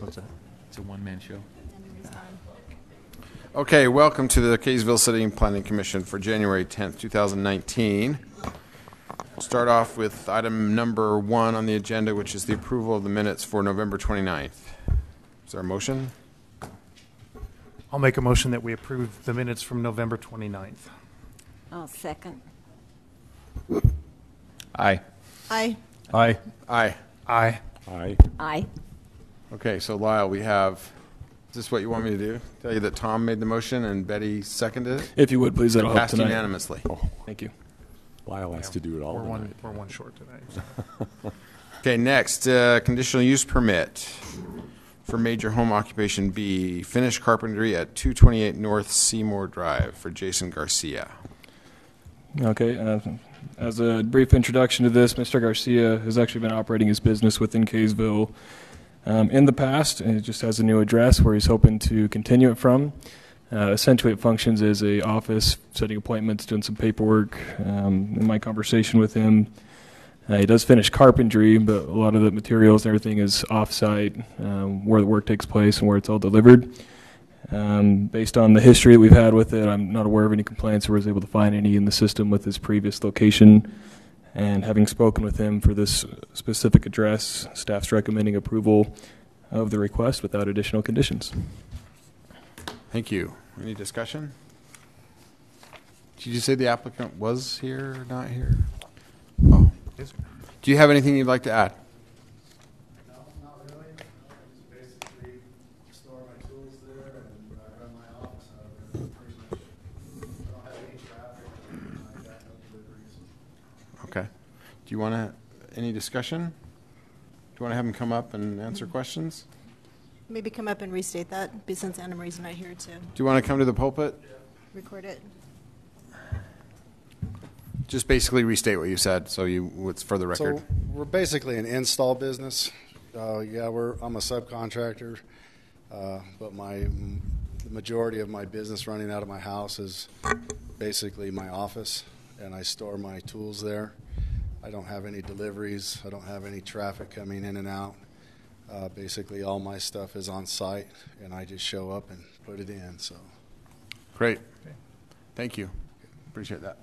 What's that? It's a one-man show. Okay, welcome to the Kaysville City Planning Commission for January 10th, 2019. We'll start off with item number 1 on the agenda, which is the approval of the minutes for November 29th. Is there a motion? I'll make a motion that we approve the minutes from November 29th. I'll second. Aye. Aye. Aye. Aye. Aye. Aye. Aye. Okay, so Lyle, we have, is this what you want me to do? Tell you that Tom made the motion and Betty seconded it? If you would, please, that'll help Passed tonight. unanimously. Thank you. Lyle has to do it all We're one short tonight. So. Okay, next, conditional use permit for major home occupation B, finished carpentry at 228 North Seymour Drive for Jason Garcia. Okay, as a brief introduction to this, Mr. Garcia has actually been operating his business within Kaysville in the past, and it just has a new address where he's hoping to continue it from. Essentially, it functions as a office, setting appointments, doing some paperwork. In my conversation with him, he does finish carpentry, but a lot of the materials and everything is off-site, where the work takes place and where it's all delivered. Based on the history that we've had with it, I'm not aware of any complaints or was able to find any in the system with his previous location. And having spoken with him for this specific address, staff's recommending approval of the request without additional conditions. Thank you. Any discussion? Did you say the applicant was here or not here? Oh. Do you have anything you'd like to add? No, not really. I just basically store my tools there and run my office out of it. Pretty much. I don't have any traffic. I got no deliveries. Okay. Do you want to, any discussion? Do you want to have him come up and answer questions? Maybe come up and restate that, since Anna Marie's not here to Do you want to come to the pulpit? record it. Just basically restate what you said, so it's for the record. So we're basically an install business. I'm a subcontractor, but the majority of my business running out of my house is basically my office, and I store my tools there. I don't have any deliveries. I don't have any traffic coming in and out. Basically, all my stuff is on site, and I just show up and put it in. So, Great. Thank you. Appreciate that.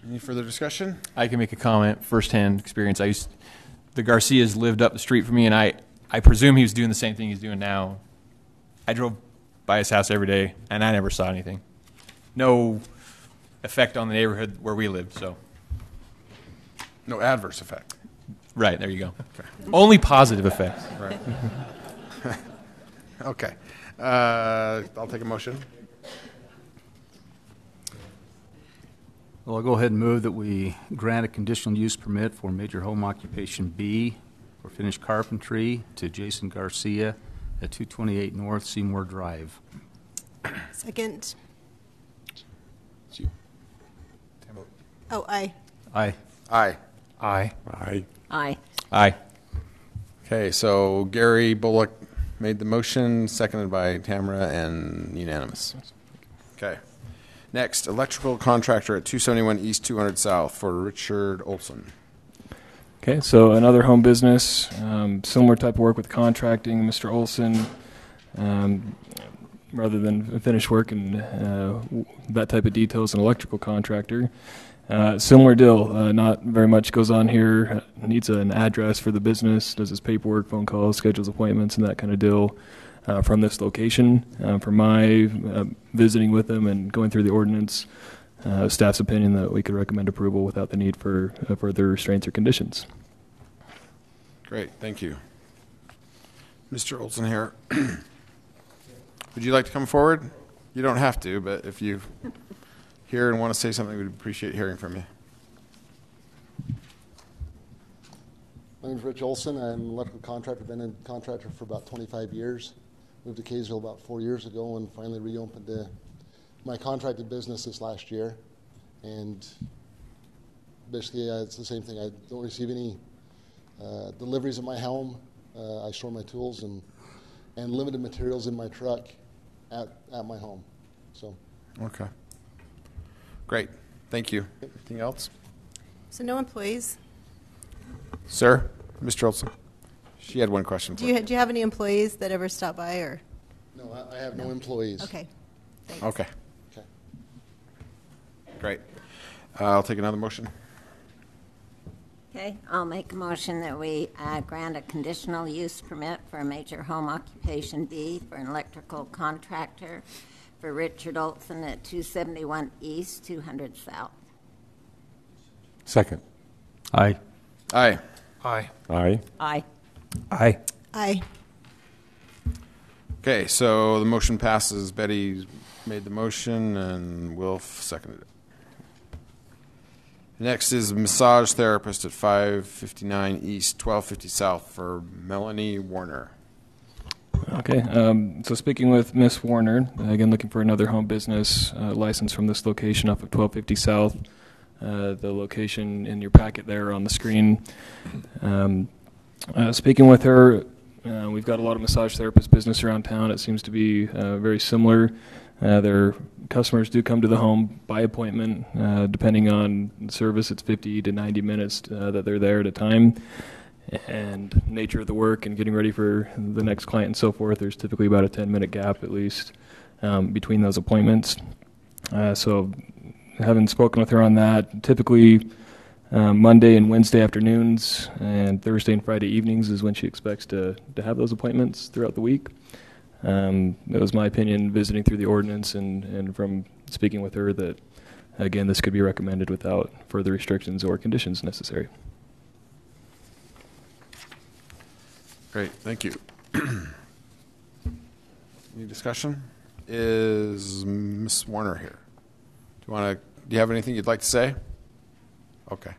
Any further discussion? I can make a comment, first-hand experience. The Garcias lived up the street from me, and I presume he was doing the same thing he's doing now. I drove by his house every day, and I never saw anything. No effect on the neighborhood where we lived, so. No adverse effect. Right, there you go. Okay. Only positive effects. Right. Okay. I'll take a motion. Well, I'll go ahead and move that we grant a conditional use permit for major home occupation B for finished carpentry to Jason Garcia at 228 North Seymour Drive. Second. It's you. Oh, aye. Aye. Aye. Aye. Aye. Aye. Aye. Okay, so Gary Bullock made the motion, seconded by Tamara, and unanimous. Okay. Next, electrical contractor at 271 East 200 South for Richard Olson. Okay, so another home business, similar type of work with contracting. Mr. Olson, rather than finish work and that type of detail, is an electrical contractor. Similar deal, not very much goes on here. Needs an address for the business, does his paperwork, phone calls, schedules appointments, and that kind of deal from this location. From my visiting with him and going through the ordinance, staff's opinion that we could recommend approval without the need for further restraints or conditions. Great, thank you. Mr. Olson here. Would you like to come forward? You don't have to, but if you here and want to say something, we'd appreciate hearing from you. My name's Rich Olson. I'm an electrical contractor. Been a contractor for about 25 years. Moved to Kaysville about 4 years ago and finally reopened my contracted business this last year. And basically, it's the same thing. I don't receive any deliveries at my home. I store my tools and limited materials in my truck at my home. So. Okay. Great. Thank you. Anything else? So no employees? Sir? Mr. Olson? She had one question. Do you have any employees that ever stop by, or? No, I have no employees. Okay. Thanks. Okay. Okay. Great. I'll take another motion. Okay, I'll make a motion that we grant a conditional use permit for a major home occupation B for an electrical contractor for Richard Olson at 271 East, 200 South. Second. Aye. Aye. Aye. Aye. Aye. Aye. Aye. Okay, so the motion passes. Betty made the motion and Wilf seconded it. Next is massage therapist at 559 East, 1250 South for Melanie Warner. Okay, so speaking with Miss Warner, again looking for another home business license from this location off of 1250 South. The location in your packet there on the screen. Speaking with her, we've got a lot of massage therapist business around town. It seems to be very similar. Their customers do come to the home by appointment. Depending on service, it's 50 to 90 minutes that they're there at a time. And nature of the work and getting ready for the next client and so forth, there's typically about a 10-minute gap at least between those appointments. So having spoken with her on that, typically Monday and Wednesday afternoons and Thursday and Friday evenings is when she expects to have those appointments throughout the week. It was my opinion, visiting through the ordinance and from speaking with her, that, again, this could be recommended without further restrictions or conditions necessary. Great, thank you. Any discussion? Is Ms. Warner here? Do you have anything you'd like to say? Okay.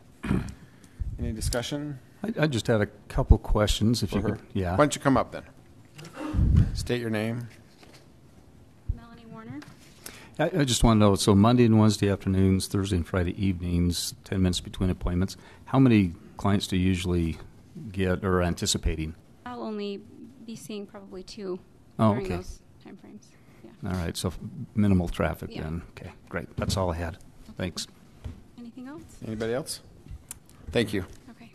Any discussion? I just had a couple questions, if for you her? could. Yeah. Why don't you come up then? State your name. Melanie Warner. I just want to know, so Monday and Wednesday afternoons, Thursday and Friday evenings, 10 minutes between appointments, how many clients do you usually get or are anticipating? I'll only be seeing probably 2 Oh, during okay. those time frames. Yeah. All right, so minimal traffic Yeah. then. Okay, great. That's all I had. Thanks. Anything else? Anybody else? Thank you. Okay.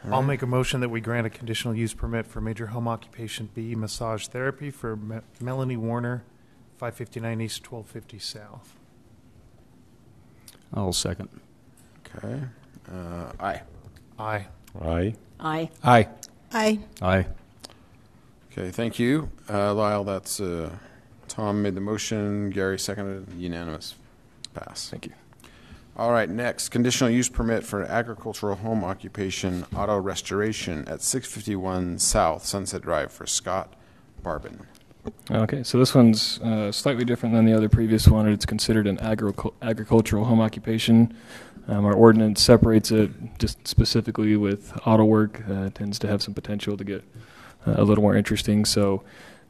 I'll make a motion that we grant a conditional use permit for major home occupation B massage therapy for Melanie Warner, 559 East, 1250 South. I'll second. Okay. Aye. Aye. Aye. Aye. Aye. Aye. Aye. Okay, thank you. Lyle, that's Tom made the motion, Gary seconded, unanimous. Pass. Thank you. All right, next, conditional use permit for agricultural home occupation auto restoration at 651 South Sunset Drive for Scott Barbin. Okay, so this one's slightly different than the other previous one. It's considered an agricultural home occupation. Our ordinance separates it just specifically with auto work. Tends to have some potential to get a little more interesting. So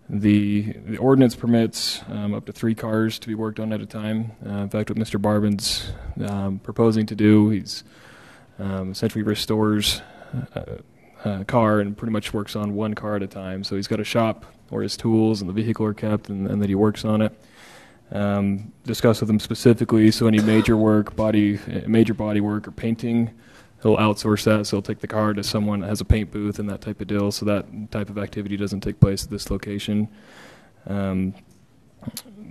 the ordinance permits up to 3 cars to be worked on at a time. In fact, what Mr. Barbin's proposing to do, he's essentially restores a car and pretty much works on 1 car at a time. So he's got a shop where his tools and the vehicle are kept, and then he works on it. Discuss with him specifically, so any major body work or painting, he'll outsource that, so he'll take the car to someone that has a paint booth and that type of deal, so that type of activity doesn't take place at this location.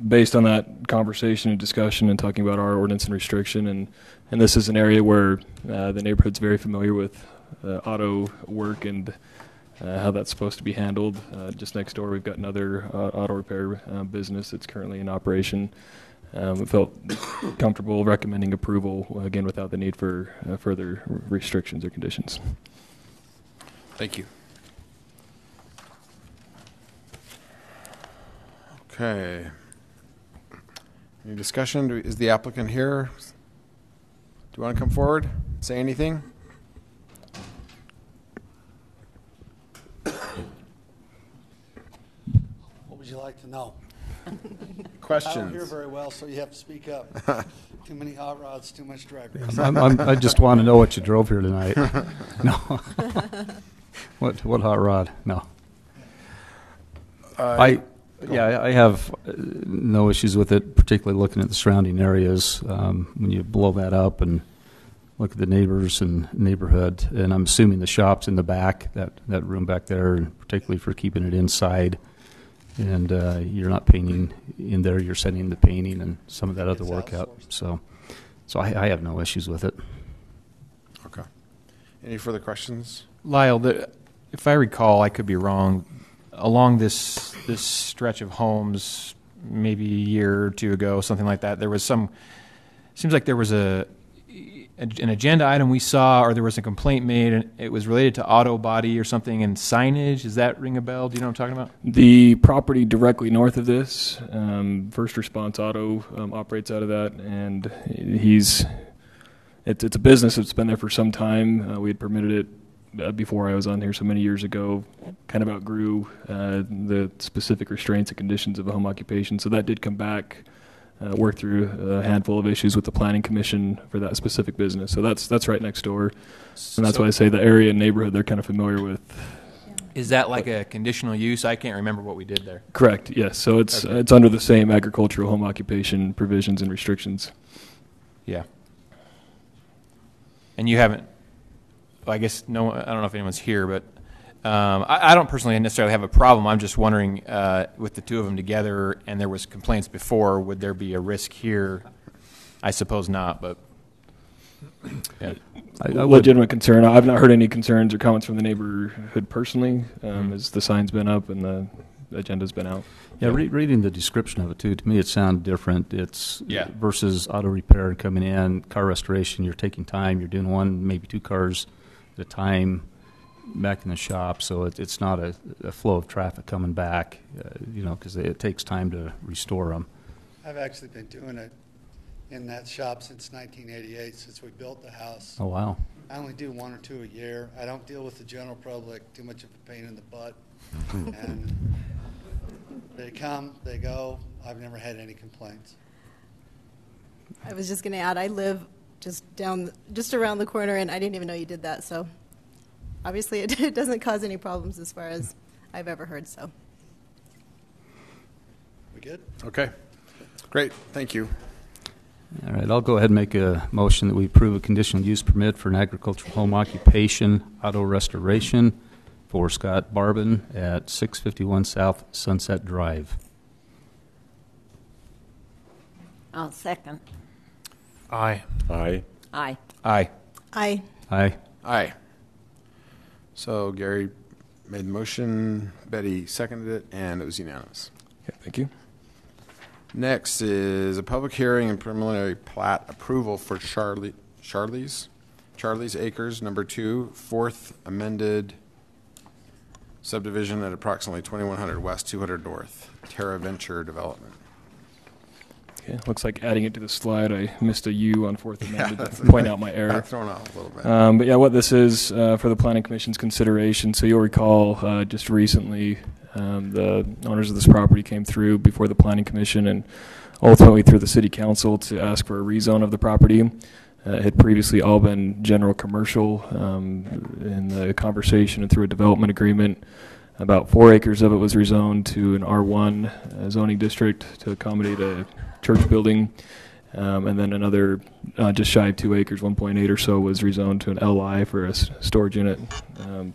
Based on that conversation and discussion and talking about our ordinance and restriction, and this is an area where the neighborhood's very familiar with auto work and how that's supposed to be handled. Just next door, we've got another auto repair business that's currently in operation. We felt comfortable recommending approval, again, without the need for further restrictions or conditions. Thank you. Okay. Any discussion? Is the applicant here? Do you want to come forward? Say anything? What would you like to know? Questions? I don't hear very well, so you have to speak up. Too many hot rods, too much drag race. I just want to know what you drove here tonight. No. What hot rod? No. I have no issues with it, particularly looking at the surrounding areas. When you blow that up and look at the neighbors and neighborhood, and I'm assuming the shop's in the back, that room back there, and particularly for keeping it inside. And you're not painting in there; you're setting the painting and some of that other work out. So I have no issues with it. Okay. Any further questions? Lyle, if I recall, I could be wrong. Along this stretch of homes, maybe a year or two ago, something like that, there was some. Seems like there was an agenda item we saw, or there was a complaint made, and it was related to auto body or something and signage. Does that ring a bell? Do you know what I'm talking about? The property directly north of this, First Response Auto operates out of that, and it's a business that's been there for some time. We had permitted it before I was on here so many years ago, kind of outgrew the specific restraints and conditions of a home occupation. So that did come back, worked through a handful of issues with the Planning Commission for that specific business. So that's right next door. And that's why I say the area and neighborhood they're kind of familiar with. Is that like a conditional use? I can't remember what we did there. Correct, yes. So it's under the same agricultural home occupation provisions and restrictions. Yeah. And you haven't, I guess, I don't know if anyone's here, but I don't personally necessarily have a problem. I'm just wondering, with the two of them together, and there was complaints before, would there be a risk here? I suppose not, but yeah. Legitimate concern. I've not heard any concerns or comments from the neighborhood personally, as the sign's been up and the agenda's been out. Yeah, reading the description of it too, to me it sounded different. It's versus auto repair coming in, car restoration. You're taking time. You're doing one, maybe two cars at a time back in the shop, so it's not a flow of traffic coming back, because it takes time to restore them. I've actually been doing it in that shop since 1988, since we built the house. Oh, wow. I only do one or two a year. I don't deal with the general public, too much of a pain in the butt. And they come, they go. I've never had any complaints. I was just going to add, I live just around the corner, and I didn't even know you did that. So obviously it doesn't cause any problems as far as I've ever heard. So we good? Okay. Great. Thank you. All right, I'll go ahead and make a motion that we approve a conditional use permit for an agricultural home occupation auto restoration for Scott Barbin at 651 South Sunset Drive. I'll second. Aye. Aye. Aye. Aye. Aye. Aye. Aye. So Gary made the motion, Betty seconded it, and it was unanimous. Okay, thank you. Next is a public hearing and preliminary plat approval for Charlie's Acres, number 2, 4th amended subdivision at approximately 2100 West, 200 North, Terra Venture Development. Okay, looks like adding it to the slide, I missed a U on 4th amended to point out my error. Thrown out a little bit. But yeah, what this is for the Planning Commission's consideration. So you'll recall just recently the owners of this property came through before the Planning Commission and ultimately through the City Council to ask for a rezone of the property. It had previously all been general commercial. In the conversation and through a development agreement, about 4 acres of it was rezoned to an R1 zoning district to accommodate a church building. And then another just shy of 2 acres, 1.8 or so, was rezoned to an LI for a storage unit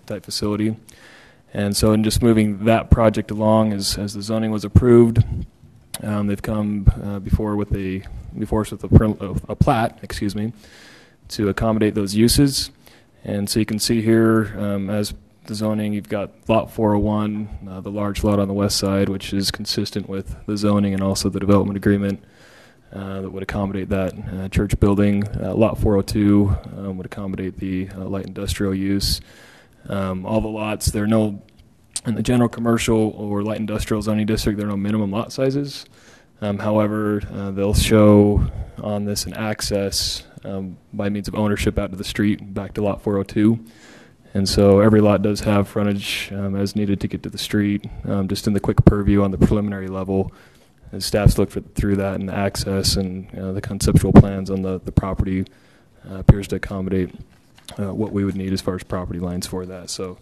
type facility. And so in just moving that project along as the zoning was approved, they've come before us with a plat, to accommodate those uses. And so you can see here, as the zoning, you've got lot 401, the large lot on the west side, which is consistent with the zoning and also the development agreement that would accommodate that church building. Lot 402 would accommodate the light industrial use. All the lots, there are no, in the general commercial or light industrial zoning district, there are no minimum lot sizes. However, they'll show on this an access by means of ownership out to the street back to lot 402. And so every lot does have frontage as needed to get to the street. Just in the quick purview on the preliminary level, as staff's look through that and the access and the conceptual plans on the property appears to accommodate what we would need as far as property lines for that. So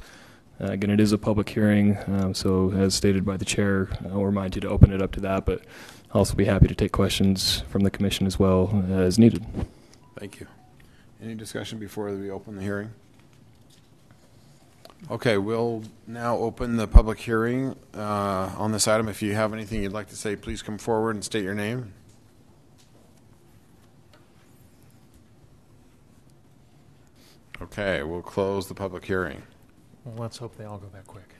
again, it is a public hearing, so as stated by the chair, I'll remind you to open it up to that, but I'll also be happy to take questions from the commission as well as needed. Thank you. Any discussion before we open the hearing? Okay, we'll now open the public hearing on this item. If you have anything you'd like to say, please come forward and state your name. Okay, we'll close the public hearing. Well, let's hope they all go that quick.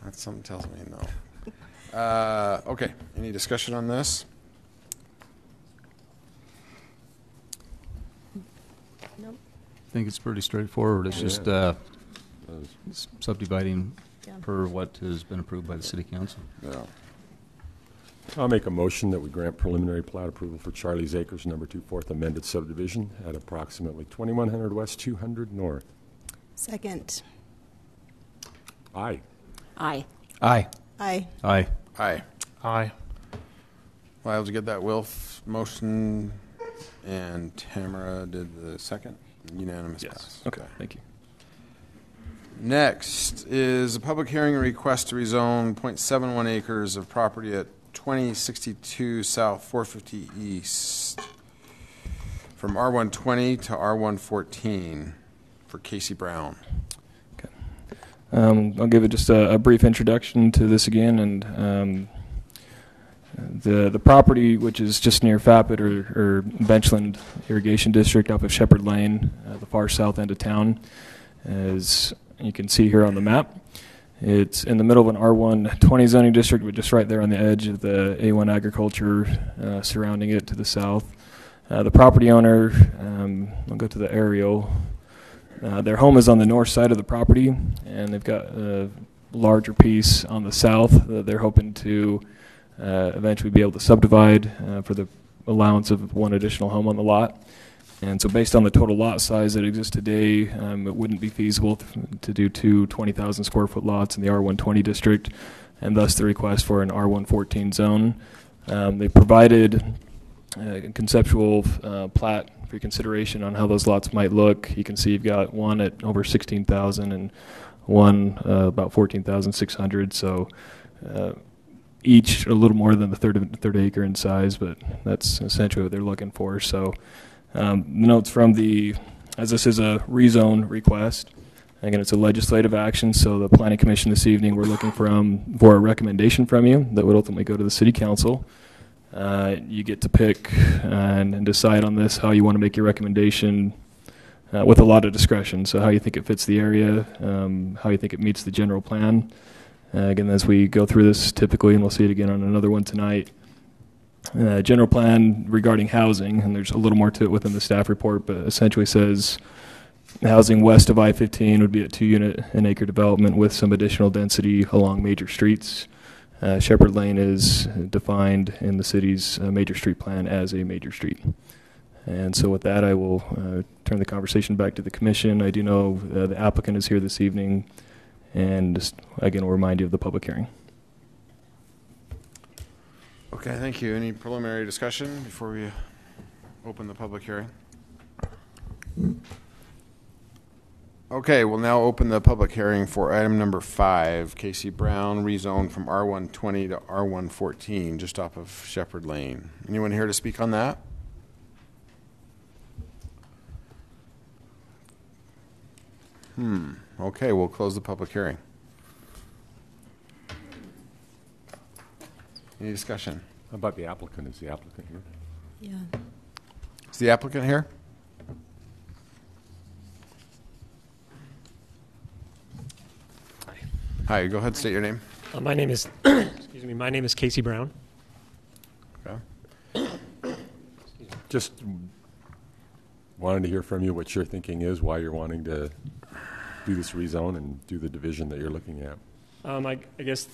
That something tells me no. Okay, any discussion on this? Nope. I think it's pretty straightforward. It's just subdividing Yeah. per what has been approved by the city council. Yeah. I'll make a motion that we grant preliminary plat approval for Charlie's Acres, number 2, 4th amended subdivision at approximately 2100 West, 200 North. Second. Aye. Aye. Aye. Aye. Aye. Aye. Aye. Liles get that Wilf motion, and Tamara did the second. Unanimous pass. Okay, thank you. Next is a public hearing request to rezone 0.71 acres of property at 2062 South 450 East from R120 to R114 for Casey Brown. I'll give it just a brief introduction to this again, and the property, which is just near Fapit or Benchland Irrigation District off of Shepherd Lane, the far south end of town, as you can see here on the map. It's in the middle of an R120 zoning district, but just right there on the edge of the A1 agriculture surrounding it to the south. The property owner, I'll go to the aerial. Their home is on the north side of the property, and they've got a larger piece on the south that they're hoping to eventually be able to subdivide for the allowance of one additional home on the lot. And so based on the total lot size that exists today, it wouldn't be feasible to do two 20,000 square foot lots in the R120 district, and thus the request for an R114 zone. They provided a conceptual plat for consideration on how those lots might look. You can see you've got one at over 16,000 and one about 14,600. So each a little more than the third acre in size, but that's essentially what they're looking for. So notes from as this is a rezone request, again, it's a legislative action, so the Planning Commission this evening, we're looking for a recommendation from you that would ultimately go to the City Council. You get to pick and decide on this, how you want to make your recommendation with a lot of discretion. So how you think it fits the area, how you think it meets the general plan. Again, as we go through this typically, and we'll see it again on another one tonight, general plan regarding housing, and there's a little more to it within the staff report, but essentially says housing west of I-15 would be a 2-unit and acre development with some additional density along major streets. Shepherd Lane is defined in the city's major street plan as a major street. And so with that, I will turn the conversation back to the commission. I do know the applicant is here this evening, and just, again, we'll remind you of the public hearing. Okay, thank you. Any preliminary discussion before we open the public hearing? Okay, we'll now open the public hearing for item number 5, Casey Brown, rezone from R120 to R114, just off of Shepherd Lane. Anyone here to speak on that? Okay, we'll close the public hearing. Any discussion? How about the applicant? Is the applicant here? Yeah. Is the applicant here? Hi, go ahead, state your name. My name is, excuse me, my name is Casey Brown. Okay. Just wanted to hear from you what your thinking is, why you're wanting to do this rezone and do the division that you're looking at. I guess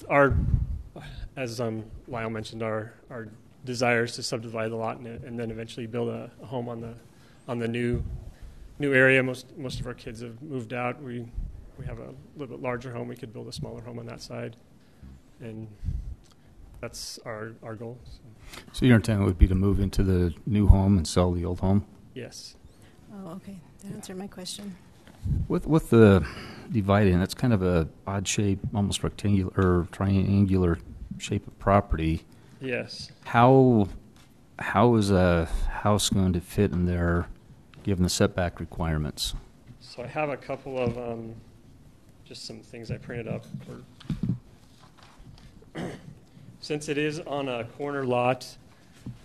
as Lyle mentioned, our desire is to subdivide the lot and then eventually build a home on the new area. Most of our kids have moved out. We have a little bit larger home. We could build a smaller home on that side, and that's our goal. So your intent would be to move into the new home and sell the old home? Yes. Oh, okay. That answered my question. With the dividing, that's kind of a odd shape, almost rectangular or triangular shape of property. Yes. How is a house going to fit in there, given the setback requirements? So I have a couple of just some things I printed up. Since it is on a corner lot,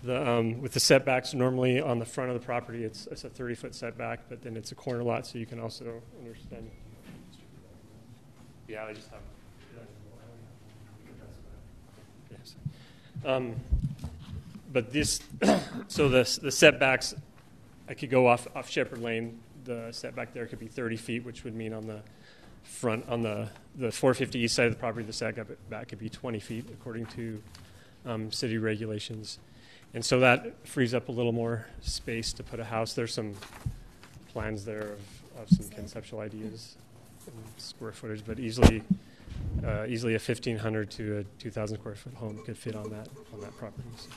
with the setbacks normally on the front of the property, it's a 30-foot setback, but then it's a corner lot, so you can also understand. Yeah, I just have. Yes. But this, so the setbacks, I could go off Shepherd Lane. The setback there could be 30 feet, which would mean on the front, on the 450 east side of the property, the setback could be 20 feet according to city regulations. And so that frees up a little more space to put a house. There's some plans there of some conceptual ideas and square footage, but easily a 1,500 to a 2,000 square foot home could fit on that property. So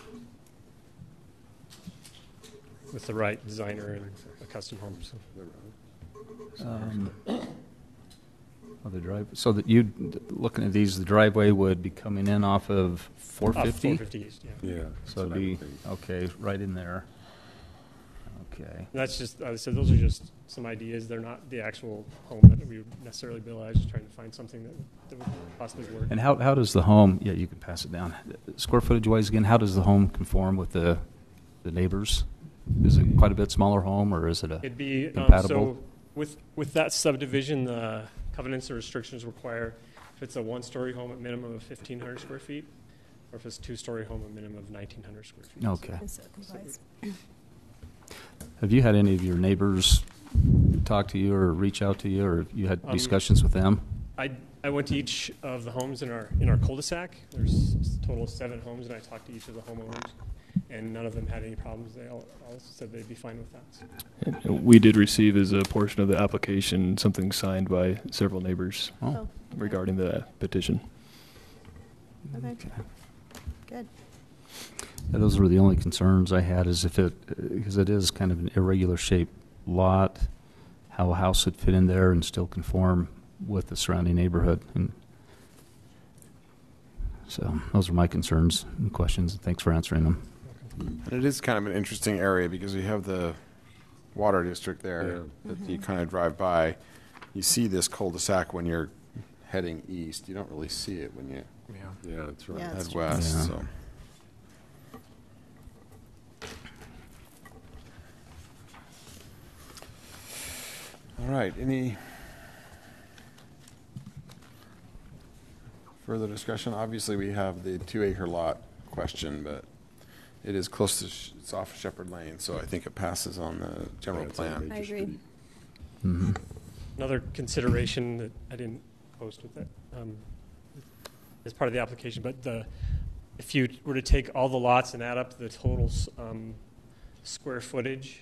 with the right designer and a custom home. So. The drive. So that you, looking at these, the driveway would be coming in off of 450? 450 east, yeah. Yeah. So it'd be, okay, right in there. Okay. That's just, I said, those are just some ideas. They're not the actual home that we would necessarily build. I was just trying to find something that would possibly work. And how does the home, yeah, you can pass it down. Square footage wise again, how does the home conform with the neighbors? Is it quite a bit smaller home, or is it It'd be, compatible? So with that subdivision, the covenants and restrictions require if it's a one-story home, a minimum of 1,500 square feet, or if it's a two-story home, a minimum of 1,900 square feet. Okay. So it complies. Have you had any of your neighbors talk to you or reach out to you, or you had discussions with them? I went to each of the homes in our cul-de-sac. There's a total of 7 homes, and I talked to each of the homeowners, and none of them had any problems. They all said they'd be fine with that. So. We did receive as a portion of the application something signed by several neighbors regarding the petition. Okay. Good. Yeah, those were the only concerns I had, is if because it is kind of an irregular shaped lot, how a house would fit in there and still conform with the surrounding neighborhood. And so those are my concerns and questions. Thanks for answering them. And it is kind of an interesting area because you have the water district there that you kind of drive by. You see this cul-de-sac when you're heading east. You don't really see it when you that's right. head west. Yeah. So. All right. Any further discussion? Obviously, we have the 2-acre lot question, but it is close to, it's off Shepherd Lane, so I think it passes on the general plan. I agree. Mm-hmm. Another consideration that I didn't post with that as part of the application, but if you were to take all the lots and add up the total square footage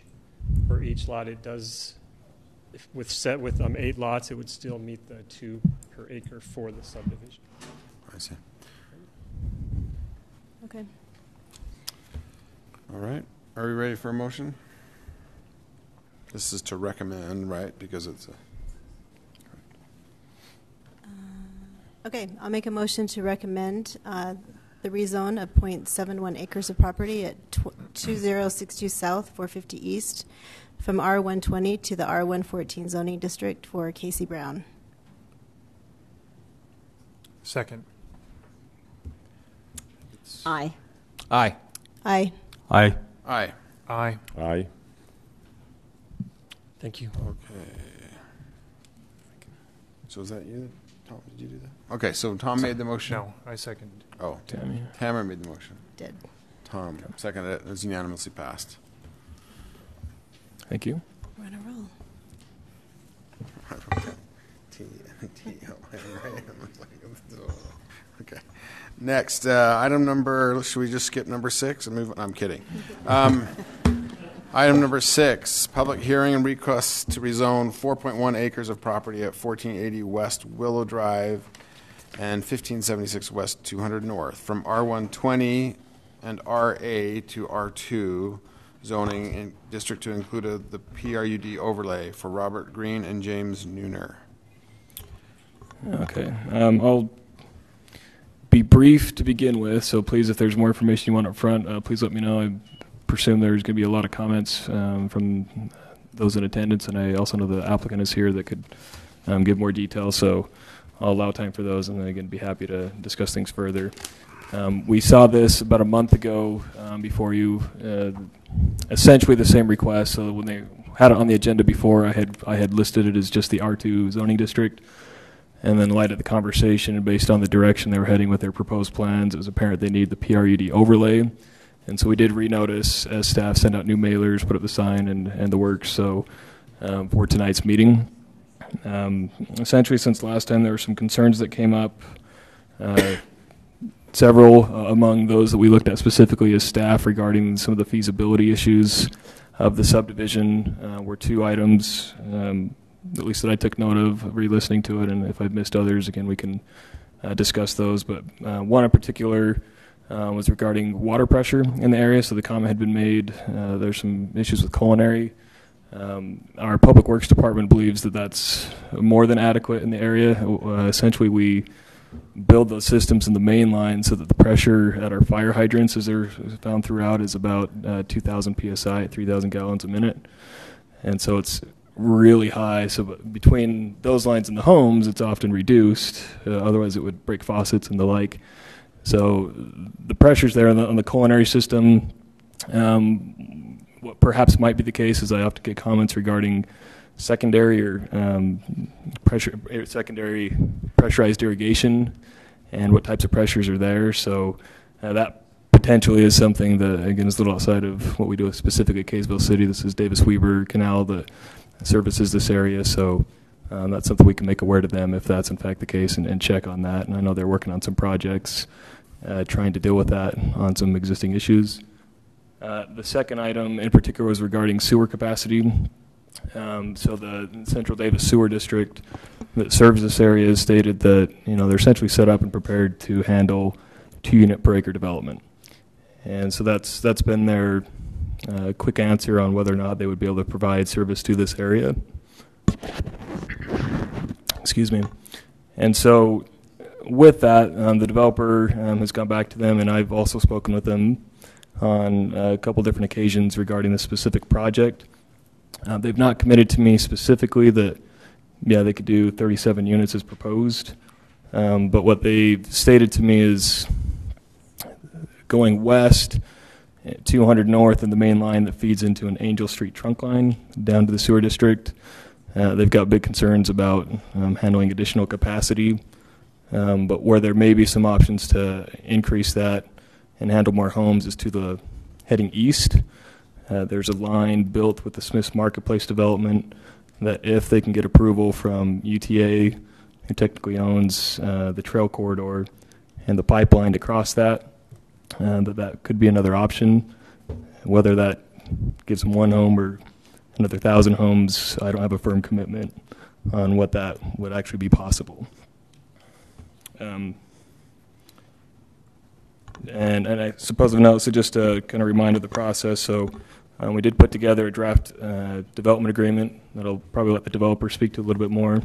for each lot, it does, with 8 lots, it would still meet the 2 per acre for the subdivision. I see. Okay. All right. Are we ready for a motion? This is to recommend, right? Because it's a... Okay, I'll make a motion to recommend the rezone of 0.71 acres of property at 2062 South, 450 East, from R120 to the R114 zoning district for Casey Brown. Second. Aye. Aye. Aye. Aye. Aye. Aye. Aye. Thank you. Okay. So is that you? Tom, did you do that? Okay, so Tom made the motion? No, I seconded. Oh, Tammy. Tamara made the motion. Did. Tom seconded it. It was unanimously passed. Thank you. We're on a roll. Okay. Next, item number, should we just skip number 6 and move on? I'm kidding. Item number 6, public hearing and request to rezone 4.1 acres of property at 1480 West Willow Drive and 1576 West 200 North from R120 and RA to R2 zoning in district to include the PRUD overlay for Robert Green and James Nooner. Okay. I'll be brief to begin with, so please, if there's more information you want up front, please let me know. I presume there's going to be a lot of comments from those in attendance, and I also know the applicant is here that could give more details. So I'll allow time for those, and then again, be happy to discuss things further. We saw this about a month ago before you, essentially the same request. So when they had it on the agenda before, I had listed it as just the R2 zoning district. And then in light of the conversation and based on the direction they were heading with their proposed plans, it was apparent they need the PRUD overlay. And so we did renotice as staff, send out new mailers, put up the sign and the works. So for tonight's meeting, essentially since last time there were some concerns that came up. Several among those that we looked at specifically as staff regarding some of the feasibility issues of the subdivision were two items, at least that I took note of, re-listening to it, and if I've missed others, again, we can discuss those. But one in particular was regarding water pressure in the area, so the comment had been made. There's some issues with culinary. Our Public Works Department believes that that's more than adequate in the area. Essentially, we build those systems in the main line so that the pressure at our fire hydrants, as they're found throughout, is about 2,000 psi at 3,000 gallons a minute. And so it's really high. So between those lines and the homes, it's often reduced. Otherwise, it would break faucets and the like. So the pressures there on the culinary system, what perhaps might be the case is I often get comments regarding secondary secondary pressurized irrigation and what types of pressures are there. So that potentially is something that, again, is a little outside of what we do specifically at Kaysville City. This is Davis-Weber Canal that services this area. So that's something we can make aware to them if that's in fact the case and check on that. And I know they're working on some projects trying to deal with that on some existing issues. The second item in particular was regarding sewer capacity. So the Central Davis Sewer District that serves this area has stated that they're essentially set up and prepared to handle 2-unit per acre development, and so that's been their quick answer on whether or not they would be able to provide service to this area. Excuse me. And so with that, the developer has gone back to them, and I've also spoken with them on a couple different occasions regarding this specific project. They've not committed to me specifically that, they could do 37 units as proposed. But what they've stated to me is going west, 200 north in the main line that feeds into an Angel Street trunk line down to the sewer district. They've got big concerns about handling additional capacity. But where there may be some options to increase that and handle more homes is to the heading east. There's a line built with the Smith's Marketplace development that if they can get approval from UTA, who technically owns the trail corridor and the pipeline to cross that, that could be another option. Whether that gives them one home or another 1,000 homes, I don't have a firm commitment on what that would actually be possible. And I suppose of note, so just to kind of remind of the process. So we did put together a draft development agreement that'll probably let the developer speak to a little bit more.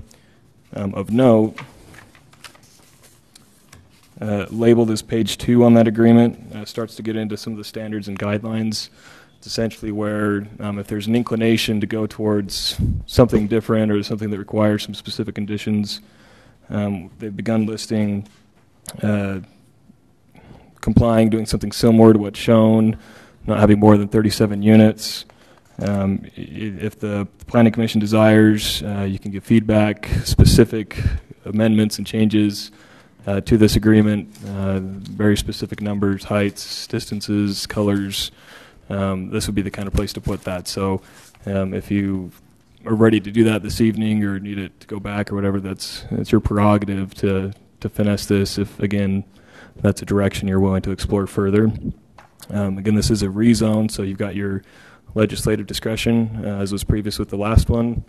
Of note, labeled as page 2 on that agreement, starts to get into some of the standards and guidelines. It's essentially where if there's an inclination to go towards something different or something that requires some specific conditions, they've begun listing complying, doing something similar to what's shown, not having more than 37 units. If the Planning Commission desires, you can give feedback, specific amendments and changes to this agreement, very specific numbers, heights, distances, colors. This would be the kind of place to put that. So if you are ready to do that this evening or need it to go back or whatever, that's your prerogative to finesse this if, again, that's a direction you're willing to explore further. Again, this is a rezone, so you've got your legislative discretion, as was previous with the last one,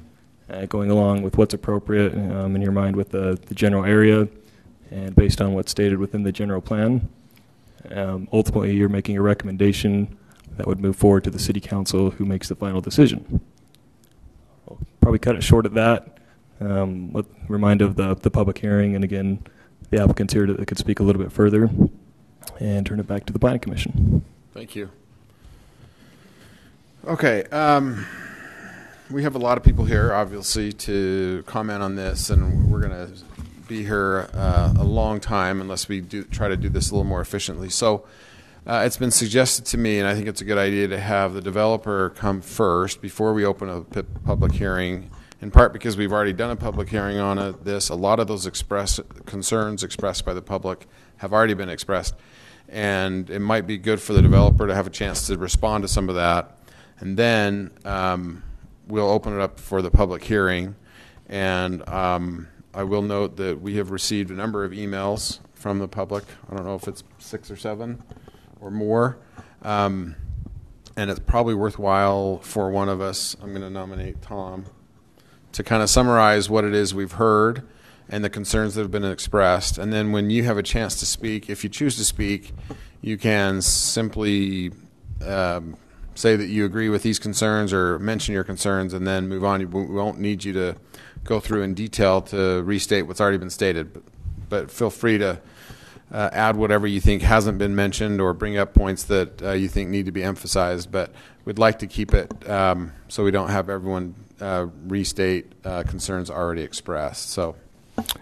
going along with what's appropriate in your mind with the general area and based on what's stated within the general plan. Ultimately, you're making a recommendation that would move forward to the City Council, who makes the final decision. I'll probably cut it short at that. Remind of the public hearing, and again, the applicants here that could speak a little bit further, and turn it back to the Planning Commission. Thank you. Okay. we have a lot of people here, obviously, to comment on this, and we're going to be here a long time unless we try to do this a little more efficiently. So it's been suggested to me, and I think it's a good idea to have the developer come first before we open a public hearing, in part because we've already done a public hearing on this. A lot of those concerns expressed by the public have already been expressed, and it might be good for the developer to have a chance to respond to some of that. And then we'll open it up for the public hearing. And I will note that we have received a number of emails from the public. I don't know if it's 6 or 7 or more. And it's probably worthwhile for one of us, I'm going to nominate Tom, to kind of summarize what it is we've heard and the concerns that have been expressed. And then when you have a chance to speak, if you choose to speak, you can simply say that you agree with these concerns or mention your concerns and then move on. We won't need you to go through in detail to restate what's already been stated, but feel free to add whatever you think hasn't been mentioned or bring up points that you think need to be emphasized. But we'd like to keep it so we don't have everyone restate concerns already expressed. So,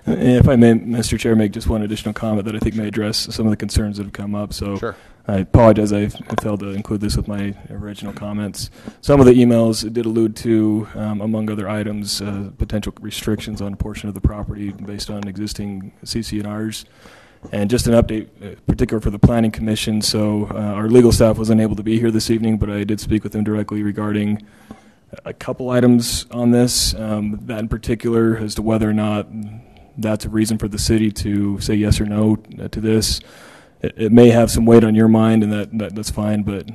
if I may, Mr. Chair, make just one additional comment that I think may address some of the concerns that have come up. So sure. I apologize, I failed to include this with my original comments. Some of the emails did allude to, among other items, potential restrictions on a portion of the property based on existing CC&Rs. And just an update, particular for the Planning Commission. So our legal staff was unable to be here this evening, but I did speak with them directly regarding a couple items on this. That in particular as to whether or not that's a reason for the city to say yes or no to this. It may have some weight on your mind, and that's fine, but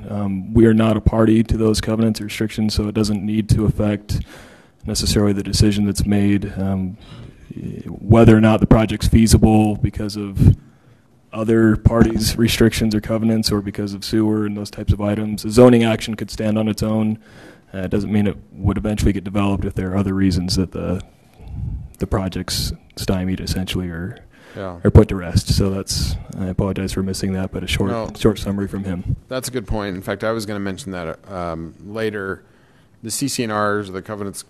we are not a party to those covenants or restrictions, so it doesn't need to affect necessarily the decision that's made. Whether or not the project's feasible because of other parties' restrictions or covenants or because of sewer and those types of items, a zoning action could stand on its own. It doesn't mean it would eventually get developed if there are other reasons that the project's stymied essentially or put to rest. So I apologize for missing that, but a short summary from him. That's a good point. In fact, I was going to mention that later. The CC&Rs, the covenants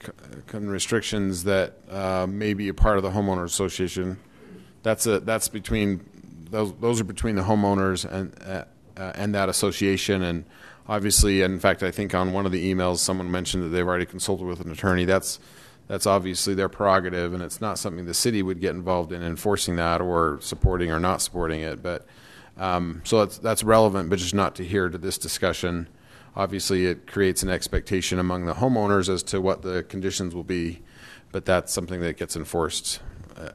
and restrictions that may be a part of the homeowner association, that's between those are between the homeowners and that association. And obviously, in fact, I think on one of the emails someone mentioned that they've already consulted with an attorney. That's obviously their prerogative, and it's not something the city would get involved in enforcing that or supporting or not supporting it. But so that's relevant, but just not to this discussion. Obviously, it creates an expectation among the homeowners as to what the conditions will be, but that's something that gets enforced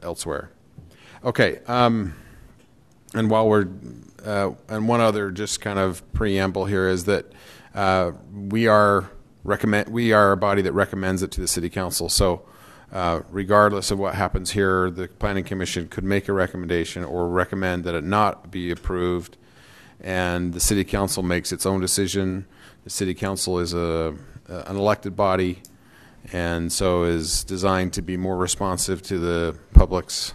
elsewhere. Okay, and while we're and one other just kind of preamble here is that we are a body that recommends it to the City Council. So, regardless of what happens here, the Planning Commission could make a recommendation or recommend that it not be approved, and the City Council makes its own decision. The City Council is an elected body, and so is designed to be more responsive to the public's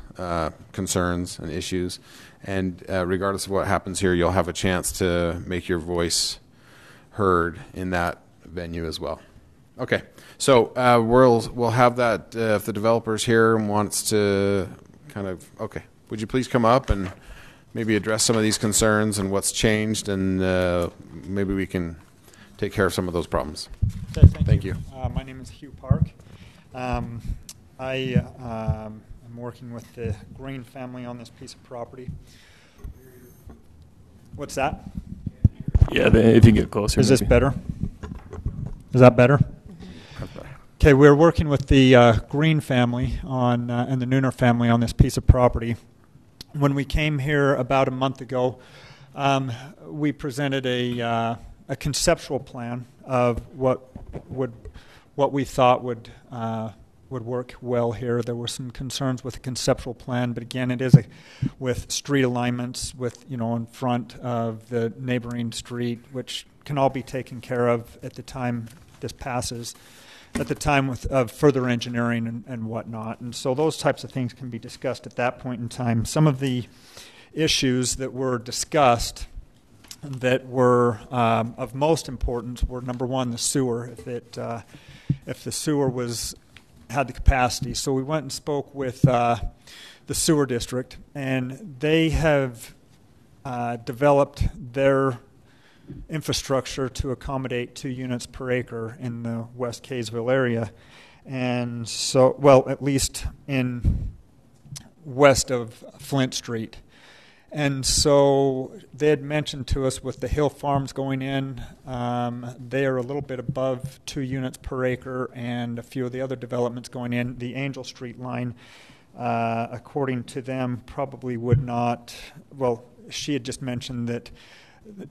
concerns and issues. And regardless of what happens here, you'll have a chance to make your voice heard in that venue as well. Okay, so we'll have that if the developer's here and wants to would you please come up and maybe address some of these concerns and what's changed, and maybe we can take care of some of those problems. Thank you. My name is Hugh Park. I am working with the Green family on this piece of property. What's that? Yeah, if you get closer. Is this better? Is that better? Okay, we're working with the Green family and the Nooner family on this piece of property. When we came here about a month ago, we presented a conceptual plan of what we thought would work well here. There were some concerns with the conceptual plan, but again, it is with street alignments, with in front of the neighboring street, which can all be taken care of at the time this passes, at the time of further engineering and whatnot. And so those types of things can be discussed at that point in time. Some of the issues that were discussed that were of most importance were, number one, the sewer. If the sewer had the capacity. So we went and spoke with the sewer district, and they have developed their infrastructure to accommodate 2 units per acre in the West Kaysville area. And so, well, at least in west of Flint Street. And so they had mentioned to us with the Hill Farms going in, they are a little bit above 2 units per acre, and a few of the other developments going in. The Angel Street line, according to them, probably would not, well, she had just mentioned that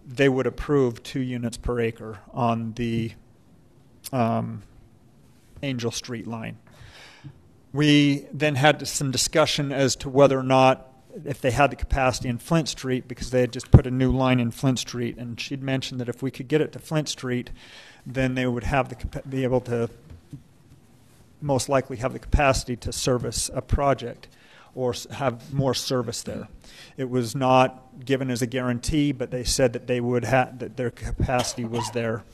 they would approve 2 units per acre on the Angel Street line. We then had some discussion as to whether or not if they had the capacity in Flint Street, because they had just put a new line in Flint Street, and she'd mentioned that if we could get it to Flint Street, then they would be able to most likely have the capacity to service a project or have more service there. It was not given as a guarantee, but they said that they would that their capacity was there.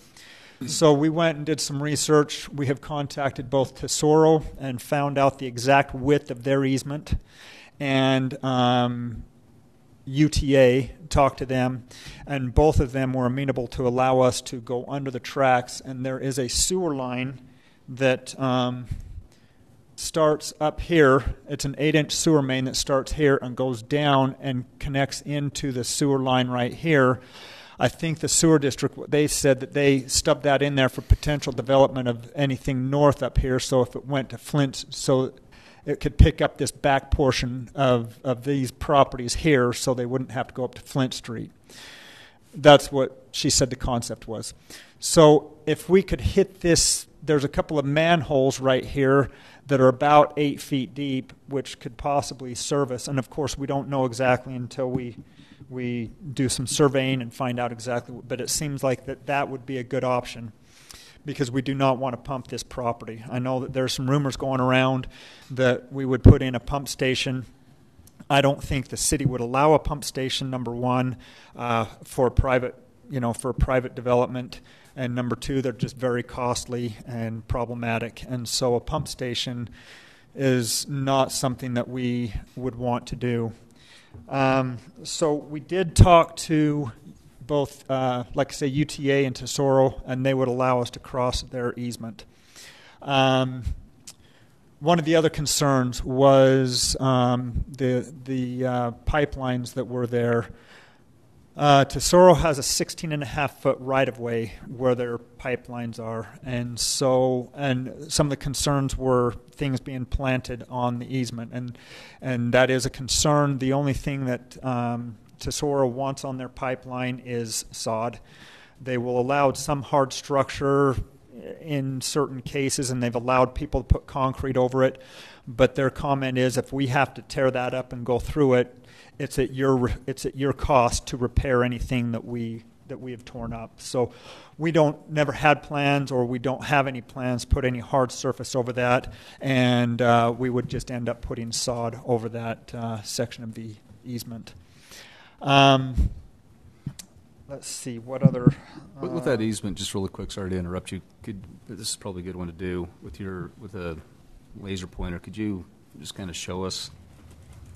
So we went and did some research. We have contacted both Tesoro and found out the exact width of their easement, and UTA talked to them, and both of them were amenable to allow us to go under the tracks. And there is a sewer line that starts up here. It's an 8-inch sewer main that starts here and goes down and connects into the sewer line right here. I think the sewer district, they said that they stubbed that in there for potential development of anything north up here, so if it went to Flint, so it could pick up this back portion of these properties here, so they wouldn't have to go up to Flint Street. That's what she said the concept was. So if we could hit this, there's a couple of manholes right here that are about 8 feet deep, which could possibly service, and of course we don't know exactly until we do some surveying and find out exactly, but it seems like that would be a good option, because we do not want to pump this property. I know that there's some rumors going around that we would put in a pump station. I don't think the city would allow a pump station, number one, for private development, and number two, they're just very costly and problematic. And so a pump station is not something that we would want to do. So we did talk to both, like I say, UTA and Tesoro, and they would allow us to cross their easement. One of the other concerns was the pipelines that were there. Tesoro has a 16.5-foot right-of-way where their pipelines are, and some of the concerns were things being planted on the easement, and that is a concern. The only thing that Tesoro wants on their pipeline is sod. They will allow some hard structure in certain cases, and they've allowed people to put concrete over it, but their comment is if we have to tear that up and go through it, it's at your cost to repair anything that we have torn up. So we never had plans, or we don't have any plans to put any hard surface over that, and we would just end up putting sod over that section of the easement. Let's see, what other... With that easement, just really quick, sorry to interrupt you. This is probably a good one to do with a laser pointer. Could you just kind of show us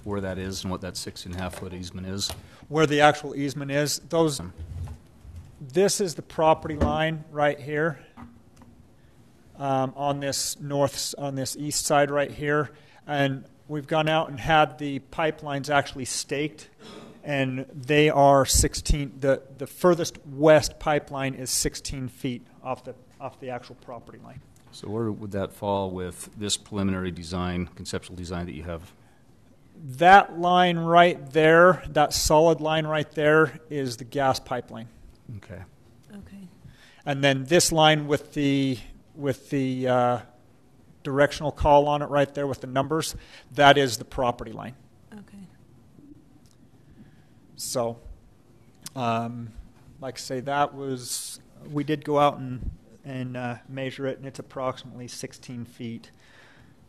where that is and what that 6.5-foot easement is? Where the actual easement is? This is the property line right here, on this east side right here, and we've gone out and had the pipelines actually staked, and they are 16. The furthest west pipeline is 16 feet off the actual property line. So where would that fall with this preliminary design, conceptual design that you have? That line right there, that solid line right there, is the gas pipeline. Okay. Okay. And then this line with the directional call on it right there with the numbers, that is the property line. Okay. So, like I say, we did go out and measure it, and it's approximately 16 feet.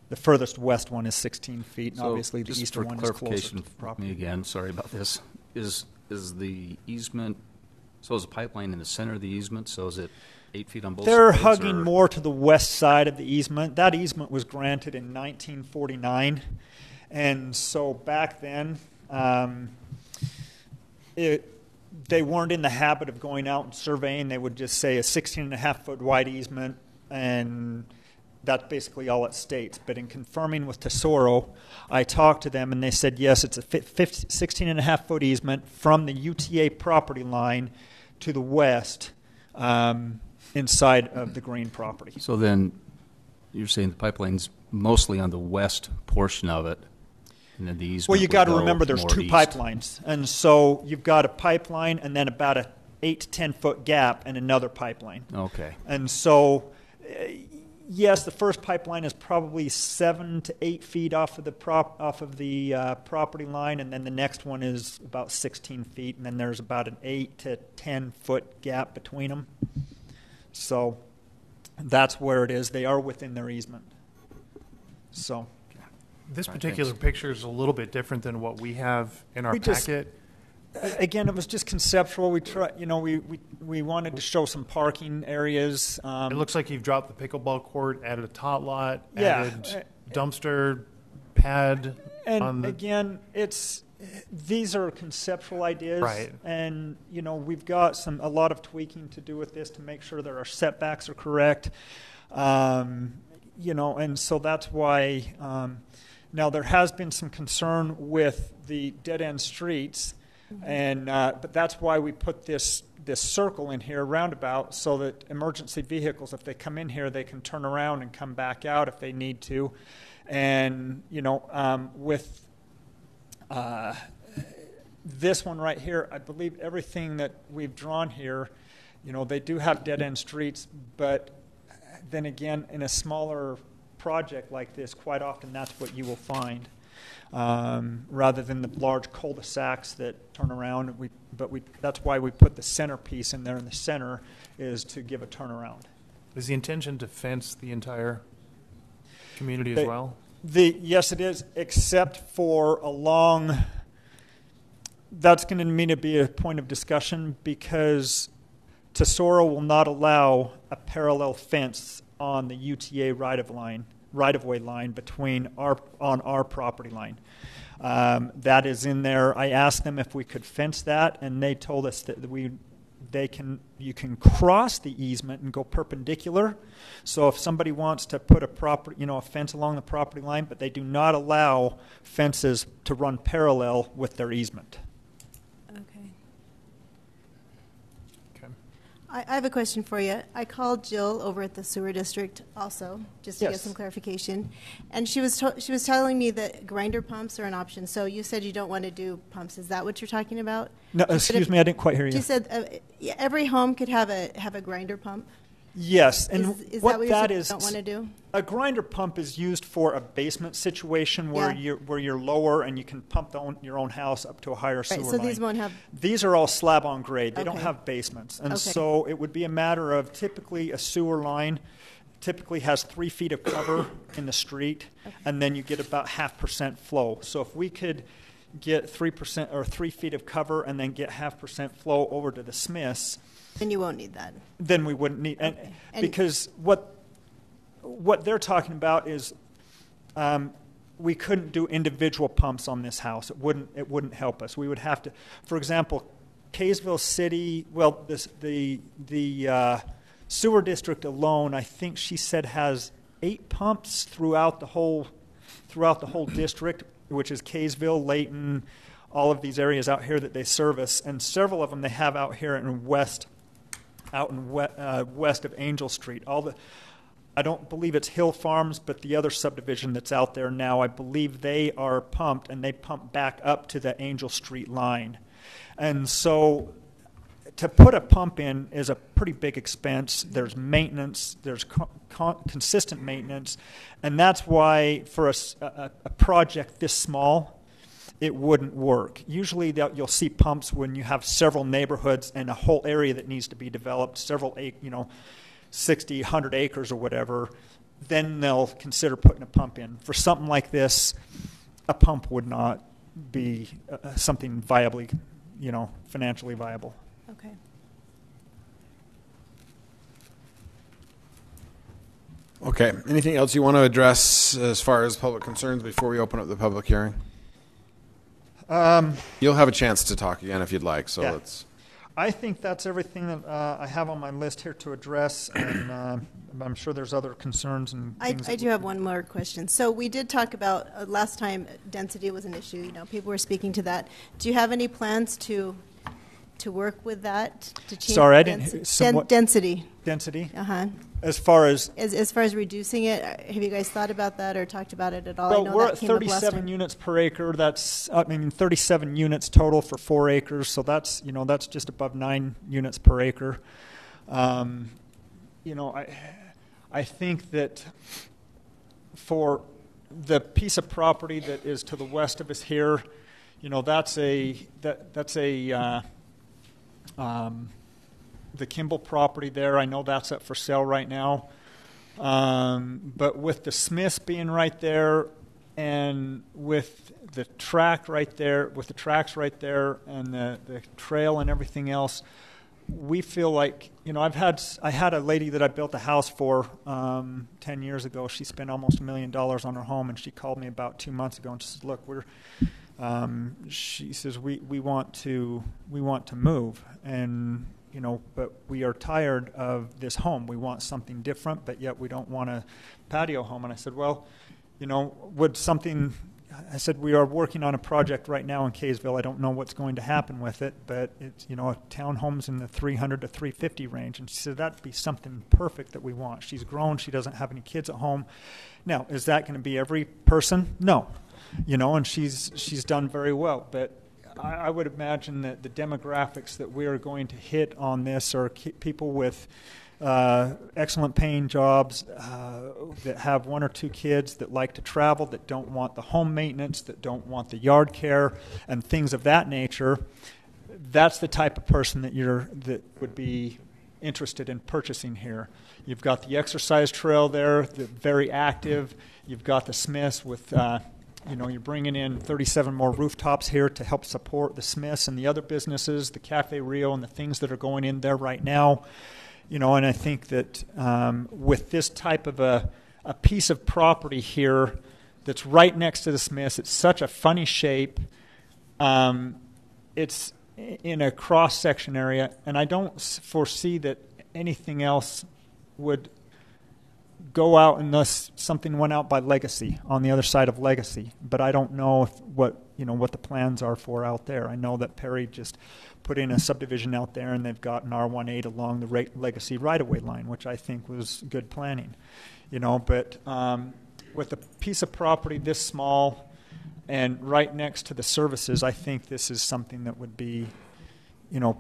The furthest west one is 16 feet, and obviously the eastern one is closer to the property. Me again, sorry about this. Is the easement So is the pipeline in the center of the easement? So is it 8 feet on both They're sides? hugging or- more to the west side of the easement. That easement was granted in 1949. And so back then, they weren't in the habit of going out and surveying. They would just say a 16.5-foot wide easement, and that's basically all it states. But in confirming with Tesoro, I talked to them, and they said, yes, it's a 16.5-foot easement from the UTA property line to the west inside of the green property. So then you're saying the pipeline's mostly on the west portion of it, and then the easement Well, you would got to go remember there's more two east. pipelines. And so you've got a pipeline and then about a 8 to 10-foot gap and another pipeline. Okay. And so, yes, the first pipeline is probably 7 to 8 feet off of the property line, and then the next one is about 16 feet, and then there's about an 8 to 10-foot gap between them. So that's where it is. They are within their easement. So This All right, particular thanks. picture is a little bit different than what we have in our We just- packet. again, it was just conceptual. We wanted to show some parking areas. It looks like you've dropped the pickleball court, added a tot lot, Yeah. added dumpster pad. And on the, again, these are conceptual ideas, Right. And we've got a lot of tweaking to do with this to make sure that our setbacks are correct. And so that's why. Now there has been some concern with the dead end streets, and but that's why we put this circle in here, roundabout, so that emergency vehicles, if they come in here, they can turn around and come back out if they need to. And with this one right here, I believe everything that we've drawn here, they do have dead end streets, but then again, in a smaller project like this, quite often that's what you will find, rather than the large cul-de-sacs that turn around. That's why we put the centerpiece in there in the center, is to give a turnaround. is the intention to fence the entire community as well? Yes, it is, except for along. That's going to need to be a point of discussion, because Tesoro will not allow a parallel fence on the UTA right-of-way line on our property line. That is in there. I asked them if we could fence that, and they told us that you can cross the easement and go perpendicular. So if somebody wants to put a fence along the property line, but they do not allow fences to run parallel with their easement. Okay. Okay. I have a question for you. I called Jill over at the sewer district also, just to get Yes. some clarification, and she was telling me that grinder pumps are an option. So you said you don't want to do pumps. Is that what you're talking about? No, She said excuse if- me, I didn't quite hear you. She said every home could have a grinder pump. Yes, and Is what that what that you is, don't want to do? a grinder pump is used for a basement situation where Yeah. you're lower and you can pump your own house up to a higher sewer Right. So line. these won't have. These are all slab on grade. They don't Okay. have basements. And Okay. so it would be a matter of, typically a sewer line typically has 3 feet of cover in the street, and then you get about 0.5% flow. So if we could get 3% or 3 feet of cover and then get 0.5% flow over to the Smiths, Then you won't need that. then we wouldn't need, Okay. And- because what they're talking about is we couldn't do individual pumps on this house. It wouldn't help us. We would have to, for example, Kaysville City. Well, the sewer district alone, I think she said, has 8 pumps throughout the whole district, which is Kaysville, Layton, all of these areas out here that they service, and several of them they have out here west of Angel Street. I don't believe it's Hill Farms, but the other subdivision that's out there now, I believe they are pumped, and they pump back up to the Angel Street line. And so to put a pump in is a pretty big expense. There's maintenance, there's consistent maintenance, and that's why for a project this small, it wouldn't work. Usually you'll see pumps when you have several neighborhoods and a whole area that needs to be developed, 60, 100 acres or whatever, then they'll consider putting a pump in. For something like this, a pump would not be something financially viable. Okay. Okay. Anything else you want to address as far as public concerns before we open up the public hearing? You'll have a chance to talk again if you'd like. So let's. I think that's everything that I have on my list here to address, and I'm sure there's other concerns and things. I do have one more question. So we did talk about last time density was an issue. You know, people were speaking to that. Do you have any plans to work with that to change? Sorry, I didn't. Density. Density. As far as reducing it, have you guys thought about that or talked about it at all? Well, I know we're that at came up last 37 time. units per acre. That's 37 units total for 4 acres. So that's just above 9 units per acre. I think that for the piece of property that is to the west of us here, that's the Kimball property there. I know that's up for sale right now. But with the Smiths being right there, and with the track right there, with the tracks right there, and the trail and everything else, we feel like, I had a lady that I built a house for 10 years ago. She spent almost $1 million on her home, and she called me about 2 months ago and she says, "Look, she says we want to move, and but we are tired of this home. We want something different, but yet we don't want a patio home." And I said, "Well, I said, we are working on a project right now in Kaysville. I don't know what's going to happen with it, but it's, a townhome's in the 300 to 350 range." And she said, "That'd be something perfect that we want." She's grown. She doesn't have any kids at home. Now, is that going to be every person? No. And she's done very well. But I would imagine that the demographics that we are going to hit on this are people with excellent paying jobs, that have 1 or 2 kids, that like to travel, that don't want the home maintenance, that don't want the yard care, and things of that nature. That's the type of person that would be interested in purchasing here. You've got the exercise trail there, very active. You've got the Smiths with you're bringing in 37 more rooftops here to help support the Smiths and the other businesses, the Cafe Rio and the things that are going in there right now. And I think that with this type of a piece of property here that's right next to the Smiths, it's such a funny shape. It's in a cross-section area, and I don't foresee that anything else would go out unless something went out by Legacy, on the other side of Legacy. But I don't know what the plans are for out there. I know that Perry just put in a subdivision out there, and they've got an R18 along the Legacy right-of-way line, which I think was good planning. But with a piece of property this small and right next to the services, I think this is something that would be,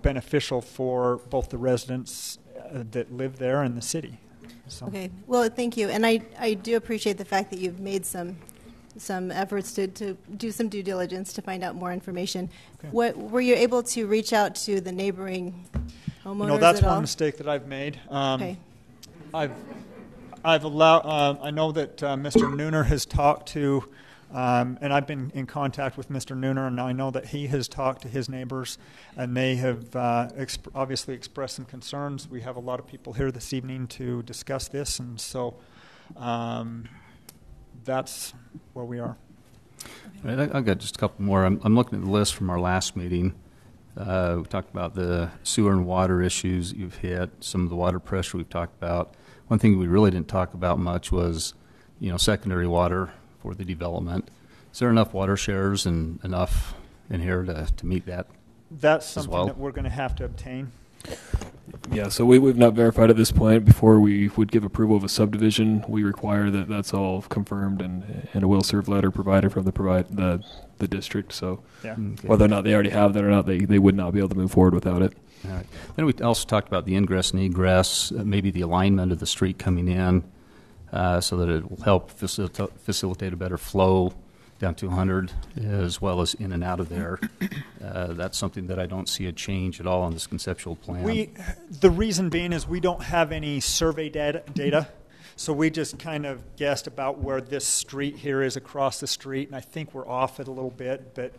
beneficial for both the residents that live there and the city. So. Okay. Well, thank you. And I do appreciate the fact that you've made some efforts to do some due diligence to find out more information. Okay. Were you able to reach out to the neighboring homeowners that's at all? one mistake that I've made. Okay. I've allowed. I know that Mr. Nooner has talked to, and I've been in contact with Mr. Nooner, and I know that he has talked to his neighbors, and they have obviously expressed some concerns. We have a lot of people here this evening to discuss this, and so that's where we are. Right, I've got just a couple more. I'm looking at the list from our last meeting. We talked about the sewer and water issues that you've hit, some of the water pressure we've talked about. One thing we really didn't talk about much was, secondary water for the development. Is there enough water shares and enough in here to meet that? That's something that we're going to have to obtain. Yeah, so we've not verified at this point. Before we would give approval of a subdivision, we require that that's all confirmed and a will serve letter provided from the district. So whether or not they already have that or not, they would not be able to move forward without it. All right. Then we also talked about the ingress and egress, maybe the alignment of the street coming in, so that it will help facilitate a better flow down 200 as well as in and out of there. That's something that I don't see a change at all on this conceptual plan. The reason being is we don't have any survey data, so we just kind of guessed about where this street here is across the street, and I think we're off it a little bit. But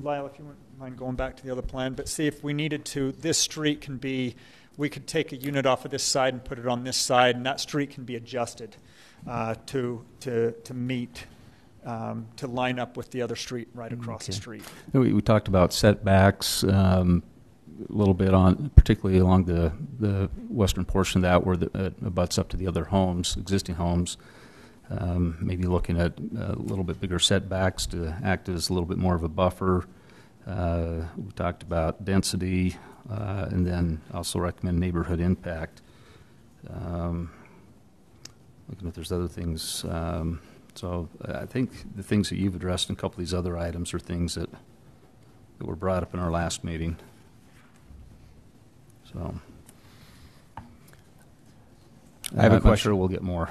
Lyle, if you wouldn't mind going back to the other plan, but see if we needed to, this street can be we could take a unit off of this side and put it on this side, and that street can be adjusted to meet, to line up with the other street right across the street. We talked about setbacks a little bit on, particularly along the western portion of that where it abuts up to the other homes, existing homes. Maybe looking at a little bit bigger setbacks to act as a little bit more of a buffer. We talked about density, and then also recommend neighborhood impact. Looking if there's other things. So I think the things that you've addressed in a couple of these other items are things that were brought up in our last meeting. So I have a question. I'm sure we'll get more.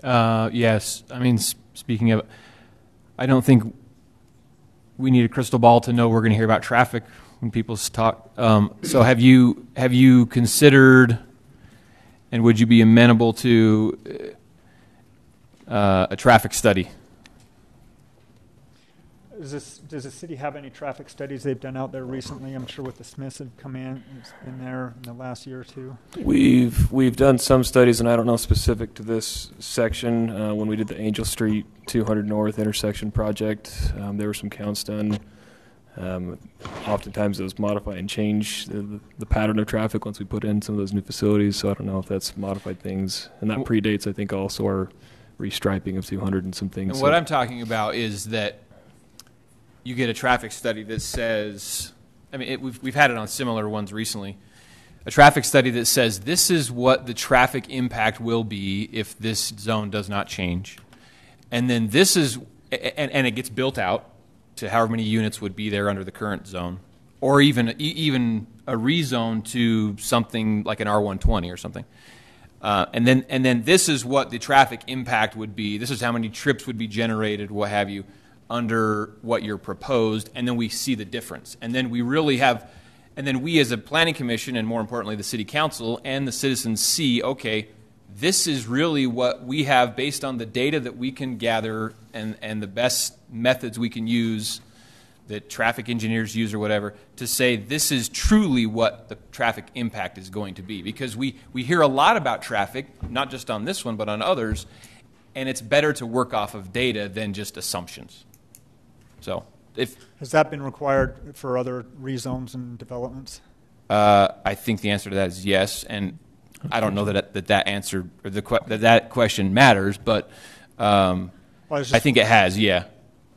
Yes. I mean, speaking of, I don't think we need a crystal ball to know we're going to hear about traffic when people talk. So have you considered, and would you be amenable to a traffic study? Does the city have any traffic studies they've done out there recently? I'm sure with the Smiths have come in, it's been there in the last year or two. We've done some studies, and I don't know specific to this section. When we did the Angel Street 200 North intersection project, there were some counts done. Oftentimes those modify and change the pattern of traffic once we put in some of those new facilities, so I don't know if that's modified things. And that predates, I think, also our restriping of 200 and some things. And what I'm talking about is that you get a traffic study that says, I mean, we've had it on similar ones recently, a traffic study that says this is what the traffic impact will be if this zone does not change. And then this is, and it gets built out to however many units would be there under the current zone, or even a rezone to something like an R120 or something. And then this is what the traffic impact would be. This is how many trips would be generated, what have you, under what you're proposed, and then we see the difference. And then we really have, and then we as a planning commission, and more importantly the city council and the citizens see, okay, this is really what we have based on the data that we can gather and the best methods we can use that traffic engineers use or whatever to say this is truly what the traffic impact is going to be. Because we hear a lot about traffic, not just on this one but on others, and it's better to work off of data than just assumptions. So, has that been required for other rezones and developments? I think the answer to that is yes, and I don't know that answer or that question matters, but I think it has. Yeah,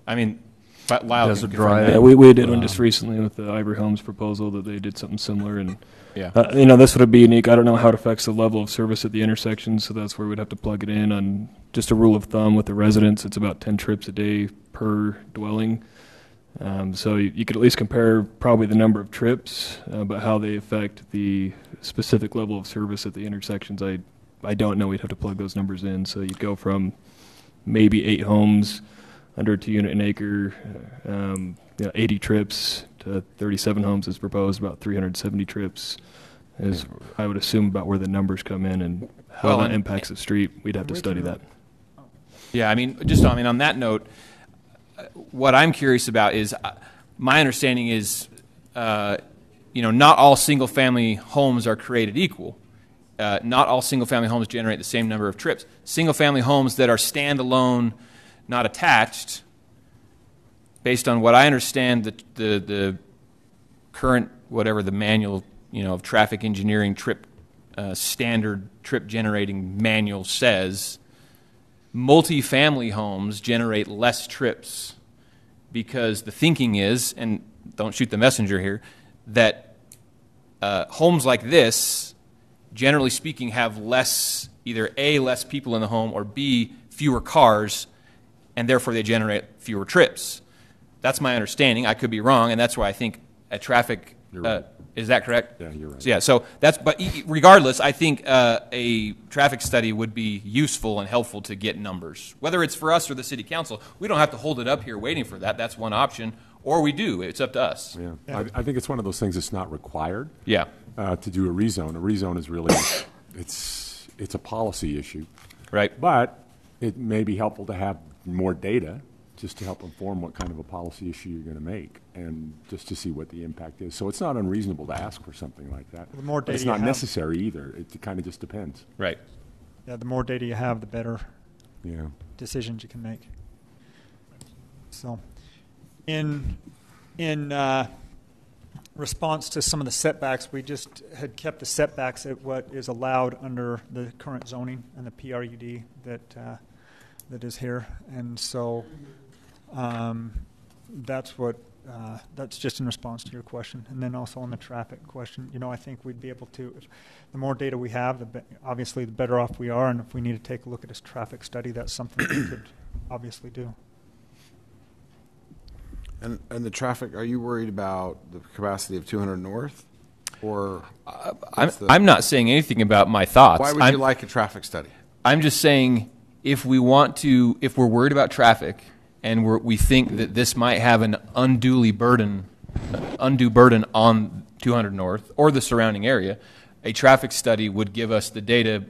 I mean, Lyle can confirm that. Yeah, we did one just recently with the Ivory Homes proposal that they did something similar, and yeah, this would be unique. I don't know how it affects the level of service at the intersection, so that's where we'd have to plug it in on just a rule of thumb with the residents. It's about 10 trips a day per dwelling. So you could at least compare probably the number of trips, but how they affect the specific level of service at the intersections, I don't know. We'd have to plug those numbers in. So you'd go from maybe 8 homes under a 2 unit an acre, 80 trips to 37 homes is proposed, about 370 trips is, I would assume, about where the numbers come in and how that impacts the street. We'd have to study that. Yeah, I mean, on that note, what I'm curious about is, my understanding is, not all single-family homes are created equal. Not all single-family homes generate the same number of trips. Single-family homes that are standalone, not attached, based on what I understand, the current, whatever the manual, of traffic engineering standard trip generating manual says, multi-family homes generate less trips because the thinking is, and don't shoot the messenger here, that homes like this, generally speaking, have less, either A, less people in the home, or B, fewer cars, and therefore they generate fewer trips. That's my understanding. I could be wrong, and that's why I think a traffic, right. Is that correct? Yeah, you're right. So, yeah, so that's, but regardless, I think a traffic study would be useful and helpful to get numbers. Whether it's for us or the city council, we don't have to hold it up here waiting for that. That's one option. Or we do. It's up to us. Yeah. I think it's one of those things that's not required. Yeah. To do a rezone. A rezone is really, it's a policy issue. Right. But it may be helpful to have more data just to help inform what kind of a policy issue you're going to make, and just to see what the impact is. So it's not unreasonable to ask for something like that. The more But data it's you not have- necessary either. It kind of just depends. Right. Yeah, the more data you have, the better Yeah. decisions you can make. So, in response to some of the setbacks, we just had kept the setbacks at what is allowed under the current zoning and the PRUD that is here, and so that's just in response to your question. And then also on the traffic question, I think we'd be able to, the more data we have, obviously the better off we are, and if we need to take a look at this traffic study, that's something we could obviously do. And the traffic, are you worried about the capacity of 200 North? Or I'm not saying anything about my thoughts. Why would you like a traffic study? I'm just saying if we're worried about traffic and we think that this might have an undue burden on 200 North or the surrounding area, a traffic study would give us the data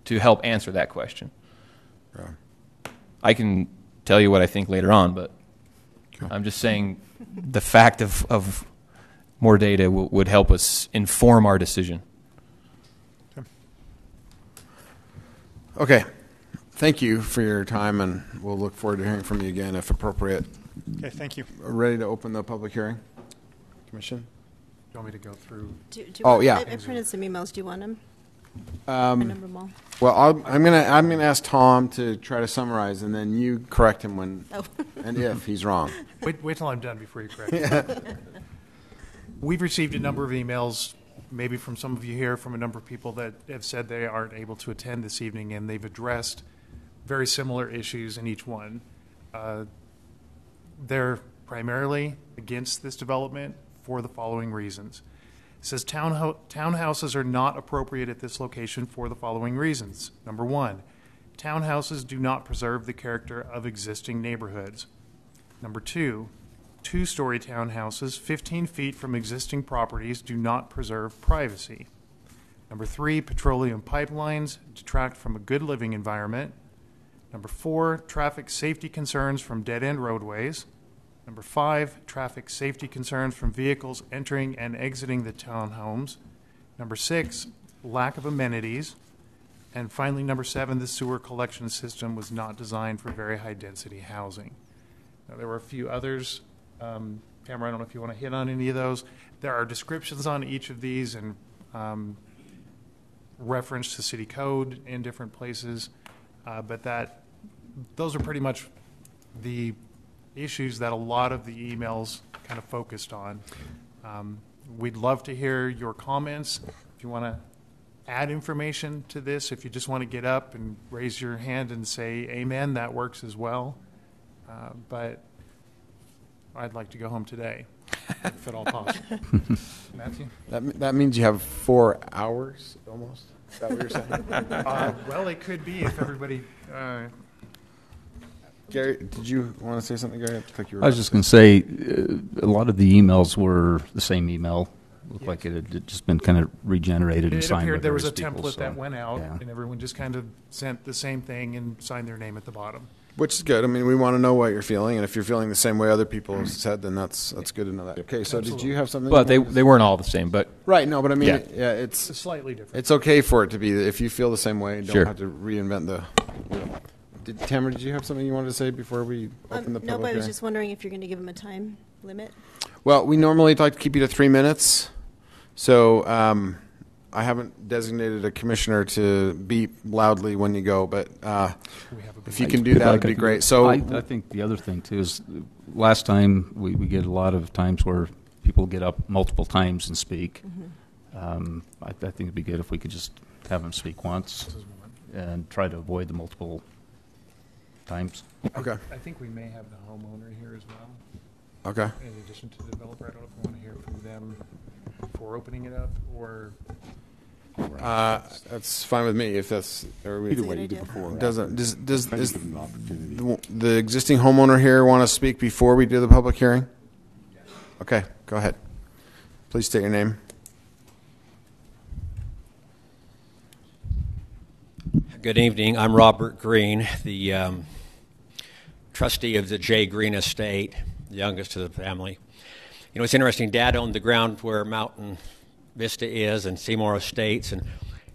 to help answer that question. Yeah. I can tell you what I think later on, but I'm just saying the fact of more data would help us inform our decision. Okay. Thank you for your time, and we'll look forward to hearing from you again if appropriate. Okay, thank you. Ready to open the public hearing? Commission? Do you want me to go through? Yeah. I printed some emails. Do you want them? I number them all. Well, I'm gonna ask Tom to try to summarize, and then you correct him when and if he's wrong. Wait till I'm done before you correct me. We've received a number of emails, maybe from some of you here, from a number of people that have said they aren't able to attend this evening, and they've addressed very similar issues in each one. They're primarily against this development for the following reasons. It says townhouses are not appropriate at this location for the following reasons. Number one, townhouses do not preserve the character of existing neighborhoods. Number two, two-story townhouses 15 feet from existing properties do not preserve privacy. Number three, petroleum pipelines detract from a good living environment. Number four, traffic safety concerns from dead-end roadways. Number five, traffic safety concerns from vehicles entering and exiting the townhomes. Number six, lack of amenities. And finally, number seven, the sewer collection system was not designed for very high-density housing. Now, there were a few others. Tamara, I don't know if you want to hit on any of those. There are descriptions on each of these and reference to city code in different places, but those are pretty much the issues that a lot of the emails kind of focused on. We'd love to hear your comments. If you want to add information to this, if you just want to get up and raise your hand and say amen, that works as well. But I'd like to go home today, if at all possible. Matthew? That means you have 4 hours almost? Is that what you're saying? Well, it could be if everybody... Gary, did you want to say something, Gary? I was just going to say a lot of the emails were the same email. Looked like it had just been kind of regenerated and signed by appeared there was a various people, template that went out, yeah. and everyone just kind of sent the same thing and signed their name at the bottom. Which is good. I mean, we want to know what you're feeling, and if you're feeling the same way other people have said, then that's good to know that. Okay, so Did you have something? Well, they weren't all the same, but right. No, but I mean, yeah, it's slightly different. It's okay for it to be if you feel the same way. Don't Sure. have to reinvent the. Tamara, did you have something you wanted to say before we open the public No, but I was hearing? just wondering if you're going to give them a time limit. Well, we normally like to keep you to 3 minutes. So I haven't designated a commissioner to beep loudly when you go, but if you can do that, it'd be great. So I think the other thing, too, is last time we get a lot of times where people get up multiple times and speak. Mm-hmm. I think it'd be good if we could just have them speak once and try to avoid the multiple times. Okay. I think we may have the homeowner here as well. Okay. In addition to the developer, I don't know if we want to hear from them before opening it up or. That's fine with me. If that's either way, you do before. Does the existing homeowner here want to speak before we do the public hearing? Okay, go ahead. Please state your name. Good evening. I'm Robert Green, the trustee of the J. Green Estate, the youngest of the family. You know, it's interesting. Dad owned the ground where Mountain Vista is and Seymour Estates, and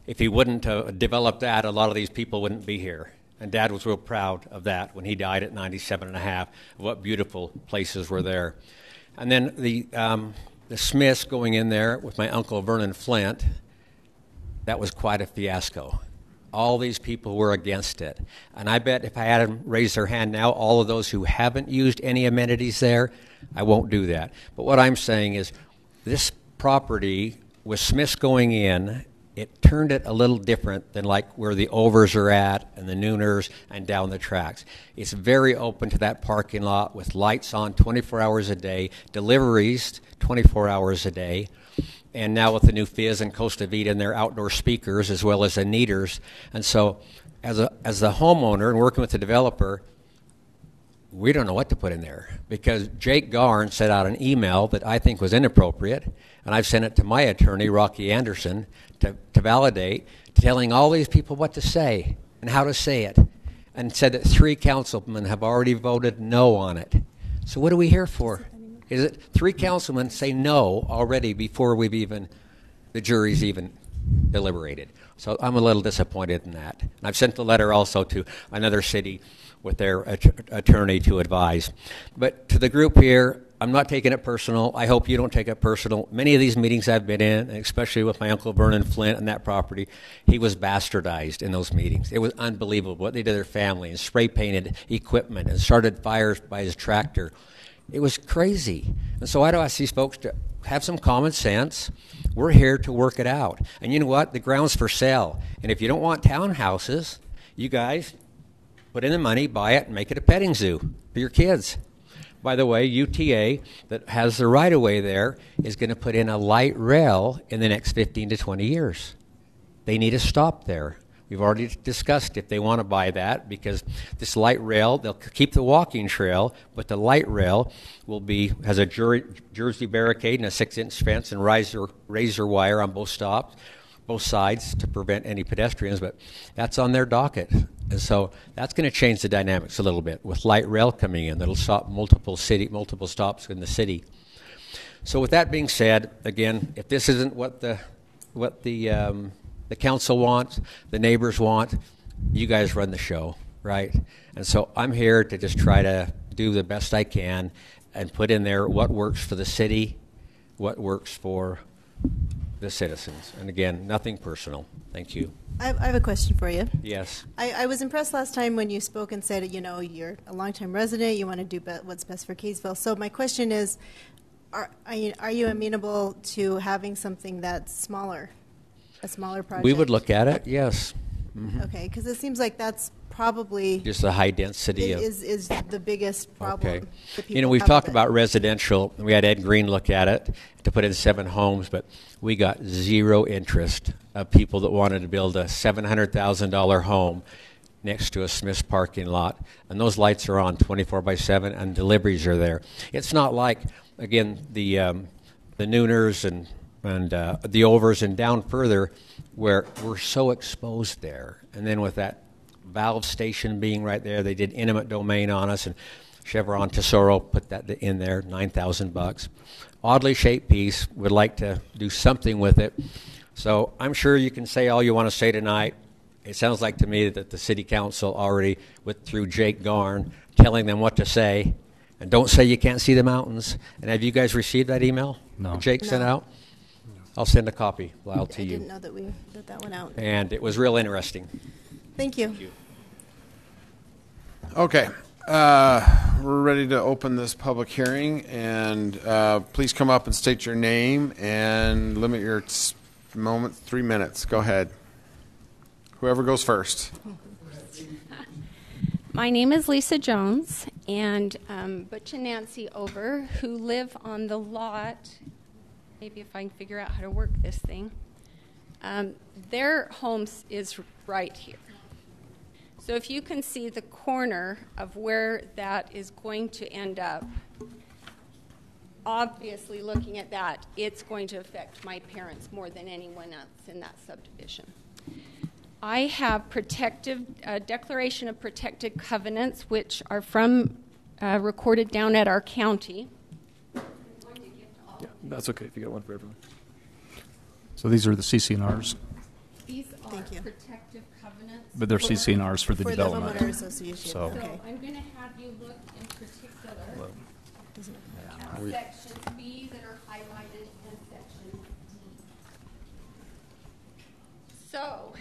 if he wouldn't have developed that, a lot of these people wouldn't be here. And Dad was real proud of that when he died at 97 and a half, what beautiful places were there. And then the Smiths going in there with my uncle Vernon Flint, that was quite a fiasco. All these people were against it. And I bet if I had them raise their hand now, all of those who haven't used any amenities there, I won't do that. But what I'm saying is this property with Smiths going in, it turned it a little different than like where the Overs are at and the Nooners and down the tracks. It's very open to that parking lot with lights on 24 hours a day, deliveries 24 hours a day, and now with the new Fizz and Costa Vida and their outdoor speakers as well as the Neaters. And so as the homeowner and working with the developer, we don't know what to put in there because Jake Garn sent out an email that I think was inappropriate, and I've sent it to my attorney, Rocky Anderson, to validate, telling all these people what to say and how to say it, and said that 3 councilmen have already voted no on it. So what are we here for? Is it 3 councilmen say no already before the jury's even deliberated? So I'm a little disappointed in that. And I've sent the letter also to another city with their attorney to advise. But to the group here, I'm not taking it personal. I hope you don't take it personal. Many of these meetings I've been in, especially with my uncle Vernon Flint and that property, he was bastardized in those meetings. It was unbelievable what they did to their family and spray painted equipment and started fires by his tractor. It was crazy. And so I do ask these folks to have some common sense. We're here to work it out. And you know what? The ground's for sale. And if you don't want townhouses, you guys put in the money, buy it, and make it a petting zoo for your kids. By the way, UTA, that has the right-of-way there, is going to put in a light rail in the next 15 to 20 years. They need a stop there. We've already discussed if they want to buy that because this light rail, they'll keep the walking trail, but the light rail has a jersey barricade and a 6-inch fence and razor wire on both sides to prevent any pedestrians, but that's on their docket. And so that's going to change the dynamics a little bit with light rail coming in. That'll stop multiple stops in the city. So with that being said, again, if this isn't what the council wants, the neighbors want, you guys run the show, right? And so I'm here to just try to do the best I can and put in there what works for the city, what works for the citizens. And again, nothing personal. Thank you. I have a question for you. Yes. I was impressed last time when you spoke and said, you know, you're a longtime resident, you want to do what's best for Kaysville. So my question is, are you amenable to having something that's smaller, a smaller project? We would look at it, yes. Mm-hmm. Okay, because it seems like that's probably just the high density is the biggest problem. Okay. You know, we've talked about residential. We had Ed Green look at it to put in 7 homes, but we got zero interest of people that wanted to build a $700,000 home next to a Smith's parking lot. And those lights are on 24/7 and deliveries are there. It's not like, again, the Nooners and the Overs and down further where we're so exposed there. And then with that valve station being right there, they did eminent domain on us, and Chevron Tesoro put that in there, $9,000. Oddly shaped piece, would like to do something with it. So I'm sure you can say all you want to say tonight. It sounds like to me that the city council already went through Jake Garn telling them what to say. And don't say you can't see the mountains. And have you guys received that email? No. Jake sent out? I'll send a copy, Lyle, to you. I didn't know that went out. And it was real interesting. Thank you. Thank you. Okay. We're ready to open this public hearing, and please come up and state your name and limit your 3 minutes. Go ahead. Whoever goes first. My name is Lisa Jones, and Butch and Nancy Over, who live on the lot. Maybe if I can figure out how to work this thing. Their home is right here. So if you can see the corner of where that is going to end up, obviously looking at that, it's going to affect my parents more than anyone else in that subdivision. I have declaration of protected covenants, which are from recorded down at our county. Yeah, that's okay if you got one for everyone. So these are the CC&Rs, These are Thank you. protective covenants. but they're CC&Rs for the For the development. homeowner association. So, So Okay. I'm going to have you look in particular Doesn't- at sections B that are highlighted and section D. So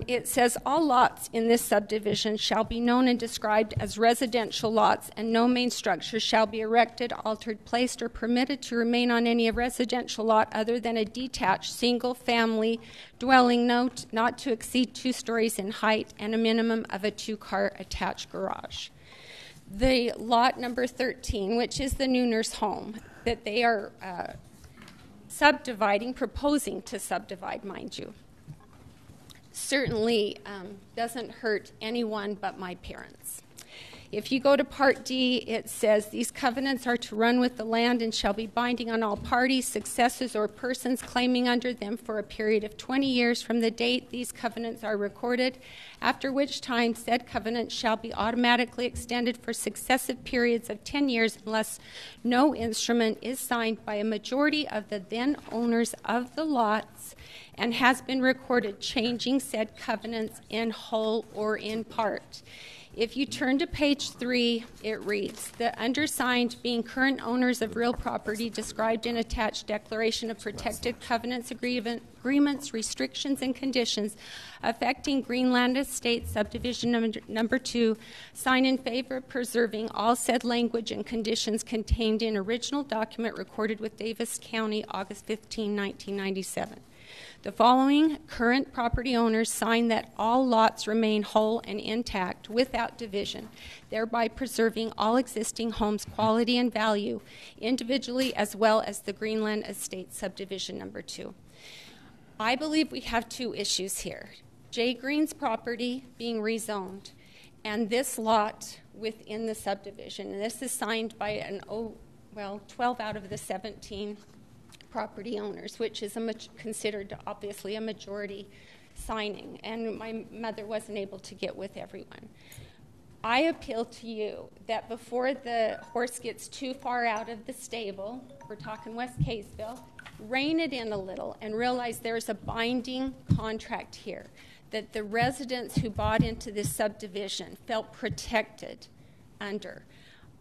it says all lots in this subdivision shall be known and described as residential lots, and no main structure shall be erected, altered, placed, or permitted to remain on any residential lot other than a detached single-family dwelling not to exceed 2 stories in height and a minimum of a 2-car attached garage. The lot number 13, which is the Nooner's home, that they are proposing to subdivide, mind you, certainly doesn't hurt anyone but my parents. If you go to Part D, it says these covenants are to run with the land and shall be binding on all parties, successors, or persons claiming under them for a period of 20 years from the date these covenants are recorded, after which time said covenants shall be automatically extended for successive periods of 10 years unless no instrument is signed by a majority of the then owners of the lots and has been recorded changing said covenants in whole or in part. If you turn to page 3, it reads, the undersigned being current owners of real property described in attached declaration of protected covenants, agreements, restrictions, and conditions affecting Greenland Estate subdivision number 2, sign in favor of preserving all said language and conditions contained in original document recorded with Davis County, August 15, 1997. The following current property owners sign that all lots remain whole and intact without division, thereby preserving all existing homes' quality and value individually as well as the Greenland Estate subdivision number 2. I believe we have 2 issues here. Jay Green's property being rezoned and this lot within the subdivision. And this is signed by 12 out of the 17 property owners, which is considered obviously a majority signing, and my mother wasn't able to get with everyone. I appeal to you that before the horse gets too far out of the stable, we're talking West Kaysville, rein it in a little and realize there's a binding contract here, that the residents who bought into this subdivision felt protected under.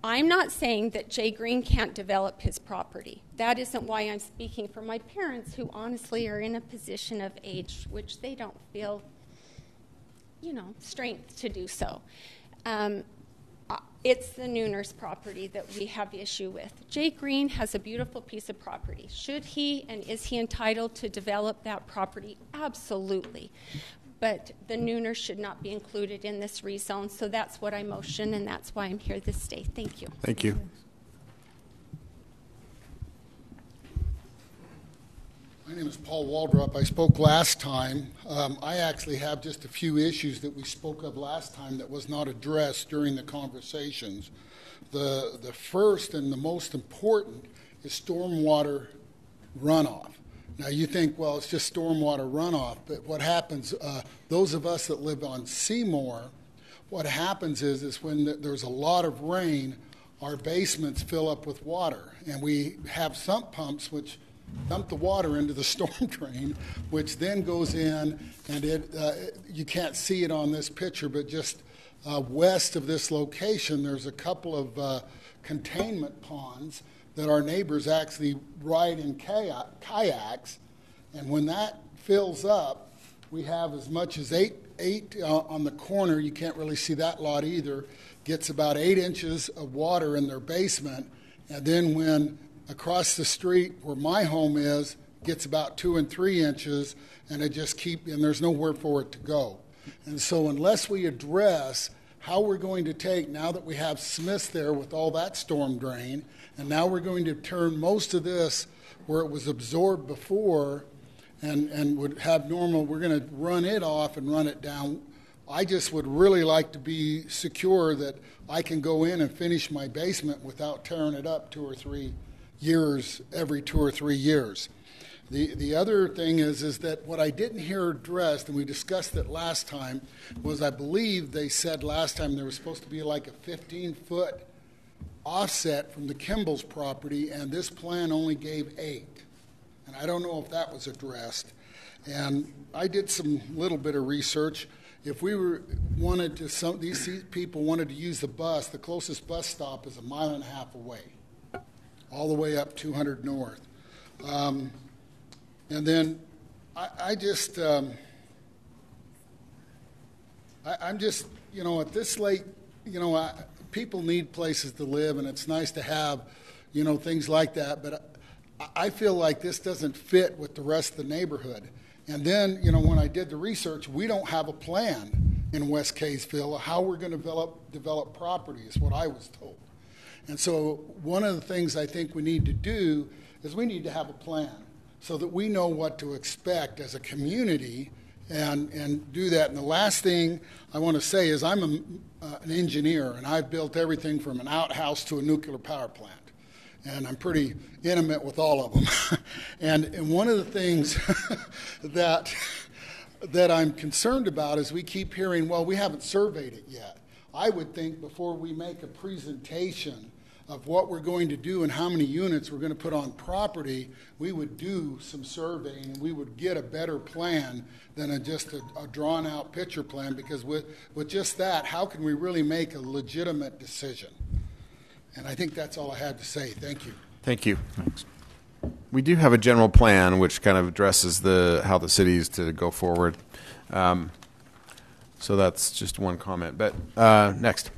I'm not saying that Jay Green can't develop his property. That isn't why I'm speaking for my parents, who honestly are in a position of age which they don't feel, strength to do so. It's the Nooner's property that we have issue with. Jay Green has a beautiful piece of property. Should he and is he entitled to develop that property? Absolutely. But the Nooner should not be included in this rezone, so that's what I motion, and that's why I'm here this day. Thank you. Thank you. My name is Paul Waldrop. I spoke last time. I actually have just a few issues that we spoke of last time that was not addressed during the conversations. The first and the most important is stormwater runoff. Now, you think, well, it's just stormwater runoff, but what happens, those of us that live on Seymour, what happens is when there's a lot of rain, our basements fill up with water, and we have sump pumps which dump the water into the storm drain, which then goes in, and you can't see it on this picture, but just west of this location, there's a couple of containment ponds that our neighbors actually ride in kayaks, and when that fills up, we have as much as eight on the corner. You can't really see that lot either. Gets about 8 inches of water in their basement, and then when across the street where my home is, gets about 2 and 3 inches, and and there's nowhere for it to go. And so unless we address how we're going to take, now that we have Smiths there with all that storm drain, and now we're going to turn most of this where it was absorbed before and would have normal, we're going to run it off and run it down. I just would really like to be secure that I can go in and finish my basement without tearing it up 2 or 3 years, every 2 or 3 years. The other thing is that what I didn't hear addressed, and we discussed it last time, was I believe they said last time there was supposed to be like a 15-foot offset from the Kimball's property, and this plan only gave 8. And I don't know if that was addressed. And I did some little bit of research. If we wanted to, these people wanted to use the bus, the closest bus stop is 1.5 miles away, all the way up 200 North. And then I'm just, you know, at this late, you know, people need places to live, and it's nice to have, you know, things like that. But I feel like this doesn't fit with the rest of the neighborhood. And then, you know, when I did the research, we don't have a plan in West Kaysville of how we're going to develop property, is what I was told. And so one of the things I think we need to do is we need to have a plan, so that we know what to expect as a community and do that. And the last thing I want to say is I'm an engineer, and I've built everything from an outhouse to a nuclear power plant. And I'm pretty intimate with all of them. and one of the things that I'm concerned about is we keep hearing, well, we haven't surveyed it yet. I would think before we make a presentation of what we're going to do and how many units we're going to put on property, we would do some surveying, and we would get a better plan than just a drawn-out picture plan, because with just that, how can we really make a legitimate decision? And I think that's all I have to say. Thank you. Thank you. Thanks. We do have a general plan which kind of addresses how the city is to go forward. So that's just one comment. But next.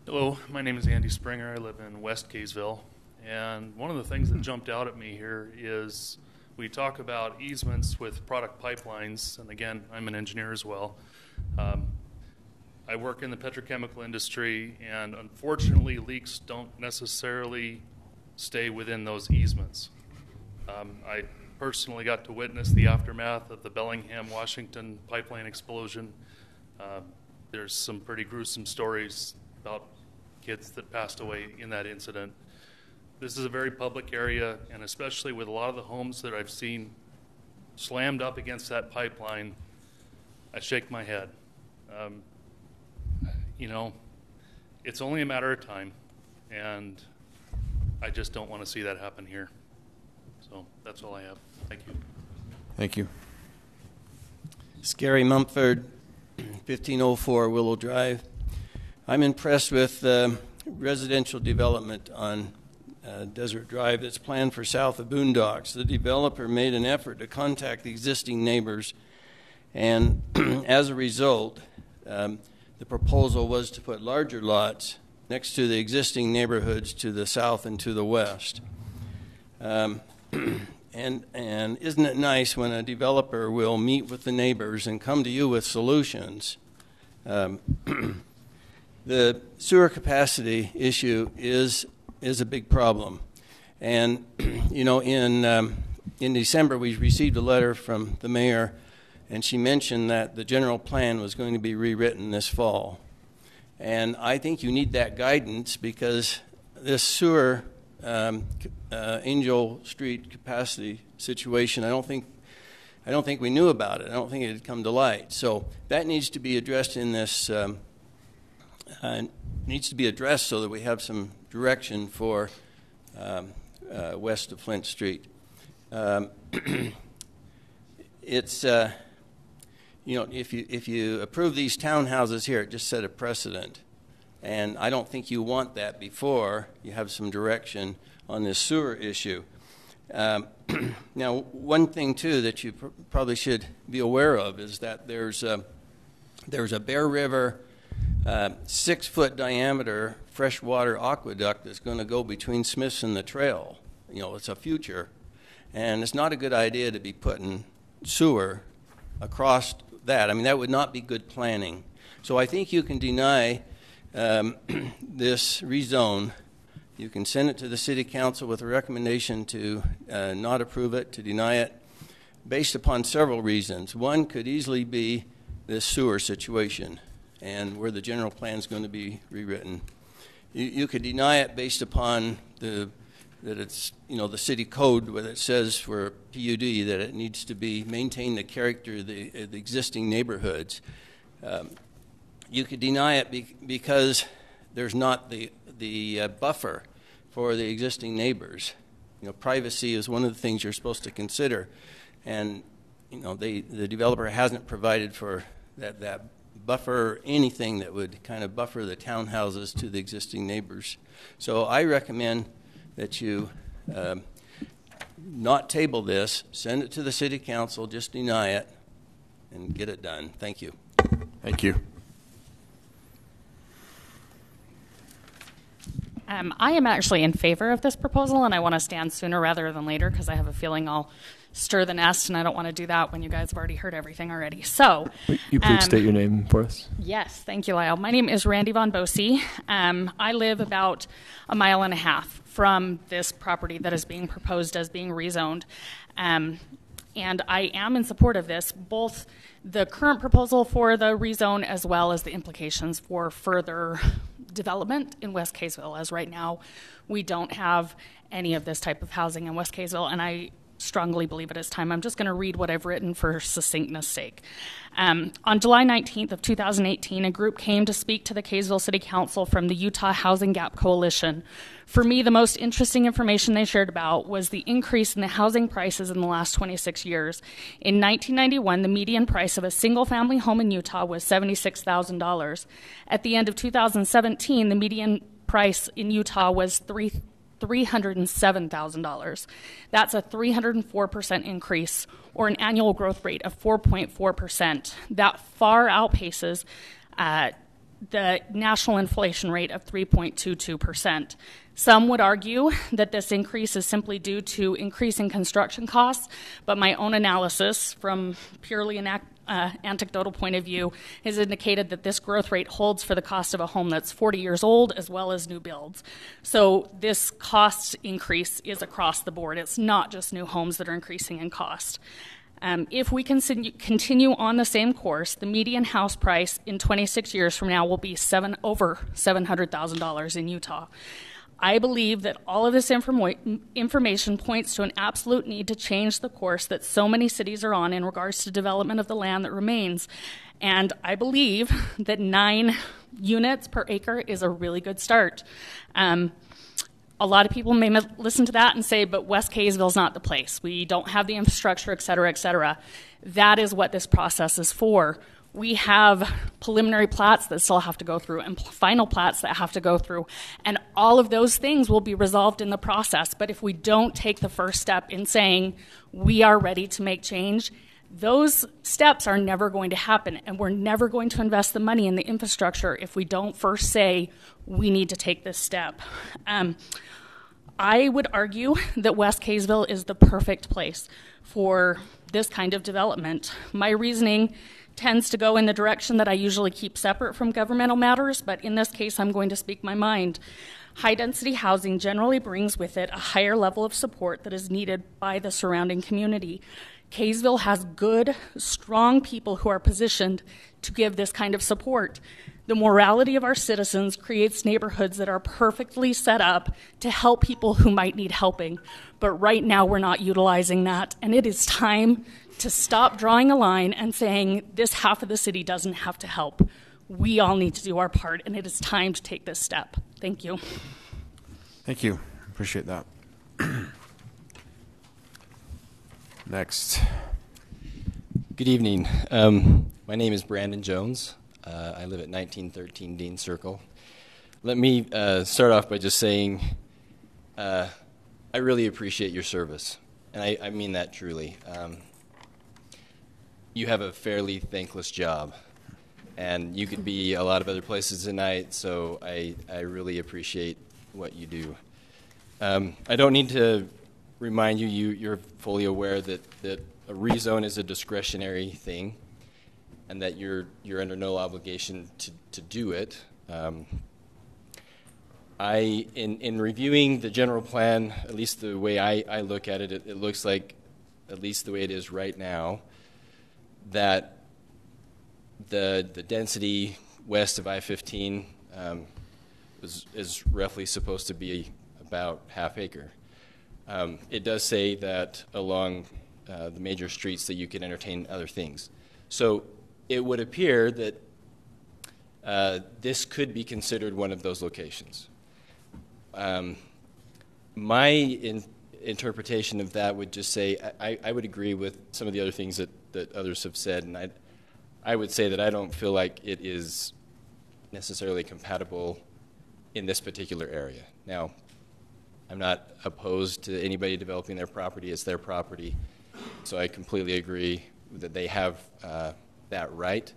Hello, my name is Andy Springer. I live in West Kaysville. And one of the things that jumped out at me here is we talk about easements with product pipelines. And again, I'm an engineer as well. I work in the petrochemical industry, and unfortunately, leaks don't necessarily stay within those easements. I personally got to witness the aftermath of the Bellingham, Washington pipeline explosion. There's some pretty gruesome stories about kids that passed away in that incident. This is a very public area, and especially with a lot of the homes that I've seen slammed up against that pipeline, I shake my head. You know, it's only a matter of time, and I just don't want to see that happen here. So that's all I have. Thank you. Thank you. Scary Mumford, 1504 Willow Drive. I'm impressed with residential development on Desert Drive that's planned for south of Boondocks. The developer made an effort to contact the existing neighbors, and as a result, the proposal was to put larger lots next to the existing neighborhoods to the south and to the west. And isn't it nice when a developer will meet with the neighbors and come to you with solutions? The sewer capacity issue is a big problem. And, you know, in December we received a letter from the mayor, and she mentioned that the general plan was going to be rewritten this fall. And I think you need that guidance, because this sewer Angel Street capacity situation, I don't think we knew about it. I don't think it had come to light. So that needs to be addressed in this, needs to be addressed so that we have some direction for west of Flint Street. It's you know, if you approve these townhouses here, it just set a precedent, and I don't think you want that before you have some direction on this sewer issue. Now, one thing too that you probably should be aware of is that there's a Bear River 6-foot diameter freshwater aqueduct that's going to go between Smiths and the trail. You know, it's a future, and it's not a good idea to be putting sewer across that. I mean, that would not be good planning. So I think you can deny this rezone. You can send it to the City Council with a recommendation to not approve it, to deny it, based upon several reasons. One could easily be this sewer situation, and where the general plan is going to be rewritten. You could deny it based upon that it's, the city code where it says for PUD that it needs to be maintain the character of the existing neighborhoods. You could deny it because there's not the buffer for the existing neighbors. Privacy is one of the things you're supposed to consider, and the developer hasn't provided for that buffer or anything that would kind of buffer the townhouses to the existing neighbors. So I recommend that you not table this, send it to the city council, just deny it, and get it done. Thank you. Thank you. I am actually in favor of this proposal, and I want to stand sooner rather than later because I have a feeling I'll stir the nest, and I don't want to do that when you guys have already heard everything already. So, you please state your name for us. Yes, thank you, Lyle. My name is Randy Von Bosie. I live about a mile and a half from this property that is being proposed as being rezoned. And I am in support of this, both the current proposal for the rezone as well as the implications for further development in West Kaysville, as right now we don't have any of this type of housing in West Kaysville, and I strongly believe it is time. I'm just going to read what I've written for succinctness sake. On July 19th of 2018, a group came to speak to the Kaysville City Council from the Utah Housing Gap Coalition. For me, the most interesting information they shared about was the increase in the housing prices in the last 26 years. In 1991, the median price of a single-family home in Utah was $76,000. At the end of 2017, the median price in Utah was $307,000. That's a 304% increase, or an annual growth rate of 4.4%. That far outpaces the national inflation rate of 3.22%. Some would argue that this increase is simply due to increasing construction costs, but my own analysis from purely an anecdotal point of view has indicated that this growth rate holds for the cost of a home that's 40 years old as well as new builds. So this cost increase is across the board. It's not just new homes that are increasing in cost. If we continue on the same course, the median house price in 26 years from now will be over $700,000 in Utah. I believe that all of this information points to an absolute need to change the course that so many cities are on in regards to development of the land that remains. And I believe that 9 units per acre is a really good start. A lot of people may listen to that and say, but West Kaysville is not the place. We don't have the infrastructure, et cetera, et cetera. That is what this process is for. We have preliminary plats that still have to go through and final plats that have to go through. And all of those things will be resolved in the process. But if we don't take the first step in saying we are ready to make change, those steps are never going to happen. And we're never going to invest the money in the infrastructure if we don't first say we need to take this step. I would argue that West Kaysville is the perfect place for this kind of development. My reasoning tends to go in the direction that I usually keep separate from governmental matters, but in this case, I'm going to speak my mind. High-density housing generally brings with it a higher level of support that is needed by the surrounding community. Kaysville has good, strong people who are positioned to give this kind of support. The morality of our citizens creates neighborhoods that are perfectly set up to help people who might need helping. But right now, we're not utilizing that, and it is time to stop drawing a line and saying this half of the city doesn't have to help. We all need to do our part, and it is time to take this step. Thank you. Thank you. Appreciate that. Next. Good evening. My name is Brandon Jones. I live at 1913 Dean Circle. Let me start off by just saying I really appreciate your service, and I mean that truly. You have a fairly thankless job, and you could be a lot of other places tonight, so I really appreciate what you do. I don't need to remind you, you're fully aware that a rezone is a discretionary thing, and that you're under no obligation to do it. In reviewing the general plan, at least the way I look at it, it looks like, at least the way it is right now, that the density west of I-15 is roughly supposed to be about half acre. It does say that along the major streets that you can entertain other things. So it would appear that this could be considered one of those locations. My interpretation of that would just say I would agree with some of the other things that others have said, and I would say that I don't feel like it is necessarily compatible in this particular area. Now, I'm not opposed to anybody developing their property. It's their property. So I completely agree that they have that right.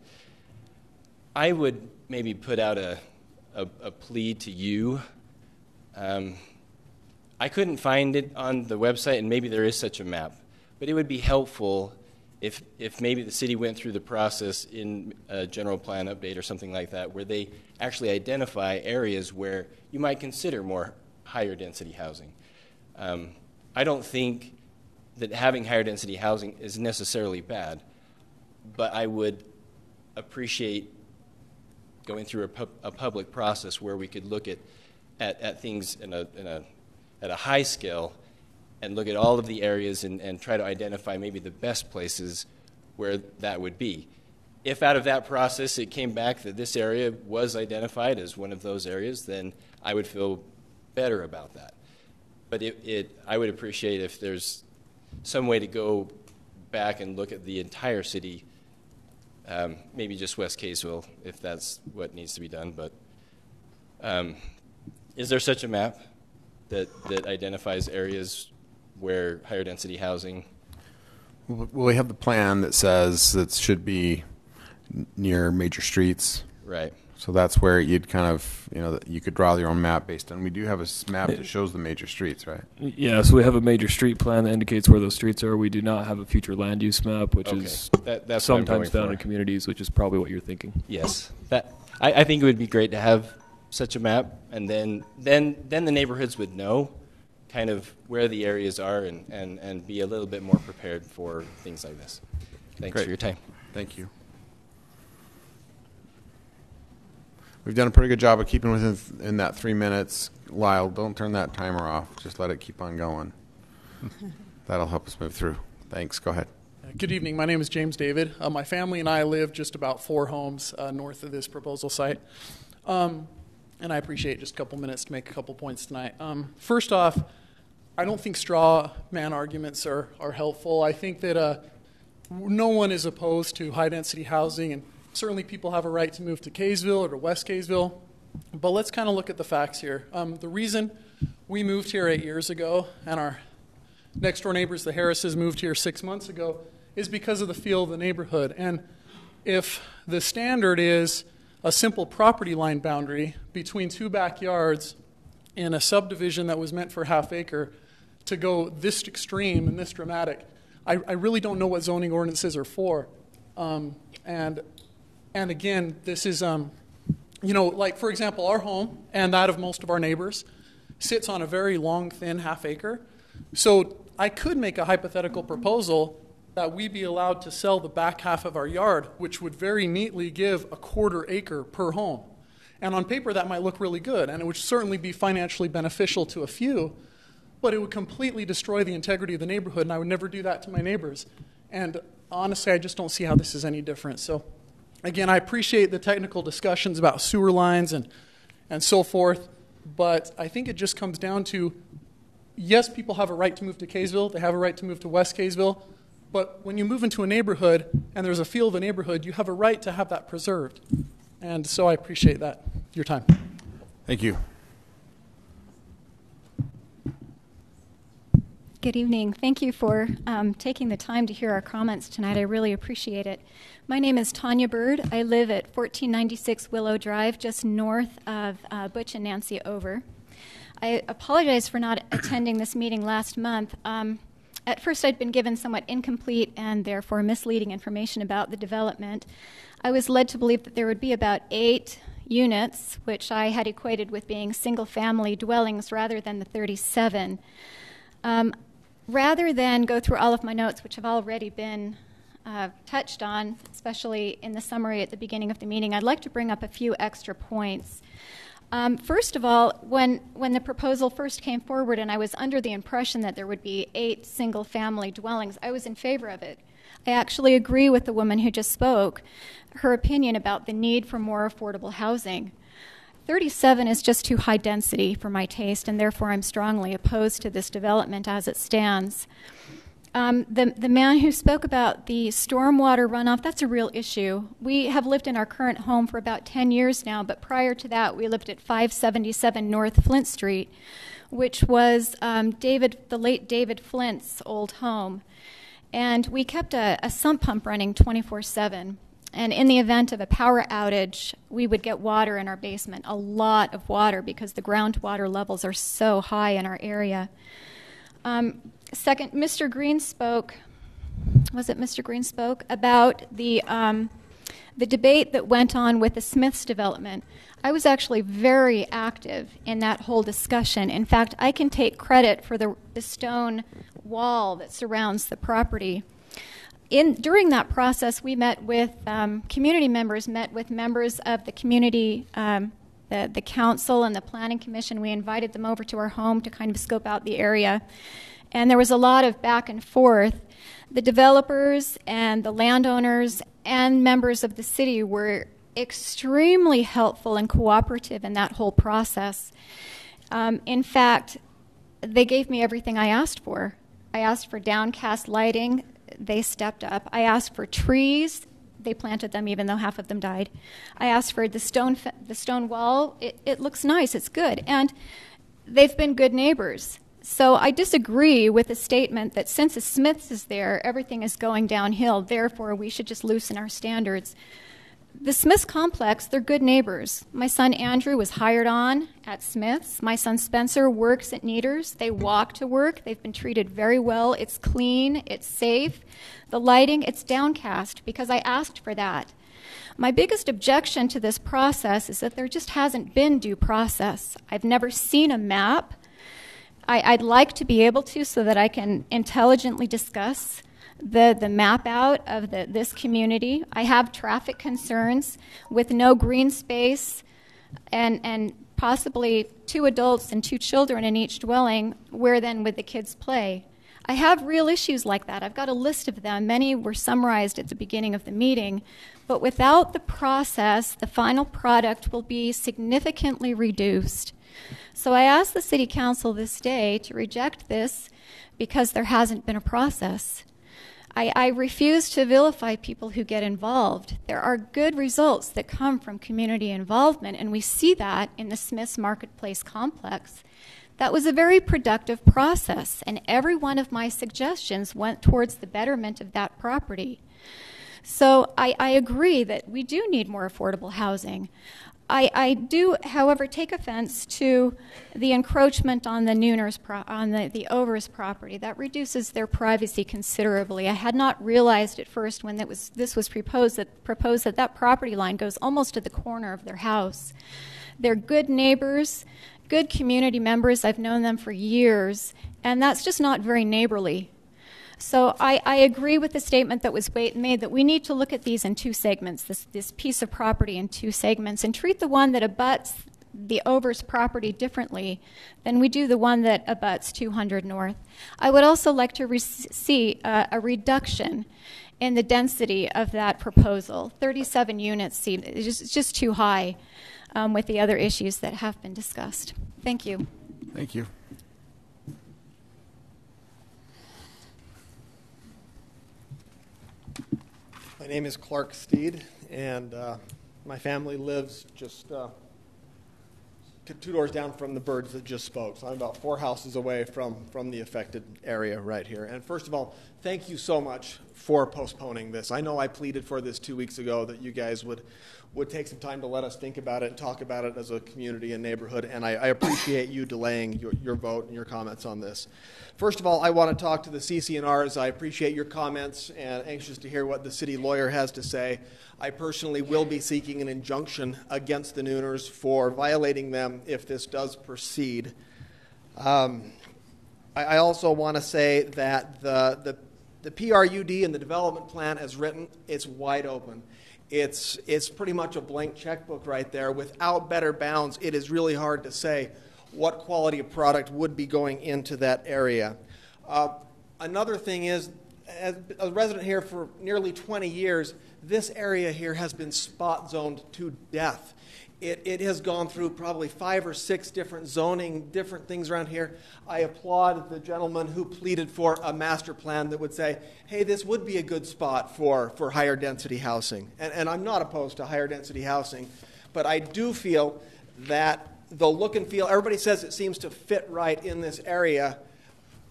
I would maybe put out a plea to you. I couldn't find it on the website, and maybe there is such a map, but it would be helpful if maybe the city went through the process in a general plan update or something like that, where they actually identify areas where you might consider more higher density housing. I don't think that having higher density housing is necessarily bad, but I would appreciate going through a public process where we could look at things at a high scale and look at all of the areas and try to identify maybe the best places where that would be. If out of that process it came back that this area was identified as one of those areas, then I would feel better about that. But I would appreciate if there's some way to go back and look at the entire city, maybe just West Kaysville, if that's what needs to be done. But is there such a map that identifies areas where higher density housing? Well, we have the plan that says that should be near major streets. Right. So that's where you'd kind of, you could draw your own map based on. We do have a map that shows the major streets, right? Yeah, so we have a major street plan that indicates where those streets are. We do not have a future land use map, which is that's sometimes found in communities, which is probably what you're thinking. Yes. I think it would be great to have such a map, and then the neighborhoods would know kind of where the areas are and be a little bit more prepared for things like this. Thanks Great. for your time. Thank you. We've done a pretty good job of keeping within that 3 minutes. Lyle, don't turn that timer off. Just let it keep on going. That'll help us move through. Thanks. Go ahead. Good evening. My name is James David. My family and I live just about 4 homes north of this proposal site. And I appreciate just a couple minutes to make a couple points tonight. First off, I don't think straw man arguments are helpful. I think that no one is opposed to high-density housing, and certainly people have a right to move to Kaysville or to West Kaysville. But let's kind of look at the facts here. The reason we moved here 8 years ago, and our next-door neighbors, the Harrises, moved here 6 months ago, is because of the feel of the neighborhood. And if the standard is a simple property line boundary between 2 backyards in a subdivision that was meant for half acre, to go this extreme and this dramatic, I really don't know what zoning ordinances are for. And again, this is, like, for example, our home and that of most of our neighbors sits on a very long, thin half acre. So I could make a hypothetical proposal that we be allowed to sell the back half of our yard, which would very neatly give a 1/4 acre per home. And on paper, that might look really good, and it would certainly be financially beneficial to a few, but it would completely destroy the integrity of the neighborhood, and I would never do that to my neighbors. And honestly, I just don't see how this is any different. So again, I appreciate the technical discussions about sewer lines and so forth, but I think it just comes down to, yes, people have a right to move to Kaysville, they have a right to move to West Kaysville, but when you move into a neighborhood and there's a feel of a neighborhood, you have a right to have that preserved. And so I appreciate that, your time. Thank you. Good evening. Thank you for taking the time to hear our comments tonight. I really appreciate it. My name is Tanya Bird. I live at 1496 Willow Drive, just north of Butch and Nancy Over. I apologize for not attending this meeting last month. At first, I'd been given somewhat incomplete and therefore misleading information about the development. I was led to believe that there would be about 8 units, which I had equated with being single-family dwellings rather than the 37. Rather than go through all of my notes, which have already been touched on, especially in the summary at the beginning of the meeting, I'd like to bring up a few extra points. First of all, when the proposal first came forward and I was under the impression that there would be 8 single-family dwellings, I was in favor of it. I actually agree with the woman who just spoke, her opinion about the need for more affordable housing. 37 is just too high density for my taste, and therefore I'm strongly opposed to this development as it stands. The man who spoke about the stormwater runoff, that's a real issue. We have lived in our current home for about 10 years now, but prior to that we lived at 577 North Flint Street, which was the late David Flint's old home. And we kept a sump pump running 24/7. And in the event of a power outage, we would get water in our basement, a lot of water, because the groundwater levels are so high in our area. Second, Mr. Green spoke, was it Mr. Green spoke, about the debate that went on with the Smiths development. I was actually very active in that whole discussion. In fact, I can take credit for the stone wall that surrounds the property. During that process, we met with community members, met with members of the community, the council and the planning commission. We invited them over to our home to kind of scope out the area. And there was a lot of back and forth. The developers and the landowners and members of the city were extremely helpful and cooperative in that whole process. In fact, they gave me everything I asked for. I asked for downcast lighting. They stepped up. I asked for trees. They planted them even though half of them died. I asked for the stone wall. It looks nice. It's good. And they've been good neighbors. So I disagree with the statement that since the Smiths is there, everything is going downhill, therefore we should just loosen our standards. The Smiths complex, they're good neighbors. My son Andrew was hired on at Smiths. My son Spencer works at Neaters. They walk to work. They've been treated very well. It's clean. It's safe. The lighting, it's downcast because I asked for that. My biggest objection to this process is that there just hasn't been due process. I've never seen a map. I'd like to be able to so that I can intelligently discuss the map out of this community. I have traffic concerns with no green space and possibly 2 adults and 2 children in each dwelling. Where then would the kids play? I have real issues like that. I've got a list of them. Many were summarized at the beginning of the meeting. But without the process, the final product will be significantly reduced. So I asked the City Council this day to reject this because there hasn't been a process. I refuse to vilify people who get involved. There are good results that come from community involvement, and we see that in the Smiths Marketplace complex. That was a very productive process, and every one of my suggestions went towards the betterment of that property. So I agree that we do need more affordable housing. I do, however, take offense to the encroachment on the Nooners, on the Overs property. That reduces their privacy considerably. I had not realized at first when this was proposed that property line goes almost to the corner of their house. They're good neighbors, good community members. I've known them for years, and that's just not very neighborly. So I agree with the statement that was made that we need to look at these in 2 segments, this piece of property in 2 segments, and treat the one that abuts the Overs property differently than we do the one that abuts 200 North. I would also like to see a reduction in the density of that proposal. 37 units seem just too high with the other issues that have been discussed. Thank you. Thank you. My name is Clark Steed, and my family lives just 2 doors down from the birds that just spoke. So I'm about 4 houses away from the affected area right here. And first of all, thank you so much for postponing this. I know I pleaded for this 2 weeks ago that you guys would take some time to let us think about it and talk about it as a community and neighborhood, and I appreciate you delaying your vote and your comments on this. First of all, I want to talk to the CC&Rs. I appreciate your comments and anxious to hear what the city lawyer has to say. I personally will be seeking an injunction against the Nooners for violating them if this does proceed. I also want to say that the PRUD and the development plan as written, it's wide open. it's pretty much a blank checkbook right there. Without better bounds, it is really hard to say what quality of product would be going into that area. Another thing is, as a resident here for nearly 20 years, this area here has been spot zoned to death. It has gone through probably 5 or 6 different zoning, different things around here. I applaud the gentleman who pleaded for a master plan that would say, hey, this would be a good spot for higher density housing. And I'm not opposed to higher density housing, but I do feel that the look and feel, everybody says it seems to fit right in this area.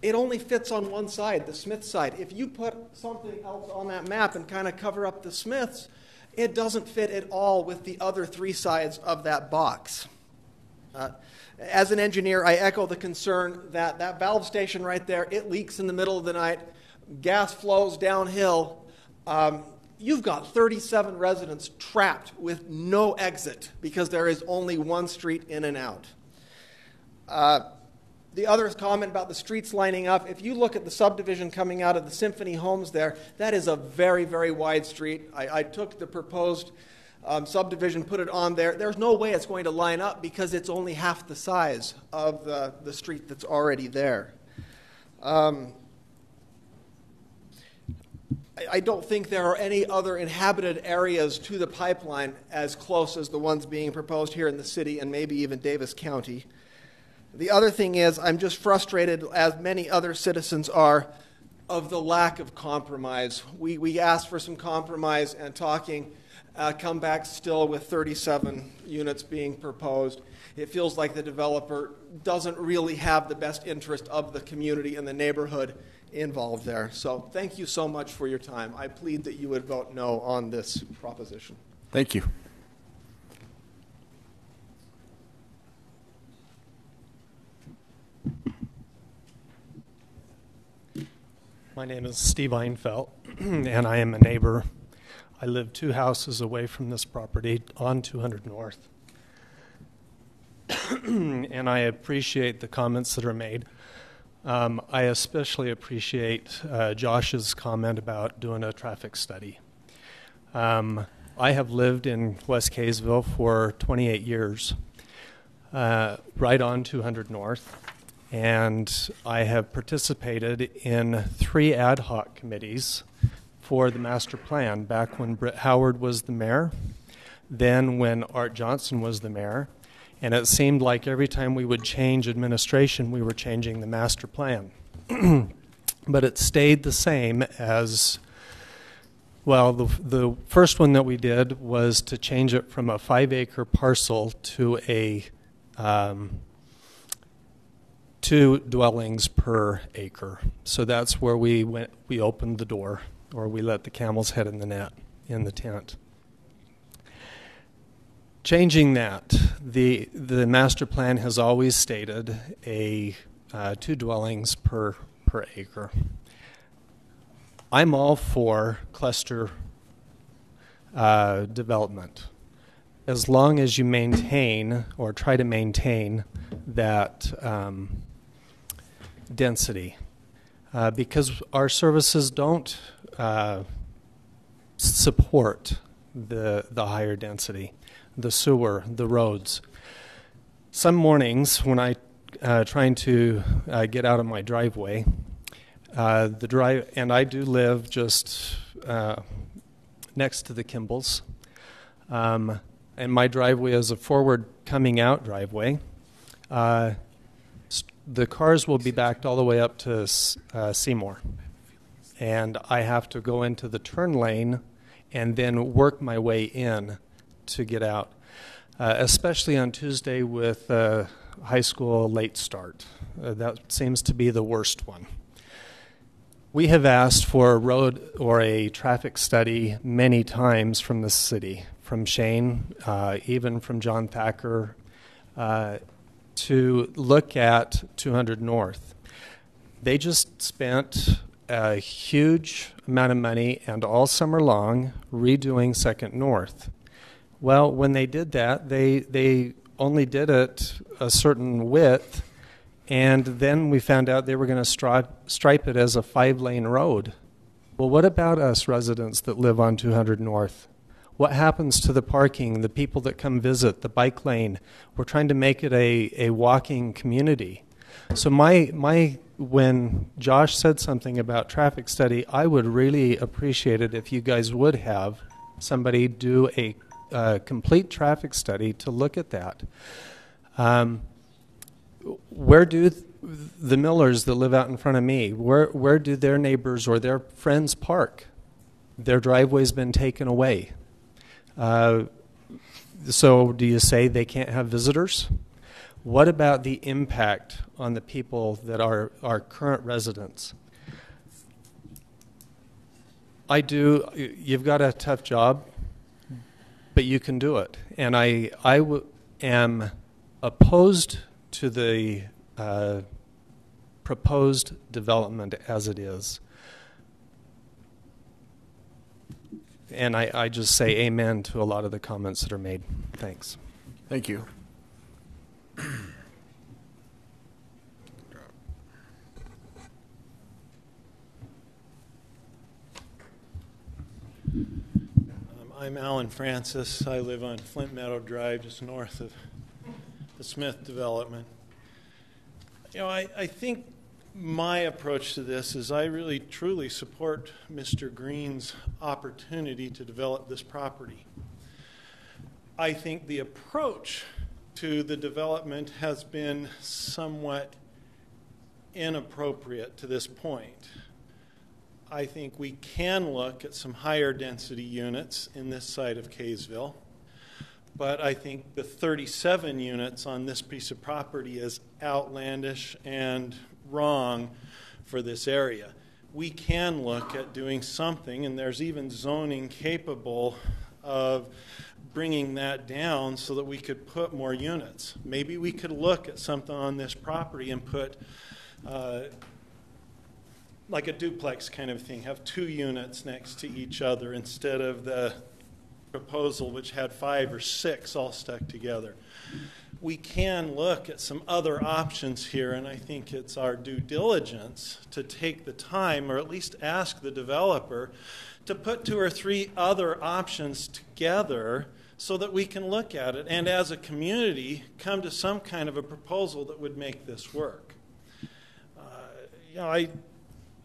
It only fits on one side, the Smith side. If you put something else on that map and kind of cover up the Smiths, it doesn't fit at all with the other 3 sides of that box. As an engineer, I echo the concern that that valve station right there, it leaks in the middle of the night, gas flows downhill. You've got 37 residents trapped with no exit because there is only one street in and out. The other comment about the streets lining up, if you look at the subdivision coming out of the Symphony Homes there, that is a very, very wide street. I took the proposed subdivision, put it on there. There's no way it's going to line up because it's only half the size of the street that's already there. I don't think there are any other inhabited areas to the pipeline as close as the ones being proposed here in the city and maybe even Davis County. The other thing is, I'm just frustrated, as many other citizens are, of the lack of compromise. We asked for some compromise and talking, come back still with 37 units being proposed. It feels like the developer doesn't really have the best interest of the community and the neighborhood involved there. So thank you so much for your time. I plead that you would vote no on this proposition. Thank you. My name is Steve Einfeld, and I am a neighbor. I live 2 houses away from this property on 200 North. And I appreciate the comments that are made. I especially appreciate Josh's comment about doing a traffic study. I have lived in West Kaysville for 28 years, right on 200 North. And I have participated in 3 ad hoc committees for the master plan back when Britt Howard was the mayor, then when Art Johnson was the mayor, and it seemed like every time we would change administration, we were changing the master plan. But it stayed the same as, well, the first one that we did was to change it from a 5-acre parcel to a 2 dwellings per acre. So that's where we opened the door, or we let the camels head in the net, in the tent. Changing that, the master plan has always stated a 2 dwellings per acre. I'm all for cluster development, as long as you maintain or try to maintain that density, because our services don't support the higher density, the sewer, the roads. Some mornings when I trying to get out of my driveway, and I do live just next to the Kimballs, and my driveway is a forward coming out driveway. The cars will be backed all the way up to Seymour, and I have to go into the turn lane and then work my way in to get out, especially on Tuesday with high school late start. That seems to be the worst one. We have asked for a road or a traffic study many times from the city, from Shane, even from John Thacker, to look at 200 North. They just spent a huge amount of money and all summer long redoing 2nd North. Well, when they did that, they only did it a certain width, and then we found out they were going to stripe it as a 5-lane road. Well, what about us residents that live on 200 North? What happens to the parking, the people that come visit, the bike lane? We're trying to make it a walking community. So when Josh said something about traffic study, I would really appreciate it if you guys would have somebody do a complete traffic study to look at that. Where do the Millers that live out in front of me, where do their neighbors or their friends park? Their driveway's been taken away. So do you say they can't have visitors? What about the impact on the people that are our current residents? You've got a tough job, but you can do it. And I am opposed to the proposed development as it is. And I just say amen to a lot of the comments that are made. Thanks. Thank you. I'm Alan Francis. I live on Flint Meadow Drive, just north of the Smith development. You know, I think my approach to this is I really truly support Mr. Green's opportunity to develop this property. I think the approach to the development has been somewhat inappropriate to this point. I think we can look at some higher density units in this side of Kaysville, but I think the 37 units on this piece of property is outlandish and wrong for this area. We can look at doing something, and there's even zoning capable of bringing that down so that we could put more units. Maybe we could look at something on this property and put like a duplex kind of thing, have 2 units next to each other instead of the proposal which had 5 or 6 all stuck together. We can look at some other options here, and I think it's our due diligence to take the time, or at least ask the developer, to put 2 or 3 other options together so that we can look at it and as a community come to some kind of a proposal that would make this work. I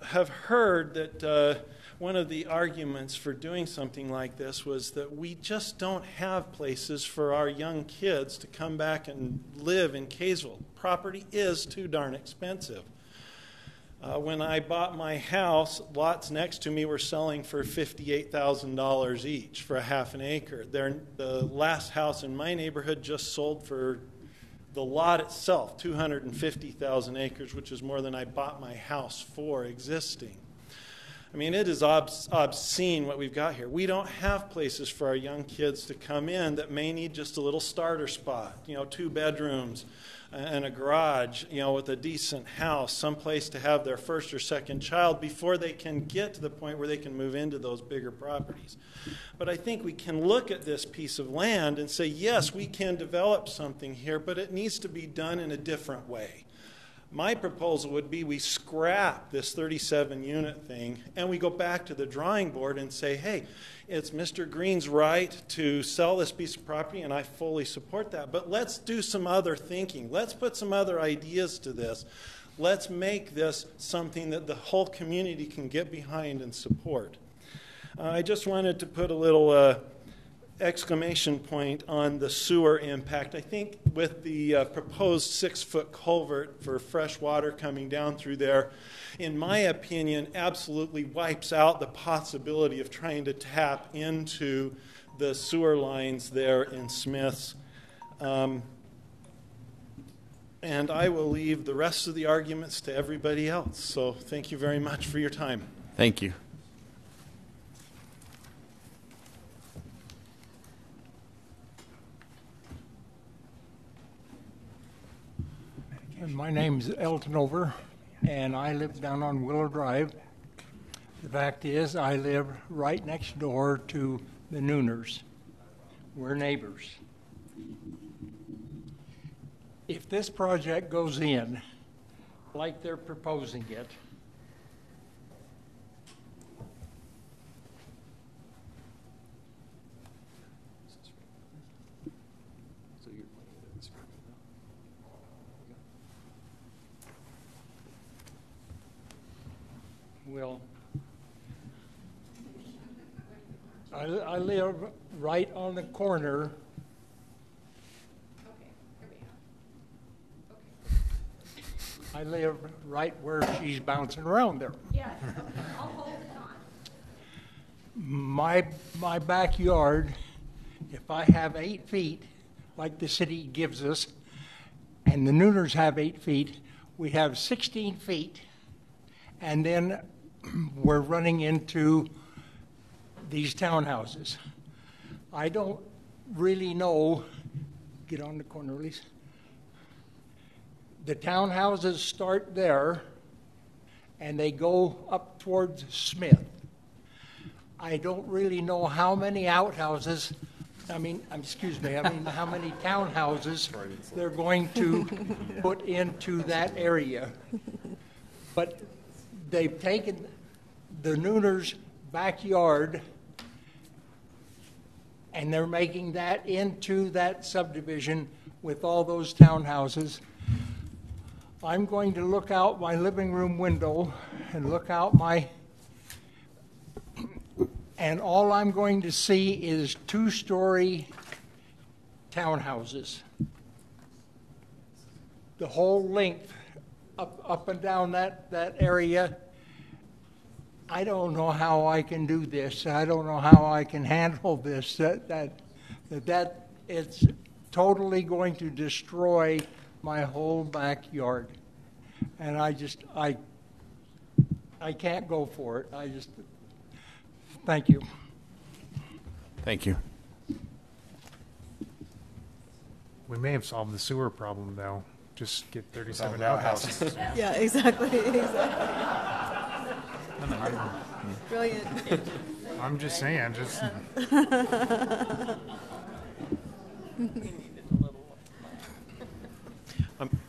have heard that one of the arguments for doing something like this was that we just don't have places for our young kids to come back and live in Kaysville. Property is too darn expensive. When I bought my house, lots next to me were selling for $58,000 each for a half an acre. The last house in my neighborhood just sold for the lot itself, 250,000 acres, which is more than I bought my house for existing. I mean, it is obscene what we've got here. We don't have places for our young kids to come in that may need just a little starter spot, 2 bedrooms and a garage, with a decent house, someplace to have their first or second child before they can get to the point where they can move into those bigger properties. But I think we can look at this piece of land and say, yes, we can develop something here, but it needs to be done in a different way. My proposal would be we scrap this 37-unit thing and we go back to the drawing board and say, hey, it's Mr. Green's right to sell this piece of property, and I fully support that. But let's do some other thinking. Let's put some other ideas to this. Let's make this something that the whole community can get behind and support. I just wanted to put a little exclamation point on the sewer impact. I think with the proposed 6-foot culvert for fresh water coming down through there, in my opinion, absolutely wipes out the possibility of trying to tap into the sewer lines there in Smith's. And I will leave the rest of the arguments to everybody else. So thank you very much for your time. Thank you. My name's Elton Over, and I live down on Willow Drive. The fact is, I live right next door to the Nooners. We're neighbors. If this project goes in like they're proposing it, Well, I live right on the corner. I live right where she's bouncing around there. Yes, I'll hold it on. My backyard, if I have 8 feet, like the city gives us, and the Nooners have 8 feet, we have 16 feet, and then we're running into these townhouses. I don't really know, get on the corner, please. The townhouses start there, and they go up towards Smith. I don't really know how many outhouses, how many townhouses they're going to put into that area. But they've taken the Nooners' backyard and they're making that into that subdivision with all those townhouses. I'm going to look out my living room window and look out and all I'm going to see is 2-story townhouses. The whole length up and down that area. I don't know how I can do this. I don't know how I can handle this. That it's totally going to destroy my whole backyard. And I can't go for it. Thank you. Thank you. We may have solved the sewer problem, though. Just get 37 outhouses. Yeah, exactly. Brilliant. I'm just saying,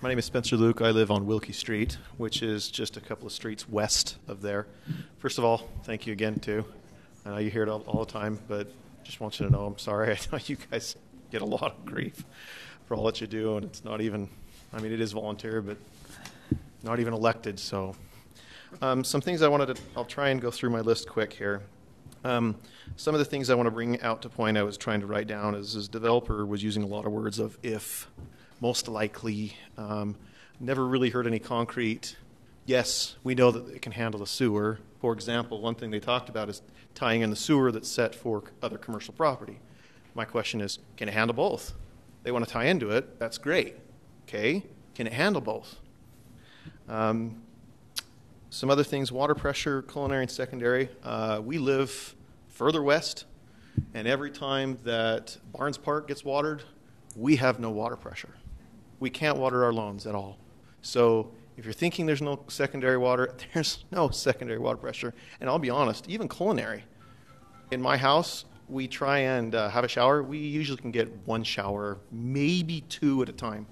My name is Spencer Luke. I live on Wilkie Street, which is just a couple of streets west of there. First of all, thank you again, too. I know you hear it all the time, but just want you to know I'm sorry. I know you guys get a lot of grief for all that you do, and it's not even, it is volunteer, but not even elected, so. Some things I'll try and go through my list quick here. Some of the things I want to bring out to point I was trying to write down is this developer was using a lot of words of if, most likely, never really heard any concrete. Yes, we know that it can handle the sewer. For example, one thing they talked about is tying in the sewer that's set for other commercial property. My question is, can it handle both? They want to tie into it, that's great. Okay, can it handle both? Some other things, water pressure, culinary and secondary. We live further west, and every time that Barnes Park gets watered, we have no water pressure. We can't water our lawns at all. So if you're thinking there's no secondary water, there's no secondary water pressure. And I'll be honest, even culinary. In my house, we try and have a shower. We usually can get 1 shower, maybe 2 at a time.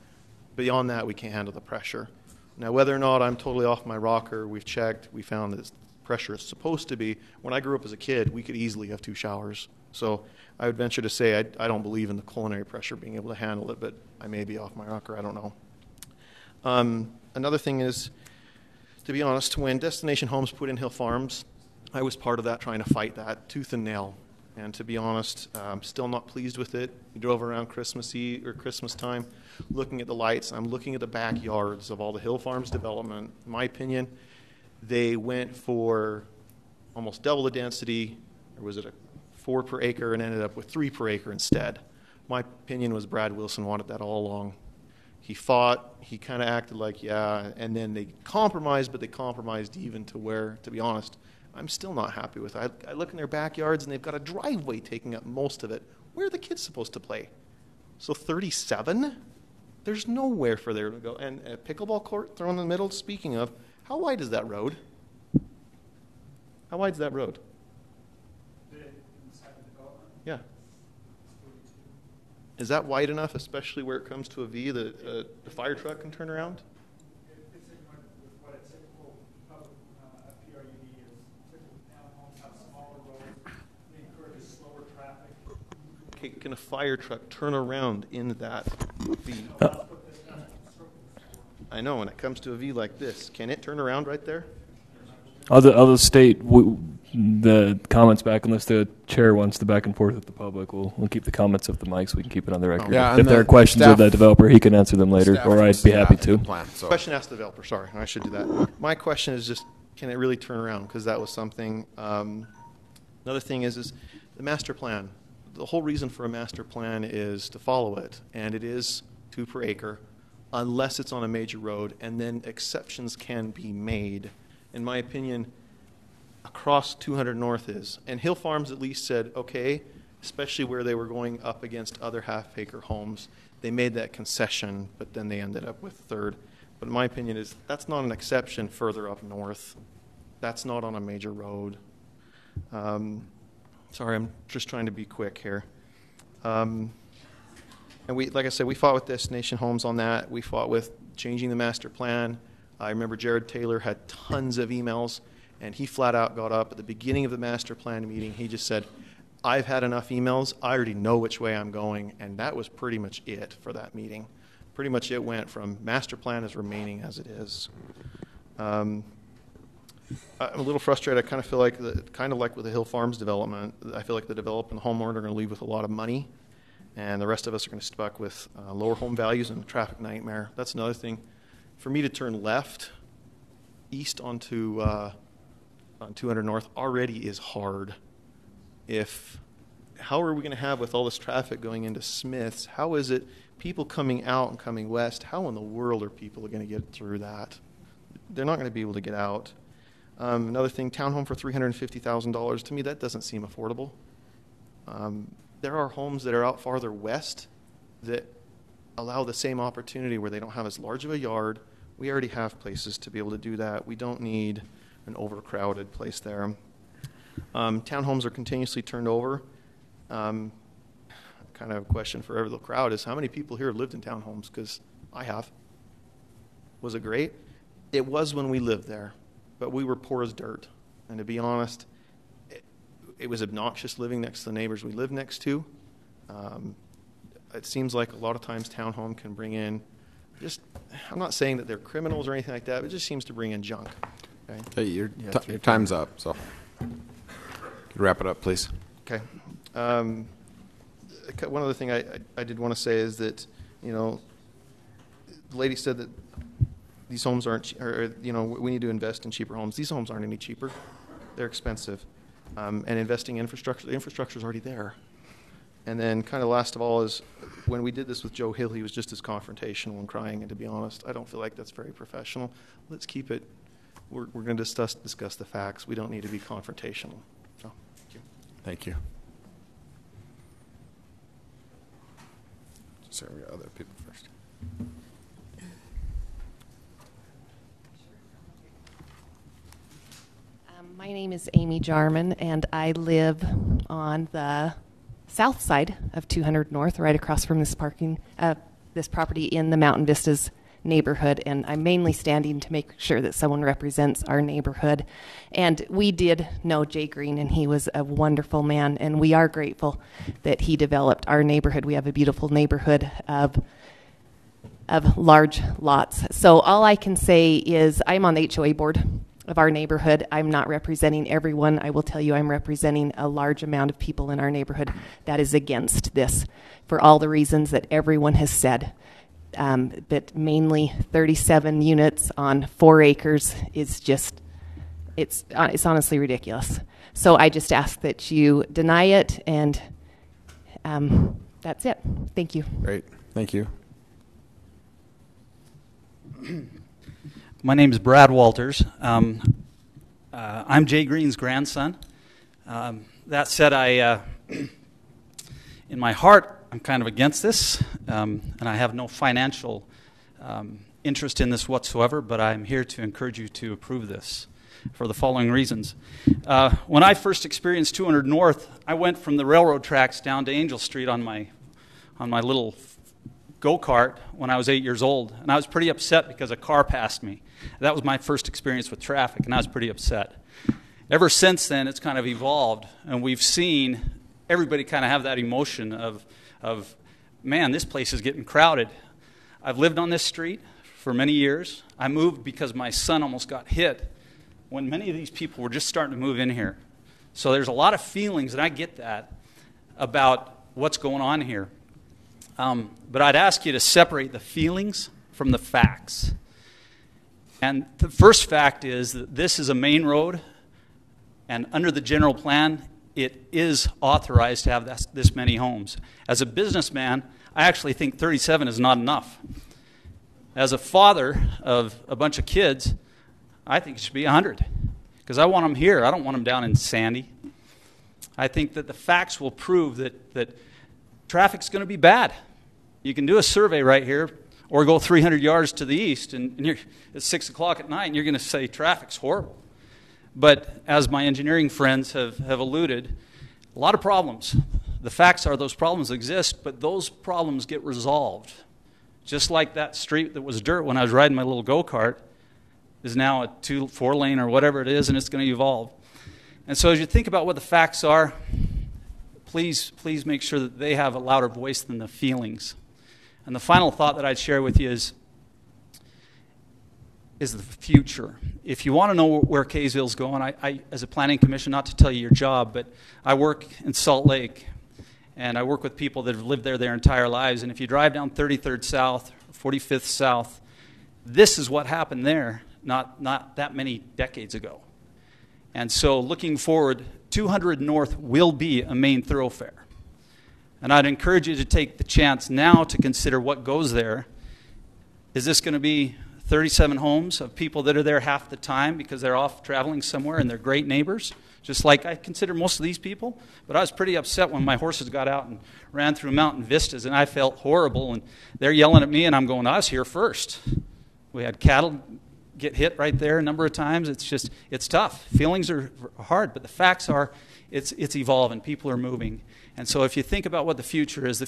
Beyond that, we can't handle the pressure. Now, whether or not I'm totally off my rocker, we've checked. We found that pressure is supposed to be. When I grew up as a kid, we could easily have 2 showers. So I would venture to say I don't believe in the culinary pressure being able to handle it, but I may be off my rocker. I don't know. Another thing is, to be honest, when Destination Homes put in Hill Farms, I was part of that, trying to fight that tooth and nail. And to be honest, I'm still not pleased with it. We drove around Christmas Eve or Christmas time, looking at the lights. I'm looking at the backyards of all the Hill Farms development. In my opinion, they went for almost double the density, or was it a 4 per acre, and ended up with 3 per acre instead. My opinion was Brad Wilson wanted that all along. He fought, he kind of acted like, yeah, and then they compromised, but they compromised even to where, to be honest, I'm still not happy with it. I look in their backyards, and they've got a driveway taking up most of it. Where are the kids supposed to play? So 37? There's nowhere for there to go. And a pickleball court thrown in the middle, speaking of, how wide is that road? How wide is that road? Yeah. Is that wide enough, especially where it comes to a V, that the fire truck can turn around? Okay, can a fire truck turn around in that V? I know, when it comes to a V like this, can it turn around right there? I'll state the comments back unless the chair wants the back and forth with the public. We'll keep the comments off the mic so we can keep it on the record. Yeah, if there are questions of the developer, he can answer them later, or I'd be happy to. Question asked the developer. Sorry, I should do that. My question is just, can it really turn around? Because that was something. Another thing is the master plan. The whole reason for a master plan is to follow it, and it is 2 per acre, unless it's on a major road, and then exceptions can be made. In my opinion, across 200 North is. And Hill Farms at least said, okay, especially where they were going up against other half-acre homes. They made that concession, but then they ended up with 3rd. But in my opinion, that's not an exception further up north. That's not on a major road. Sorry, I'm just trying to be quick here. And we, like I said, we fought with Destination Homes on that. We fought with changing the master plan. I remember Jared Taylor had tons of emails, and he flat out got up at the beginning of the master plan meeting. He just said, I've had enough emails. I already know which way I'm going. And that was pretty much it for that meeting. Pretty much it went from master plan is remaining as it is. I'm a little frustrated. I kind of feel like, like with the Hill Farms development, I feel like the developer and the homeowner are going to leave with a lot of money, and the rest of us are going to stuck with lower home values and a traffic nightmare. That's another thing. For me to turn left, east onto on 200 North already is hard. How are we going to have, with all this traffic going into Smith's, how is it people coming out and coming west, how in the world are people going to get through that? They're not going to be able to get out. Another thing, townhome for $350,000, to me that doesn't seem affordable. There are homes that are out farther west that allow the same opportunity where they don't have as large of a yard. We already have places to be able to do that. We don't need an overcrowded place there. Townhomes are continuously turned over. Kind of a question for every little crowd is, how many people here have lived in townhomes? Because I have. Was it great? It was when we lived there, but we were poor as dirt. And to be honest, it was obnoxious living next to the neighbors we lived next to. It seems like a lot of times townhome can bring in I'm not saying that they're criminals or anything like that, but it just seems to bring in junk. Okay? Hey, your time's up, so wrap it up, please. Okay. One other thing I did want to say is that, the lady said that these homes aren't, we need to invest in cheaper homes. These homes aren't any cheaper. They're expensive. And investing in infrastructure, the infrastructure is already there. And then kind of last of all is, when we did this with Joe Hill, he was just as confrontational and crying. And to be honest, I don't feel like that's very professional. Let's keep it. We're going to discuss the facts. We don't need to be confrontational. So, thank you. Thank you. Sorry, we got other people first. My name is Amy Jarman, and I live on the south side of 200 North, right across from this property in the Mountain Vistas neighborhood, and I'm mainly standing to make sure that someone represents our neighborhood. And we did know Jay Green, and he was a wonderful man, and we are grateful that he developed our neighborhood. We have a beautiful neighborhood of large lots. So all I can say is I'm on the HOA board of our neighborhood. I'm not representing everyone. I will tell you I'm representing a large amount of people in our neighborhood that is against this for all the reasons that everyone has said. But mainly 37 units on 4 acres is just, it's honestly ridiculous. So I just ask that you deny it, and that's it. Thank you. Great. Thank you. My name is Brad Walters. I'm Jay Green's grandson. That said, in my heart, I'm kind of against this, and I have no financial interest in this whatsoever, but I'm here to encourage you to approve this for the following reasons. When I first experienced 200 North, I went from the railroad tracks down to Angel Street on my little go-kart when I was 8 years old, and I was pretty upset because a car passed me. That was my first experience with traffic, and I was pretty upset. Ever since then, it's kind of evolved, and we've seen everybody kind of have that emotion of, man, this place is getting crowded. I've lived on this street for many years. I moved because my son almost got hit when many of these people were just starting to move in here. So there's a lot of feelings, and I get that, about what's going on here. But I'd ask you to separate the feelings from the facts. And the first fact is that this is a main road, and under the general plan, it is authorized to have this many homes. As a businessman, I actually think 37 is not enough. As a father of a bunch of kids, I think it should be 100, because I want them here. I don't want them down in Sandy. I think that the facts will prove that traffic's going to be bad. You can do a survey right here, or go 300 yards to the east, and it's 6 o'clock at night, and you're going to say traffic's horrible. But as my engineering friends have alluded, a lot of problems. The facts are those problems exist, but those problems get resolved. Just like that street that was dirt when I was riding my little go-kart is now a 2-4 lane or whatever it is, and it's going to evolve. And so as you think about what the facts are, please make sure that they have a louder voice than the feelings. And the final thought that I'd share with you is the future. If you want to know where Kaysville's going, I, as a planning commission, not to tell you your job, but I work in Salt Lake, and I work with people that have lived there their entire lives. And if you drive down 33rd South, 45th South, this is what happened there not that many decades ago. And so looking forward, 200 North will be a main thoroughfare. And I'd encourage you to take the chance now to consider what goes there. Is this going to be 37 homes of people that are there half the time because they're off traveling somewhere and they're great neighbors, just like I consider most of these people? But I was pretty upset when my horses got out and ran through mountain vistas, and I felt horrible, and they're yelling at me, and I'm going, I was here first. We had cattle get hit right there a number of times. It's tough. Feelings are hard, but the facts are it's evolving. People are moving. And so if you think about what the future is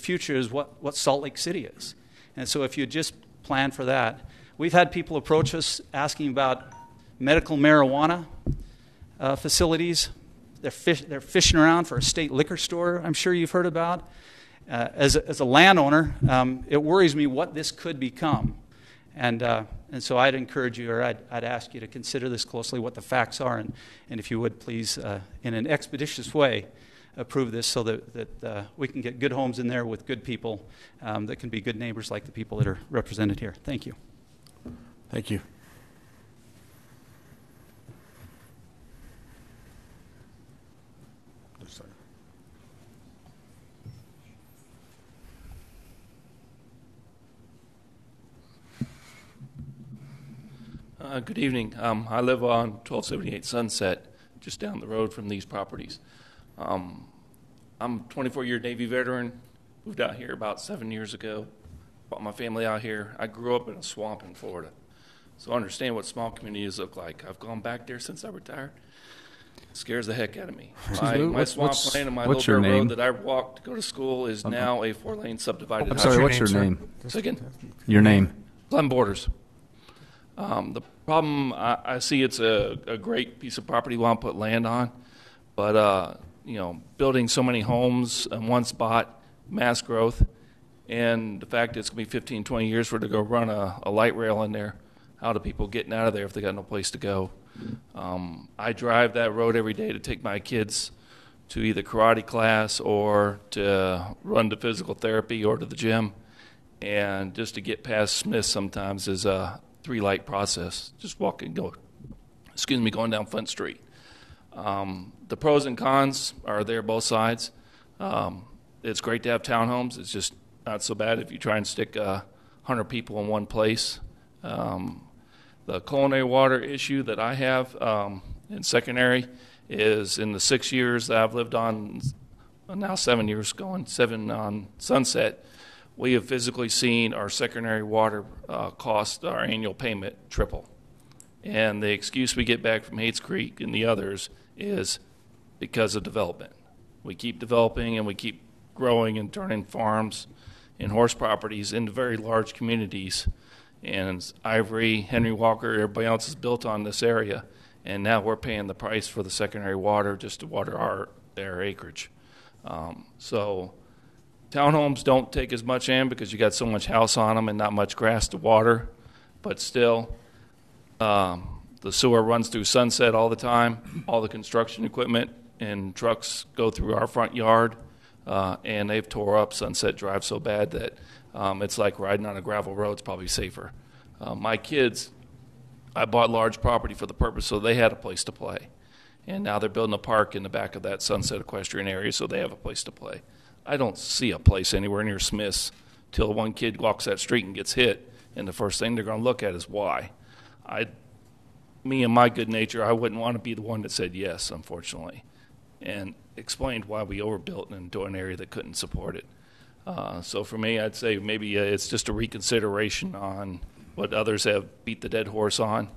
what Salt Lake City is. And so if you just plan for that. We've had people approach us asking about medical marijuana facilities. They're fishing around for a state liquor store, I'm sure you've heard about. As a landowner, it worries me what this could become. And so I'd encourage you, or I'd ask you to consider this closely, what the facts are, and if you would please, in an expeditious way, approve this so that we can get good homes in there with good people that can be good neighbors like the people that are represented here. Thank you. Thank you. Good evening. I live on 1278 Sunset, just down the road from these properties. I'm a 24-year Navy veteran, moved out here about 7 years ago, brought my family out here. I grew up in a swamp in Florida, so I understand what small communities look like. I've gone back there since I retired. It scares the heck out of me. My swamp lane and my little dirt road that I walked to go to school is now a 4-lane subdivided highway. I'm sorry, what's your name? Second? Your name? Glen Borders. The problem, I see it's a great piece of property we want to put land on, but building so many homes in one spot, mass growth, and the fact that it's going to be 15, 20 years for it to go run a light rail in there. How do people getting out of there if they got no place to go? I drive that road every day to take my kids to either karate class or to run to physical therapy or to the gym, and just to get past Smith sometimes is a 3-light process, just going down Flint Street. The pros and cons are there both sides. It's great to have townhomes. It's just not so bad if you try and stick 100 people in one place. The culinary water issue that I have in secondary is in the 6 years that I've lived on, now 7 years going, 7 on Sunset, we have physically seen our secondary water cost, our annual payment, triple. And the excuse we get back from Hates Creek and the others is because of development. We keep developing and we keep growing and turning farms and horse properties into very large communities. And Ivory, Henry Walker, everybody else is built on this area. And now we're paying the price for the secondary water just to water their acreage. So townhomes don't take as much in because you got so much house on them and not much grass to water. But still, the The sewer runs through Sunset all the time. All the construction equipment and trucks go through our front yard, and they've tore up Sunset Drive so bad that it's like riding on a gravel road. It's probably safer. My kids, I bought large property for the purpose so they had a place to play. And now they're building a park in the back of that Sunset equestrian area so they have a place to play. I don't see a place anywhere near Smith's till one kid walks that street and gets hit, and the first thing they're going to look at is why. Me and my good nature, I wouldn't want to be the one that said yes, unfortunately, and explained why we overbuilt into an area that couldn't support it. So for me, I'd say maybe it's just a reconsideration on what others have beat the dead horse on,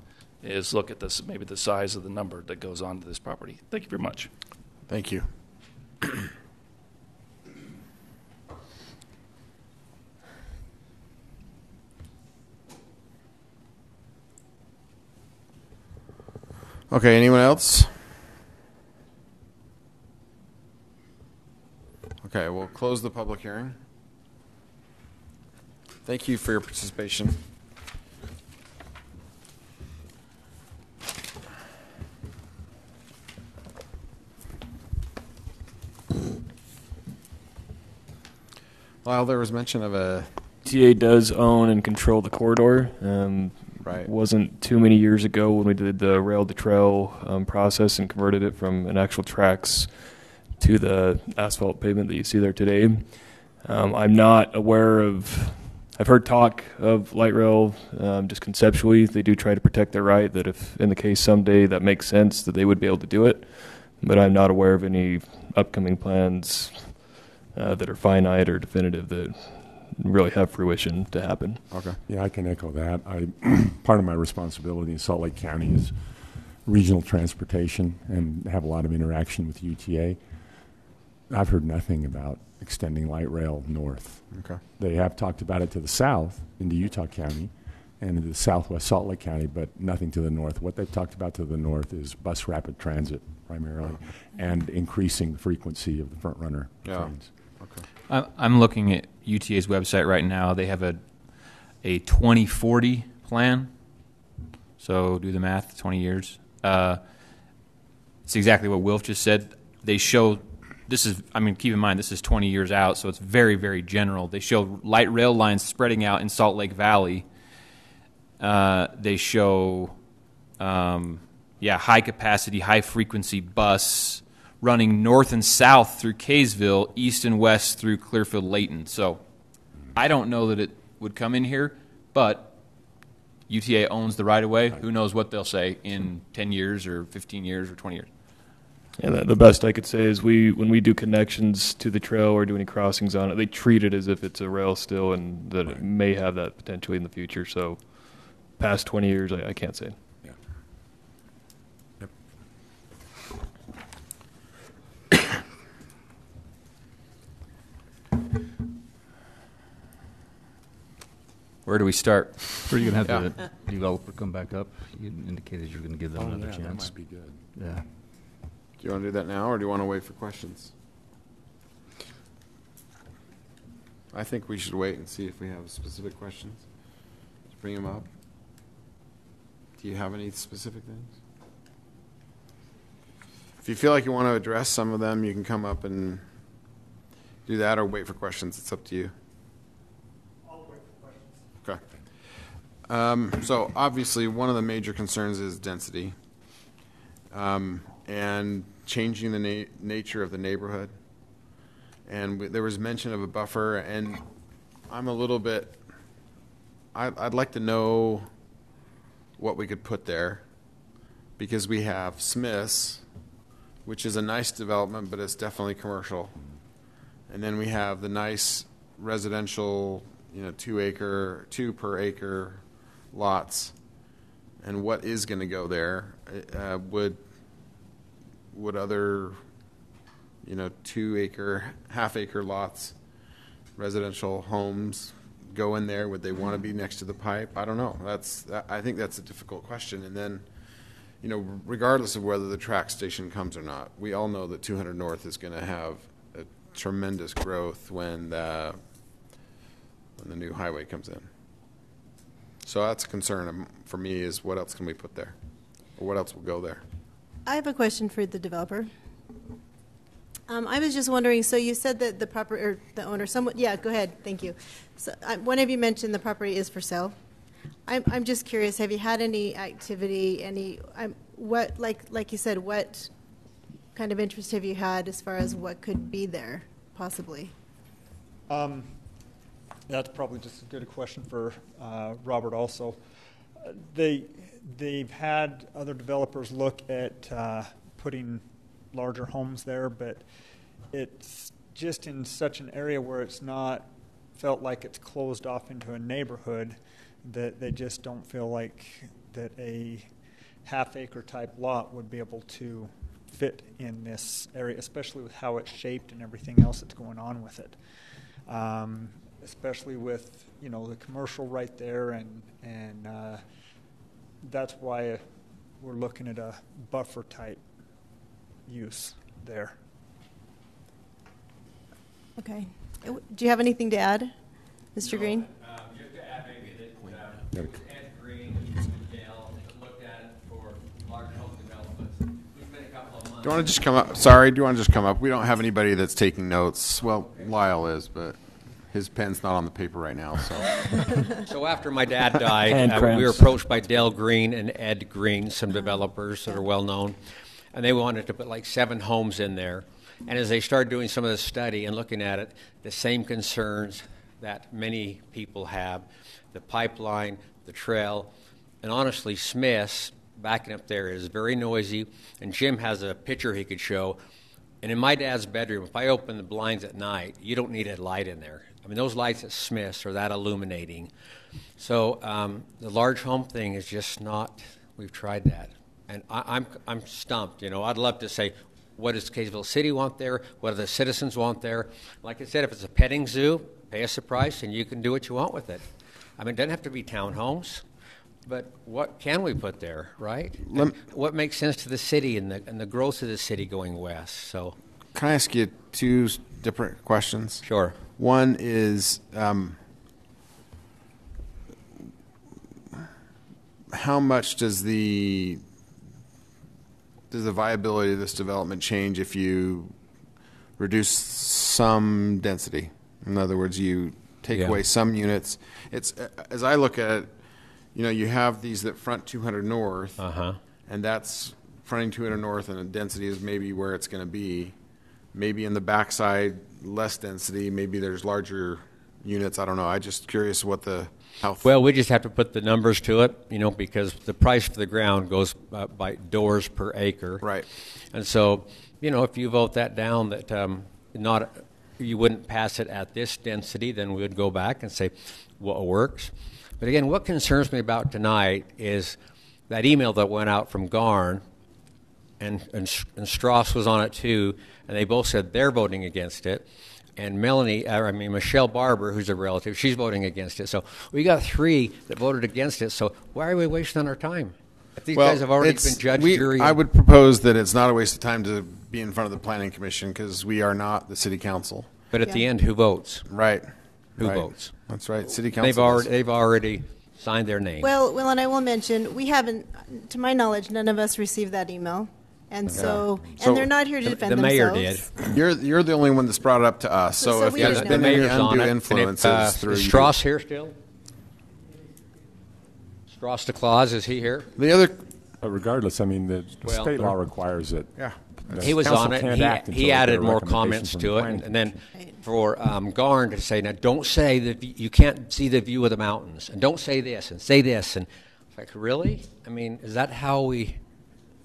is look at this, maybe the size of the number that goes onto this property. Thank you very much. Thank you. Okay, anyone else? Okay, we'll close the public hearing. Thank you for your participation. Well, there was mention of a... TA does own and control the corridor. Right. It wasn't too many years ago when we did the rail-to-trail process and converted it from an actual tracks to the asphalt pavement that you see there today. I'm not aware of... I've heard talk of light rail just conceptually. They do try to protect their right that if in the case someday that makes sense that they would be able to do it. But I'm not aware of any upcoming plans that are finite or definitive that really have fruition to happen. Okay. Yeah, I can echo that. Part of my responsibility in Salt Lake County is regional transportation and have a lot of interaction with UTA. I've heard nothing about extending light rail north. Okay. They have talked about it to the south into Utah County and into the southwest Salt Lake County, but nothing to the north. What they've talked about to the north is bus rapid transit primarily and increasing the frequency of the front runner trains. Okay. I'm looking at UTA's website right now. They have a 2040 plan. So do the math, 20 years. It's exactly what Wilf just said. They show, this is, I mean, keep in mind, this is 20 years out, so it's very, very general. They show light rail lines spreading out in Salt Lake Valley. They show, high capacity, high frequency bus running north and south through Kaysville, east and west through Clearfield-Layton. So I don't know that it would come in here, but UTA owns the right-of-way. Who knows what they'll say in 10 years or 15 years or 20 years. Yeah, the best I could say is when we do connections to the trail or do any crossings on it, they treat it as if it's a rail still and that it may have that potentially in the future. So past 20 years, I can't say. Yeah. Yep. Where do we start? Are you going to have the developer come back up? You indicated you're going to give them another chance. That might be good. Yeah. Do you want to do that now, or do you want to wait for questions? I think we should wait and see if we have specific questions. Let's bring them up. Do you have any specific things? If you feel like you want to address some of them, you can come up and do that, or wait for questions. It's up to you. I'll wait for questions. Okay. So obviously one of the major concerns is density and changing the nature of the neighborhood. And there was mention of a buffer, and I'm a little bit, I'd like to know what we could put there, because we have Smith's, which is a nice development, but it's definitely commercial. And then we have the nice residential, 2 per acre lots. And what is going to go there? Would other 2 acre, half acre lots, residential homes go in there? Would they want to be next to the pipe? I don't know. I think that's a difficult question. And then, regardless of whether the track station comes or not, we all know that 200 North is going to have a tremendous growth when the new highway comes in. So that's a concern for me, is what else can we put there? or what else will go there? I have a question for the developer. I was just wondering, so you said that the owner, yeah, go ahead, thank you. So one of you mentioned the property is for sale. I'm just curious, have you had any activity, like you said, what kind of interest have you had as far as what could be there, possibly? That's probably just a good question for Robert also. They've had other developers look at putting larger homes there, but it's just in such an area where it's not felt like it's closed off into a neighborhood that they just don't feel like that a half-acre type lot would be able to fit in this area, especially with how it's shaped and everything else that's going on with it. Especially with, you know, the commercial right there, and that's why we're looking at a buffer type use there. Okay. Do you have anything to add, Mr. Green? Just to add maybe that Ed Green and Dale looked at it for large home developments. We've been a couple of months. Do you want to just come up? Sorry, do you want to just come up? We don't have anybody that's taking notes. Well, Lyle is, but his pen's not on the paper right now. So, so after my dad died, we were approached by Dale Green and Ed Green, some developers that are well known, and they wanted to put like 7 homes in there. And as they started doing some of the study and looking at it, the same concerns that many people have, the pipeline, the trail, and honestly, Smith's backing up there is very noisy, and Jim has a picture he could show. And in my dad's bedroom, if I open the blinds at night, you don't need a light in there. I mean, those lights at Smith's are that illuminating. So the large home thing is just not, we've tried that. And I'm stumped, you know. I'd love to say, what does Kaysville City want there? What do the citizens want there? Like I said, if it's a petting zoo, pay us a price and you can do what you want with it. I mean, it doesn't have to be townhomes, but what can we put there, right? What makes sense to the city and the growth of the city going west? So, can I ask you 2 different questions? Sure. One is, how much does the viability of this development change if you reduce some density? In other words, you take away some units. It's, as I look at it, you know, you have these that front 200 north, and that's fronting 200 north, and the density is maybe where it's going to be. Maybe in the backside, less density. Maybe there's larger units. I don't know. I'm just curious what Well, we just have to put the numbers to it, you know, because the price for the ground goes by doors per acre. Right. And so, you know, if you vote that down, that you wouldn't pass it at this density, then we would go back and say what works. But again, what concerns me about tonight is that email that went out from Garn, and Strauss was on it too, and they both said they're voting against it. And Michelle Barber, who's a relative, she's voting against it. So we got 3 that voted against it. So why are we wasting our time? If these guys have already been judge, jury. I would propose that it's not a waste of time to be in front of the Planning Commission because we are not the City Council. But at the end, who votes? Right. Who votes? That's right. City Council. They've already signed their name. Well, and I will mention, we haven't, to my knowledge, none of us received that email. And so they're not here to defend themselves. The mayor did. You're the only one that's brought it up to us. So if there's been any undue influences through is Strauss here still? Strauss de Claus, is he here? The other, regardless, I mean, the state law requires it. Yeah. He was on it. He added more comments to it, and then for Garn to say, now don't say that you can't see the view of the mountains, and don't say this, and say this, and it's like, really? I mean, is that how we?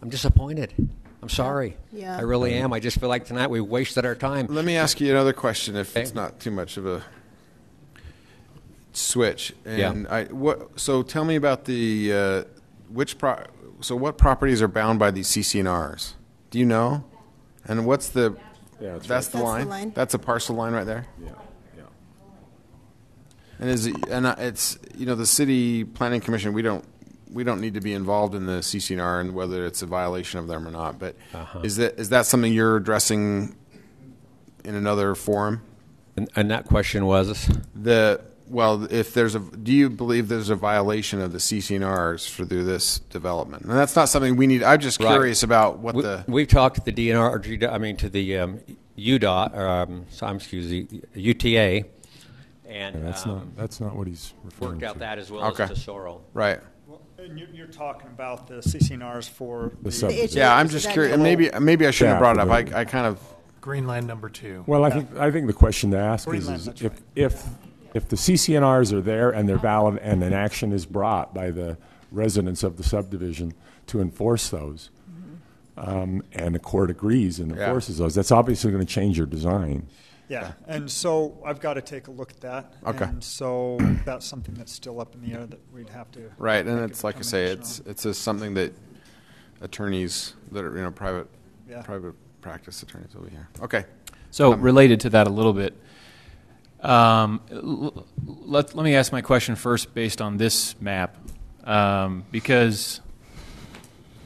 I'm disappointed. I'm sorry. Yeah. I really am. I just feel like tonight we wasted our time. Let me ask you another question, if it's not too much of a switch. And so tell me about the so what properties are bound by these CC&Rs? Do you know? And what's the? Yeah, that's the line. That's a parcel line right there. Yeah. And it's the city planning commission. We don't need to be involved in the CC&R and whether it's a violation of them or not. But is that something you're addressing in another forum? And that question was well, if there's do you believe there's a violation of the CCNRs for this development? And that's not something we need. I'm just curious about what we've talked to the DNR, to the UDOT, excuse me, UTA, and that's not what he's referring worked out to. that as well as Tesoro. Right. Well, and you're talking about the CCNRs for yeah, I'm just curious. Maybe I shouldn't have brought it up. I kind of Greenland number 2. Well, I think the question to ask is if the CCNRs are there and they're valid and an action is brought by the residents of the subdivision to enforce those, and the court agrees and enforces those, that's obviously going to change your design. Yeah, and so I've got to take a look at that. Okay. And so that's something that's still up in the air that we'd have to. Right, and it's like I say, it's just something that attorneys that are private practice attorneys over here. Okay. So related to that a little bit, let me ask my question first based on this map, because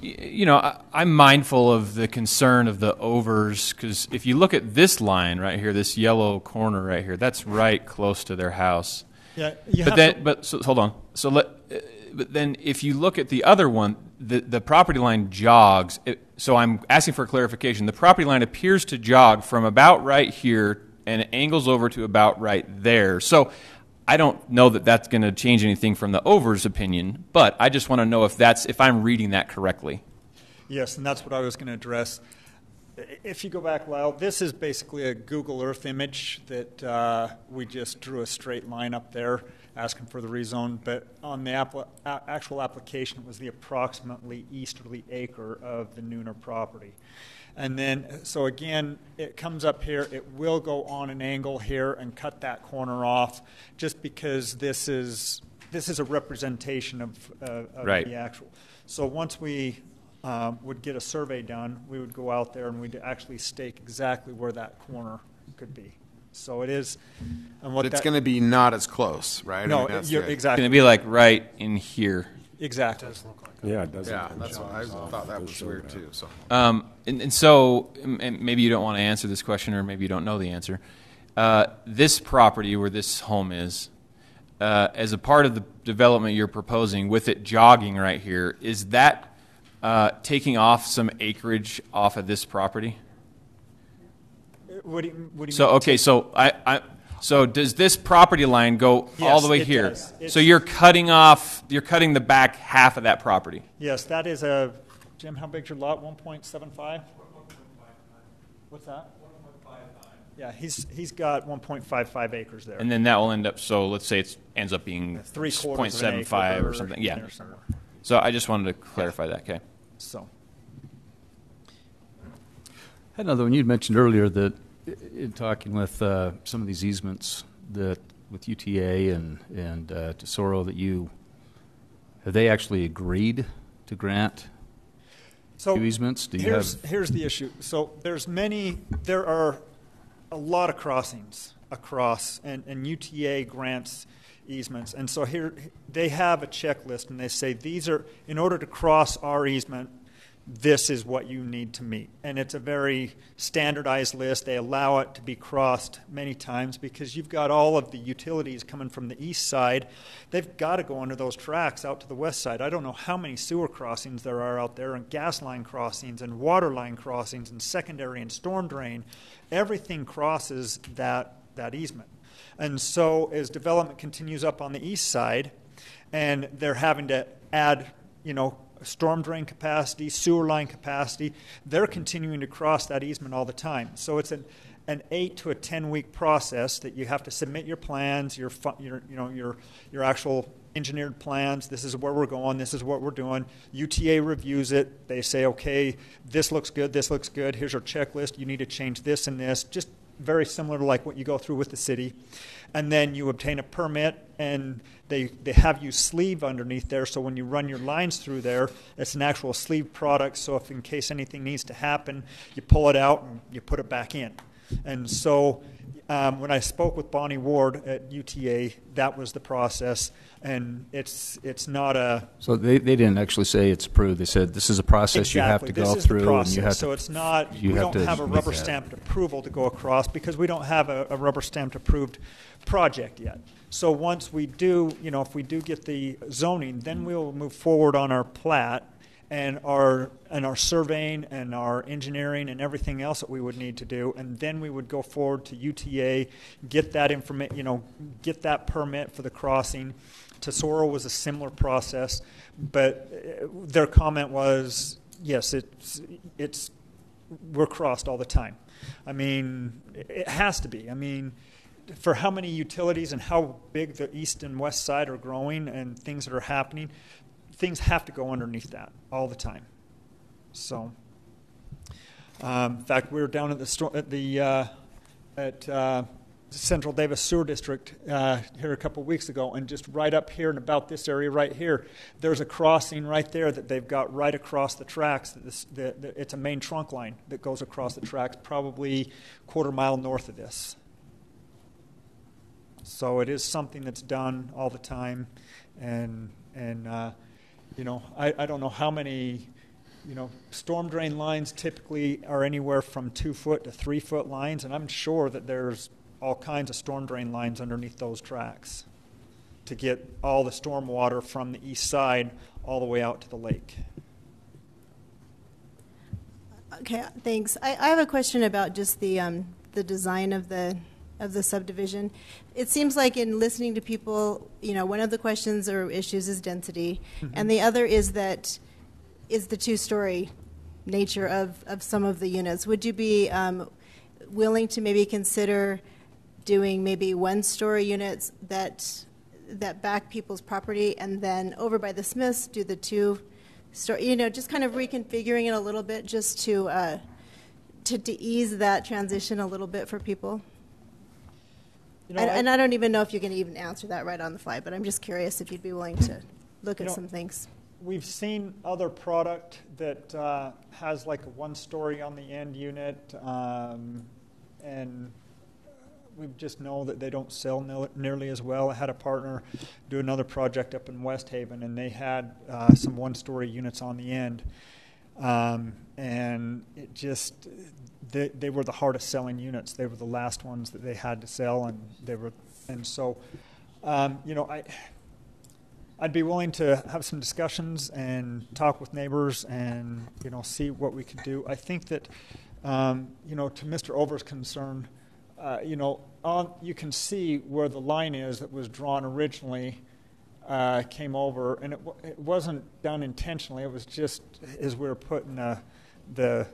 I'm mindful of the concern of the overs, because if you look at this line right here, this yellow corner right here, that's right close to their house. Yeah. Hold on. But then if you look at the other one, the property line jogs. So I'm asking for clarification. The property line appears to jog from about right here and angles over to about right there. So I don't know that that's going to change anything from the over's opinion, but I just want to know if I'm reading that correctly. Yes, and that's what I was going to address. If you go back, Lyle, this is basically a Google Earth image that we just drew a straight line up there asking for the rezone, but on the actual application, it was the approximately easterly acre of the Nooner property. And then, so again, it comes up here, it will go on an angle here and cut that corner off, just because this is a representation of the actual. So once we would get a survey done, we would go out there and we'd actually stake exactly where that corner could be. So it is, and what it's going to be not as close, right? No, you're exactly. It's going to be like right in here. Exactly. It does look like Yeah, it does. Yeah, that's what I thought that was weird too. So, and maybe you don't want to answer this question, or maybe you don't know the answer. This property where this home is, as a part of the development you're proposing, with it jogging right here, is that taking off some acreage off of this property? What do you mean? So does this property line go all the way here? Does. So you're cutting the back half of that property? Yes, that is Jim, how big's your lot? 1.75? What's that? 1.55. Yeah, he's got 1.55 acres there. And then that will end up, so let's say it ends up being 0.75 or something. Yeah. So I just wanted to clarify that, okay. So. I had another one. You'd mentioned earlier that in talking with some of these easements that with UTA and Tesoro have they actually agreed to grant easements? Here's the issue. So there are a lot of crossings across, and UTA grants easements. And so here they have a checklist, and they say these are, in order to cross our easement, this is what you need to meet. And it's a very standardized list. They allow it to be crossed many times because you've got all of the utilities coming from the east side. They've got to go under those tracks out to the west side. I don't know how many sewer crossings there are out there, and gas line crossings and water line crossings and secondary and storm drain. Everything crosses that easement. And so as development continues up on the east side, and they're having to add, storm drain capacity, sewer line capacity, they're continuing to cross that easement all the time. So it's an 8 to 10 week process that you have to submit your plans, your actual engineered plans. This is where we're going. This is what we're doing. UTA reviews it. They say, okay, this looks good. This looks good. Here's our checklist. You need to change this and this. Just very similar to like what you go through with the city. And then you obtain a permit, and they have you sleeve underneath there, so when you run your lines through there, it's an actual sleeve product, so if in case anything needs to happen, you pull it out and you put it back in. And so when I spoke with Bonnie Ward at UTA, that was the process, and it's not a... So they didn't actually say it's approved. They said this is a process you have to go through, and you have to... So it's not, we don't have a rubber stamped approval to go across because we don't have a rubber stamped approved project yet. So once we do, if we do get the zoning, then we'll move forward on our plat and our surveying and our engineering and everything else that we would need to do, and then we would go forward to UTA, get that get that permit for the crossing. Tesoro was a similar process, but their comment was, yes, we're crossed all the time. I mean, it has to be. I mean, for how many utilities and how big the east and west side are growing and things that are happening, things have to go underneath that all the time. So, in fact, we were down at Central Davis Sewer District here a couple of weeks ago, and just right up here and about this area right here, there's a crossing right there that they've got right across the tracks. It's a main trunk line that goes across the tracks, probably a quarter mile north of this. So it is something that's done all the time, and I don't know how many, storm drain lines typically are anywhere from 2 foot to 3 foot lines, and I'm sure that there's all kinds of storm drain lines underneath those tracks to get all the storm water from the east side all the way out to the lake. Okay, thanks. I have a question about just the design of the subdivision. It seems like in listening to people, one of the questions or issues is density, and the other is the two-story nature of some of the units. Would you be willing to maybe consider doing maybe one-story units that back people's property, and then over by the Smiths do the two-story, just kind of reconfiguring it a little bit just to ease that transition a little bit for people? And I don't even know if you can even answer that right on the fly, but I'm just curious if you'd be willing to look at some things. We've seen other product that has like a one-story on the end unit, and we just know that they don't sell nearly as well. I had a partner do another project up in West Haven, and they had some one-story units on the end, and it just... They were the hardest selling units. They were the last ones that they had to sell, and so I'd be willing to have some discussions and talk with neighbors and see what we could do. I think that to Mr. Over's concern, you can see where the line is that was drawn originally. Came over, and it wasn't done intentionally. It was just as we were putting the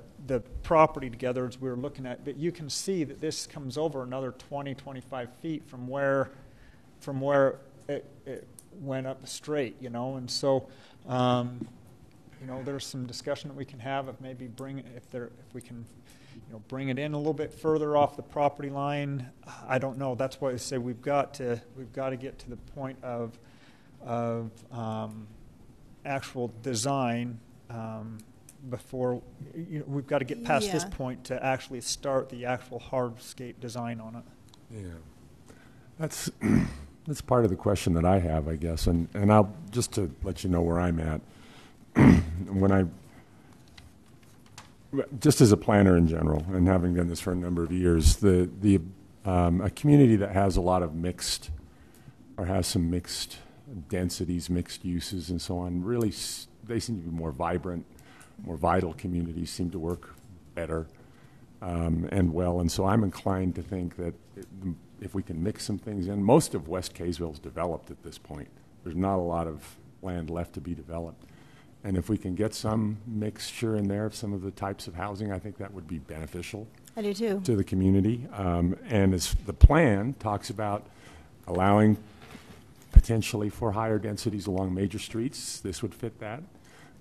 property together as we were looking at. But you can see that this comes over another 20, 25 feet from where it went up straight, and so there's some discussion that we can have of maybe if we can bring it in a little bit further off the property line. I don't know. That's why I say we've got to get to the point of actual design before we've got to get past this point to actually start the actual hardscape design on it. Yeah, that's part of the question that I have, I guess, and I'll just to let you know where I'm at. Just as a planner in general, and having done this for a number of years, a community that has a lot of mixed or has some mixed densities, mixed uses, and so on, really they seem to be more vibrant. More vital communities seem to work better and well, and so I'm inclined to think that if we can mix some things in, most of West Kaysville is developed at this point. There's not a lot of land left to be developed, and if we can get some mixture in there of some of the types of housing, I think that would be beneficial. I do too. To the community, and as the plan talks about allowing potentially for higher densities along major streets, this would fit that.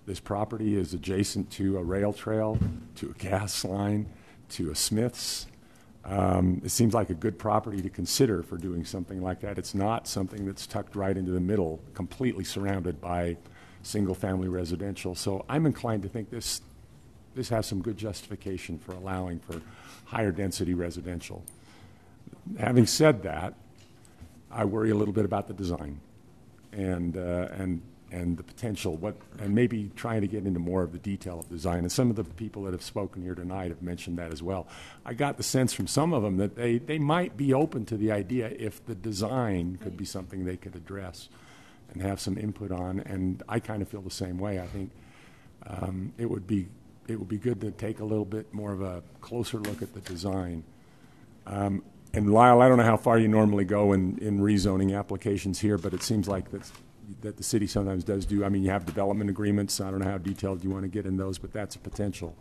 This property is adjacent to a rail trail, to a gas line, to a Smith's. It seems like a good property to consider for doing something like that. It's not something that's tucked right into the middle, completely surrounded by single-family residential. So I'm inclined to think this this has some good justification for allowing for higher density residential. Having said that, I worry a little bit about the design and the potential, and maybe trying to get into more of the detail of design. And some of the people that have spoken here tonight have mentioned that as well. I got the sense from some of them that they might be open to the idea if the design could be something they could address and have some input on. And I kind of feel the same way. I think it would be good to take a little bit more of a closer look at the design. And Lyle, I don't know how far you normally go in rezoning applications here, but it seems like that the city sometimes does do. I mean, you have development agreements. I don't know how detailed you want to get in those, but that's a potential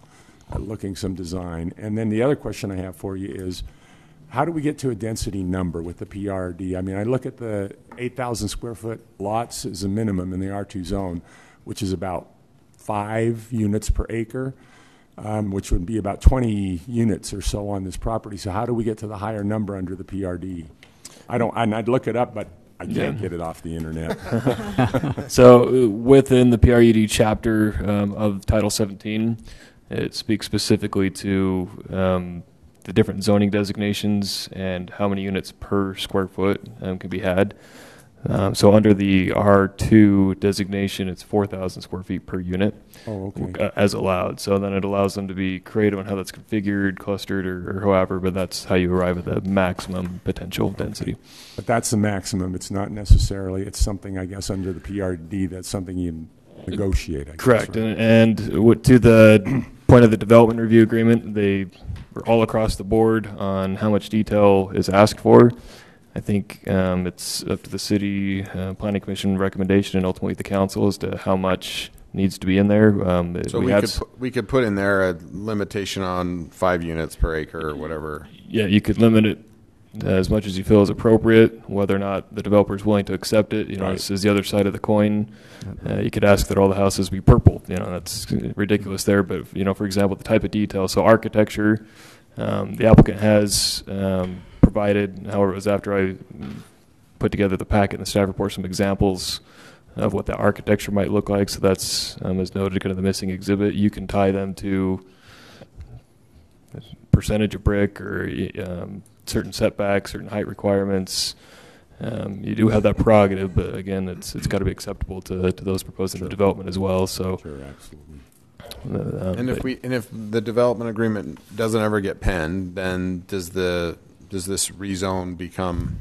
looking some design. And then the other question I have for you is, how do we get to a density number with the PRD? I mean, I look at the 8,000 square foot lots as a minimum in the R2 zone, which is about 5 units per acre. Which would be about 20 units or so on this property. So how do we get to the higher number under the PRD? And I'd look it up, but I can't get it off the internet. So within the PRD chapter of Title 17, it speaks specifically to the different zoning designations and how many units per square foot can be had. So under the R2 designation, it's 4,000 square feet per unit as allowed. So then it allows them to be creative on how that's configured, clustered, or however, but that's how you arrive at the maximum potential density. But that's the maximum. It's not necessarily, it's something, I guess, under the PRD, that's something you negotiate, I guess. Correct. Right? And to the point of the development review agreement, they were all across the board on how much detail is asked for. I think it's up to the city planning commission recommendation and ultimately the council as to how much needs to be in there. So we could put in there a limitation on 5 units per acre or whatever. Yeah, you could limit it as much as you feel is appropriate. Whether or not the developer is willing to accept it, this is the other side of the coin. You could ask that all the houses be purple. That's ridiculous there. But for example, the type of detail. So architecture, the applicant has. Provided, however, it was after I put together the packet and the staff report, some examples of what the architecture might look like. So that's, as noted, kind of the missing exhibit. You can tie them to percentage of brick or certain setbacks, certain height requirements. You do have that prerogative, but again, it's got to be acceptable to those proposing the development as well. So, sure, absolutely. And if the development agreement doesn't ever get penned, then does this rezone become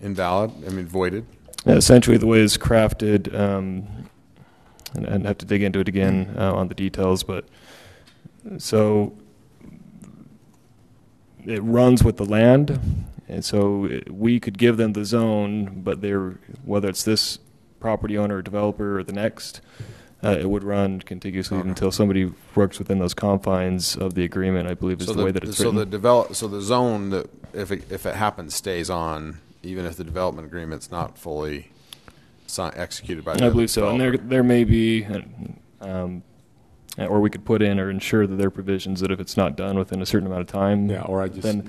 invalid? I mean, voided? Yeah, essentially, the way it's crafted, and have to dig into it again on the details, but so it runs with the land, and so we could give them the zone, but whether it's this property owner or developer or the next, it would run contiguously until somebody works within those confines of the agreement, I believe is the way that it's written. So the zone, that if it happens, stays on, even if the development agreement's not fully executed by the I believe so. developer. And there may be, or we could put in or ensure that there are provisions that if it's not done within a certain amount of time. Yeah, or I just.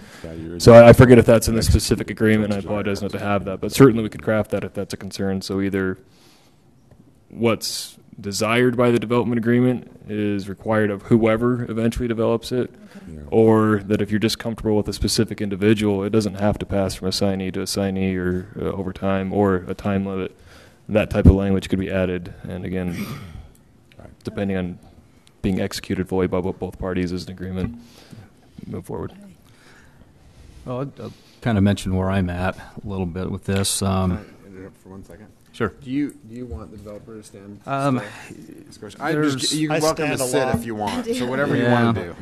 So I forget if that's in the specific agreement, and I apologize not to have that. But certainly we could craft that if that's a concern. So either what's desired by the development agreement is required of whoever eventually develops it, or that if you're just comfortable with a specific individual, it doesn't have to pass from assignee to assignee or over time or a time limit. That type of language could be added, and again, depending on being executed fully by both parties as an agreement, move forward. Well, I'll kind of mention where I'm at a little bit with this. Can I interrupt for 1 second? Sure. Do you want the developer to stand? You're I welcome to sit if you want. So whatever you want to do.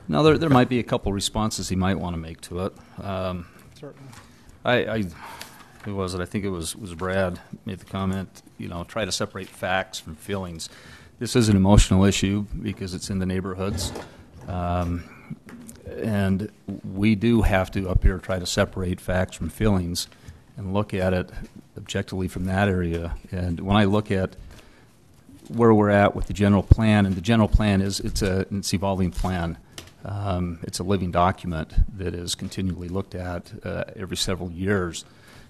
No, there might be a couple responses he might want to make to it. Certainly. Who was it? I think it was Brad made the comment. Try to separate facts from feelings. This is an emotional issue because it's in the neighborhoods, and we do have to up here try to separate facts from feelings and look at it objectively from that area. And when I look at where we're at with the general plan, and the general plan it's evolving plan. It's a living document that is continually looked at every several years.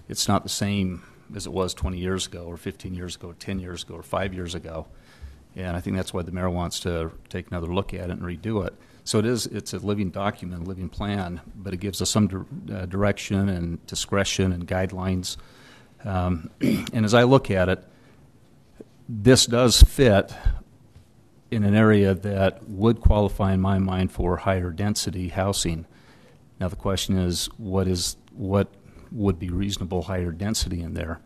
It's not the same as it was 20 years ago or 15 years ago or 10 years ago or 5 years ago. And I think that's why the mayor wants to take another look at it and redo it. So it's a living document, a living plan, but it gives us some direction and discretion and guidelines. And as I look at it, this does fit in an area that would qualify in my mind for higher density housing. Now the question is what would be reasonable higher density in there?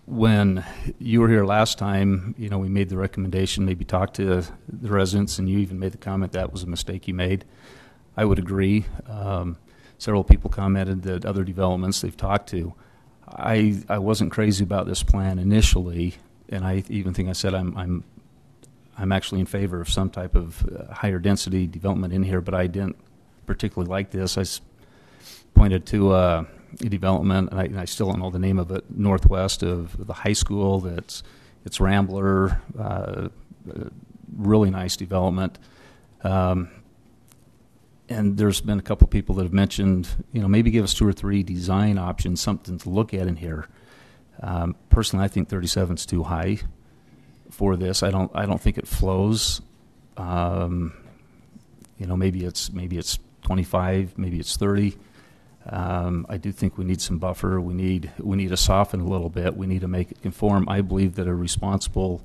When you were here last time, we made the recommendation, maybe talk to the residents, and you even made the comment that was a mistake you made. I would agree. Several people commented that other developments they've talked to. I wasn't crazy about this plan initially, and I even think I said I'm actually in favor of some type of higher density development in here, but I didn't particularly like this. I pointed to a development, and I still don't know the name of it, northwest of the high school. It's Rambler, really nice development. And there's been a couple of people that have mentioned, maybe give us 2 or 3 design options, something to look at in here. Personally, I think 37 is too high for this. I don't think it flows. Maybe it's 25, maybe it's 30. I do think we need some buffer. We need to soften a little bit. We need to make it conform. I believe that a responsible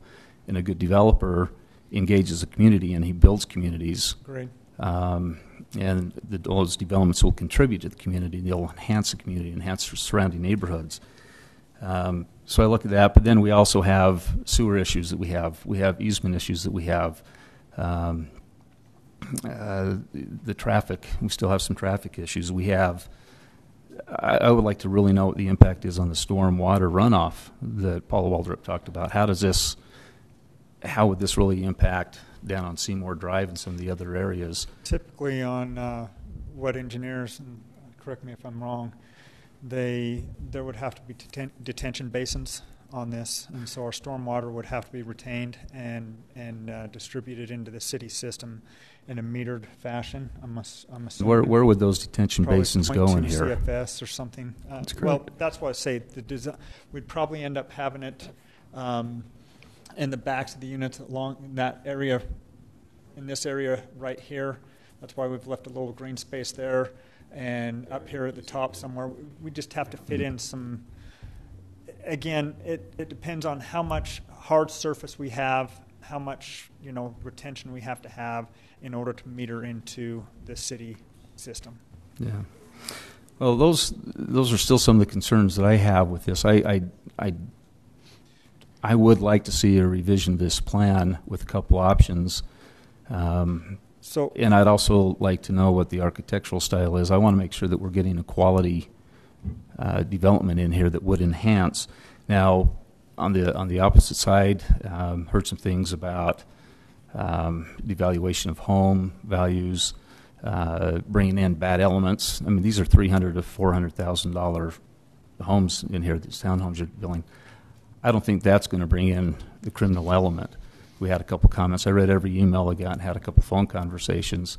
and a good developer engages the community, and he builds communities. Great. And those developments will contribute to the community. They'll enhance the community, enhance the surrounding neighborhoods. So I look at that, but then we also have sewer issues that we have. We have easement issues that we have. The traffic, we still have some traffic issues. We have, I would like to really know what the impact is on the storm water runoff that Paula Waldrop talked about. How would this really impact down on Seymour Drive and some of the other areas? Typically on what engineers, and correct me if I'm wrong, there would have to be detention basins on this, and so our stormwater would have to be retained and distributed into the city system in a metered fashion. I'm assuming. Where would those detention basins go in here? CFS or something. That's well, that's why I say we'd probably end up having it in the backs of the units along that area, in this area right here. That's why we've left a little green space there, and up here at the top somewhere. We just have to fit in some. Again, it depends on how much hard surface we have, how much retention we have to have in order to meter into the city system. Yeah. Well, those are still some of the concerns that I have with this. I would like to see a revision of this plan with a couple options. And I'd also like to know what the architectural style is. I want to make sure that we're getting a quality development in here that would enhance. Now, on the opposite side, heard some things about devaluation of home values, bringing in bad elements. I mean, these are $300,000 to $400,000 homes in here. These townhomes are building. I don't think that's going to bring in the criminal element. We had a couple comments. I read every email I got and had a couple phone conversations,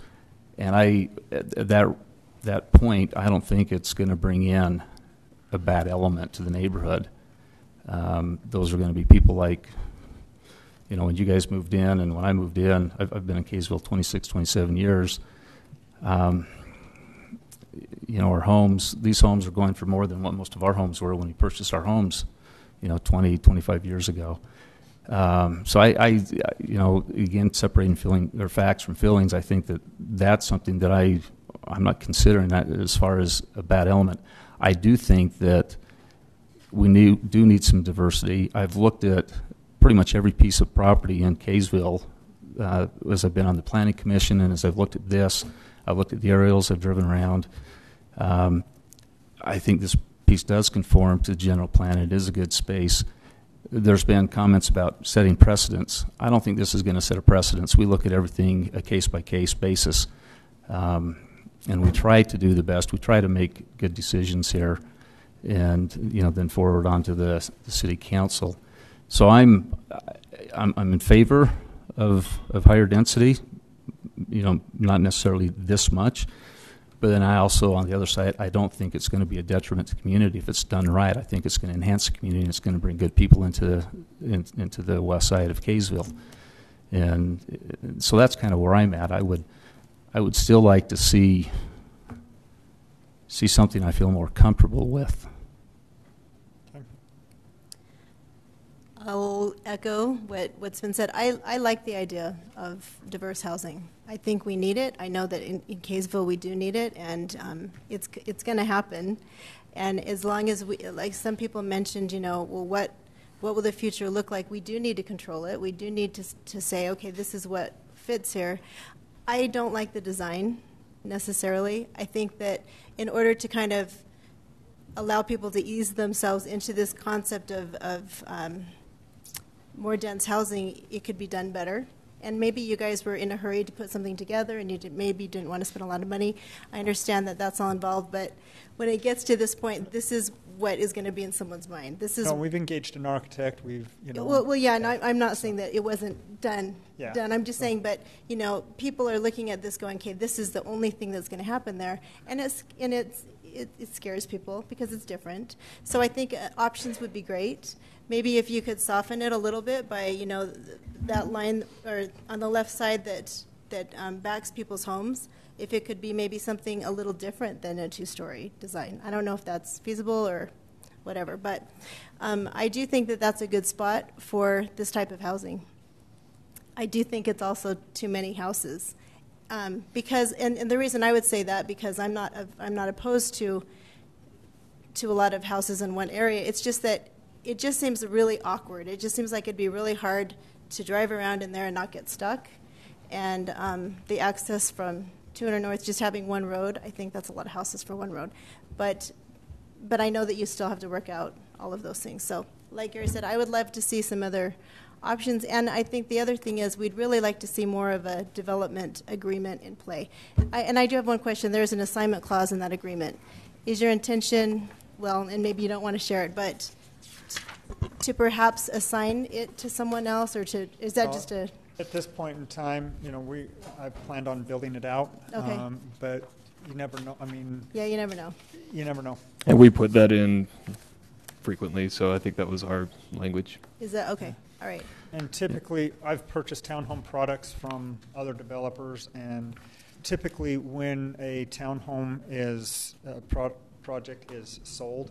and at that point, I don't think it's going to bring in a bad element to the neighborhood. Those are going to be people like, when you guys moved in and when I moved in, I've been in Kaysville 26, 27 years. Our homes, these homes are going for more than what most of our homes were when we purchased our homes, 20, 25 years ago. So I again, separating facts from feelings, I think that's something that I'm not considering that as far as a bad element. I do think that we do need some diversity. I've looked at pretty much every piece of property in Kaysville as I've been on the planning commission, and as I've looked at this, I've looked at the aerials, I've driven around. I think this piece does conform to the general plan. It is a good space. There's been comments about setting precedents. I don't think this is going to set a precedence. We look at everything a case-by-case basis, and we try to do the best. We try to make good decisions here, and then forward on to the city council. So I'm in favor of higher density. Not necessarily this much, But then I also, on the other side, I don't think it's going to be a detriment to the community if it's done right. I think it's going to enhance the community, and it's going to bring good people into the west side of Kaysville. And so that's kind of where I'm at. I would still like to see something I feel more comfortable with. I'll echo what's been said. I like the idea of diverse housing. I think we need it. I know that in Kaysville we do need it, and it's going to happen. And as long as we, like some people mentioned, well, what will the future look like? We do need to control it. We do need to say, okay, this is what fits here. I don't like the design necessarily. I think that in order to kind of allow people to ease themselves into this concept of more dense housing, it could be done better. And maybe you guys were in a hurry to put something together and you maybe didn't want to spend a lot of money. I understand that that's all involved, but when it gets to this point, this is what is going to be in someone's mind. This is. No, we've engaged an architect. We've, Well, yeah, and I'm not saying that it wasn't done. Yeah. I'm just saying, but people are looking at this, going, okay, this is the only thing that's going to happen there, and it scares people because it's different. So I think options would be great. Maybe if you could soften it a little bit by that line or on the left side that backs people's homes. If it could be maybe something a little different than a two-story design. I don't know if that's feasible or whatever, but I do think that that's a good spot for this type of housing. I do think it's also too many houses because, and the reason I would say that because I'm not opposed to a lot of houses in one area. It's just that it just seems really awkward. It just seems like it'd be really hard to drive around in there and not get stuck, and the access from 200 North, just having one road, I think that's a lot of houses for one road. But I know that you still have to work out all of those things. So like Gary said, I would love to see some other options. And I think the other thing is we'd really like to see more of a development agreement in play. And I do have one question. There's an assignment clause in that agreement. Is your intention, well, and maybe you don't want to share it, but to perhaps assign it to someone else, or is that just a... At this point in time, I planned on building it out. Okay. But you never know. I mean... Yeah, you never know. You never know. And we put that in frequently, so I think that was our language. Is that... Okay. All right. And typically, I've purchased townhome products from other developers, and typically when a townhome project is sold,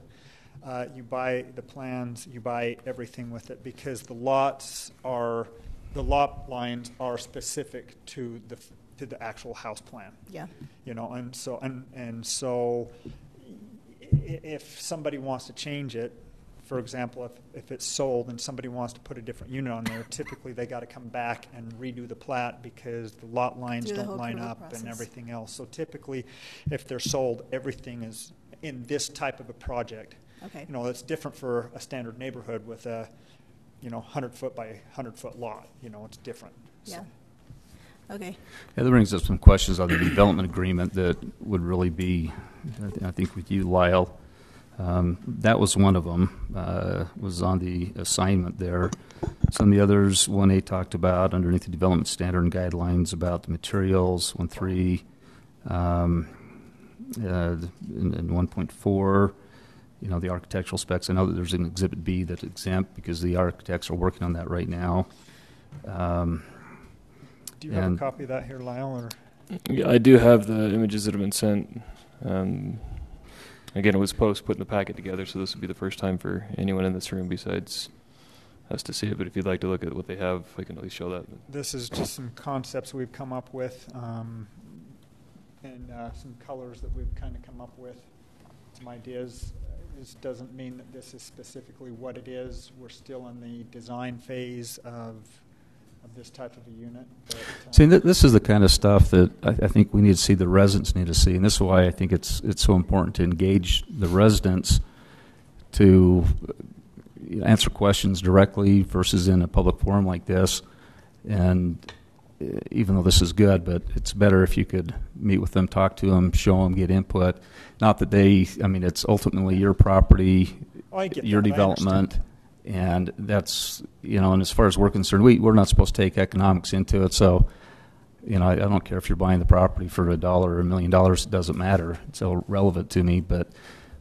you buy the plans, you buy everything with it, because the lot lines are specific to the actual house plan. Yeah. And so if somebody wants to change it, for example, if it's sold and somebody wants to put a different unit on there, typically they got to come back and redo the plat because the lot lines don't line up and everything else. So typically, if they're sold, everything is in this type of a project. Okay. It's different for a standard neighborhood with a 100-foot by 100-foot lot. It's different. Yeah. Okay. Yeah, that brings up some questions on the development agreement that would really be, I think, with you, Lyle. That was one of them, was on the assignment there. Some of the others, 1A talked about underneath the development standard and guidelines about the materials, 1.3, and 1.4, the architectural specs. I know that there's an Exhibit B that's exempt because the architects are working on that right now. Do you have a copy of that here, Lyle? Or? Yeah, I do have the images that have been sent. Again, it was put in the packet together, so this would be the first time for anyone in this room besides us to see it. But if you'd like to look at what they have, I can at least show that. This is just some concepts we've come up with and some colors that we've kind of come up with, some ideas. This doesn't mean that this is specifically what it is. We're still in the design phase of this type of a unit. But, see, this is the kind of stuff that I think we need to see, the residents need to see, and this is why I think it's so important to engage the residents to answer questions directly versus in a public forum like this. And even though this is good, but it's better if you could meet with them, talk to them, show them, get input. Not that it's ultimately your property, your development. And that's, and as far as we're concerned, we're not supposed to take economics into it. So You know, I don't care if you're buying the property for $1 or $1 million. It doesn't matter. It's irrelevant to me. But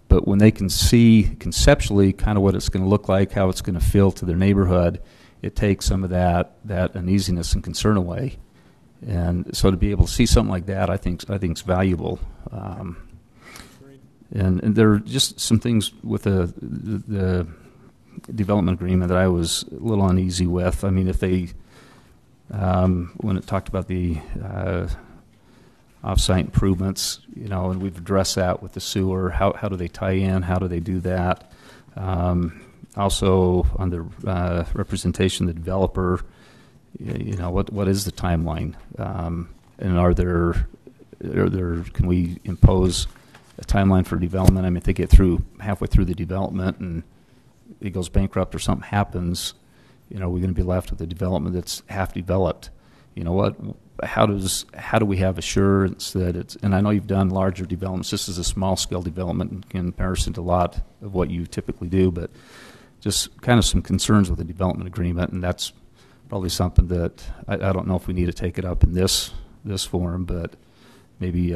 when they can see conceptually kind of what it's going to look like, how it's going to feel to their neighborhood, it takes some of that uneasiness and concern away. And so to be able to see something like that, I think is valuable. And there are just some things with the development agreement that I was a little uneasy with. I mean, if they, when it talked about the off-site improvements, you know, and we've addressed that with the sewer, how do they tie in? How do they do that? Also, on the representation of the developer, you know, what is the timeline? And can we impose a timeline for development? I mean, if they get halfway through the development and it goes bankrupt or something happens, you know, we're going to be left with a development that's half developed. You know what? How do we have assurance that it's? And I know you've done larger developments. This is a small scale development in comparison to a lot of what you typically do, but just kind of some concerns with the development agreement, and that's probably something that I don't know if we need to take it up in this forum, but maybe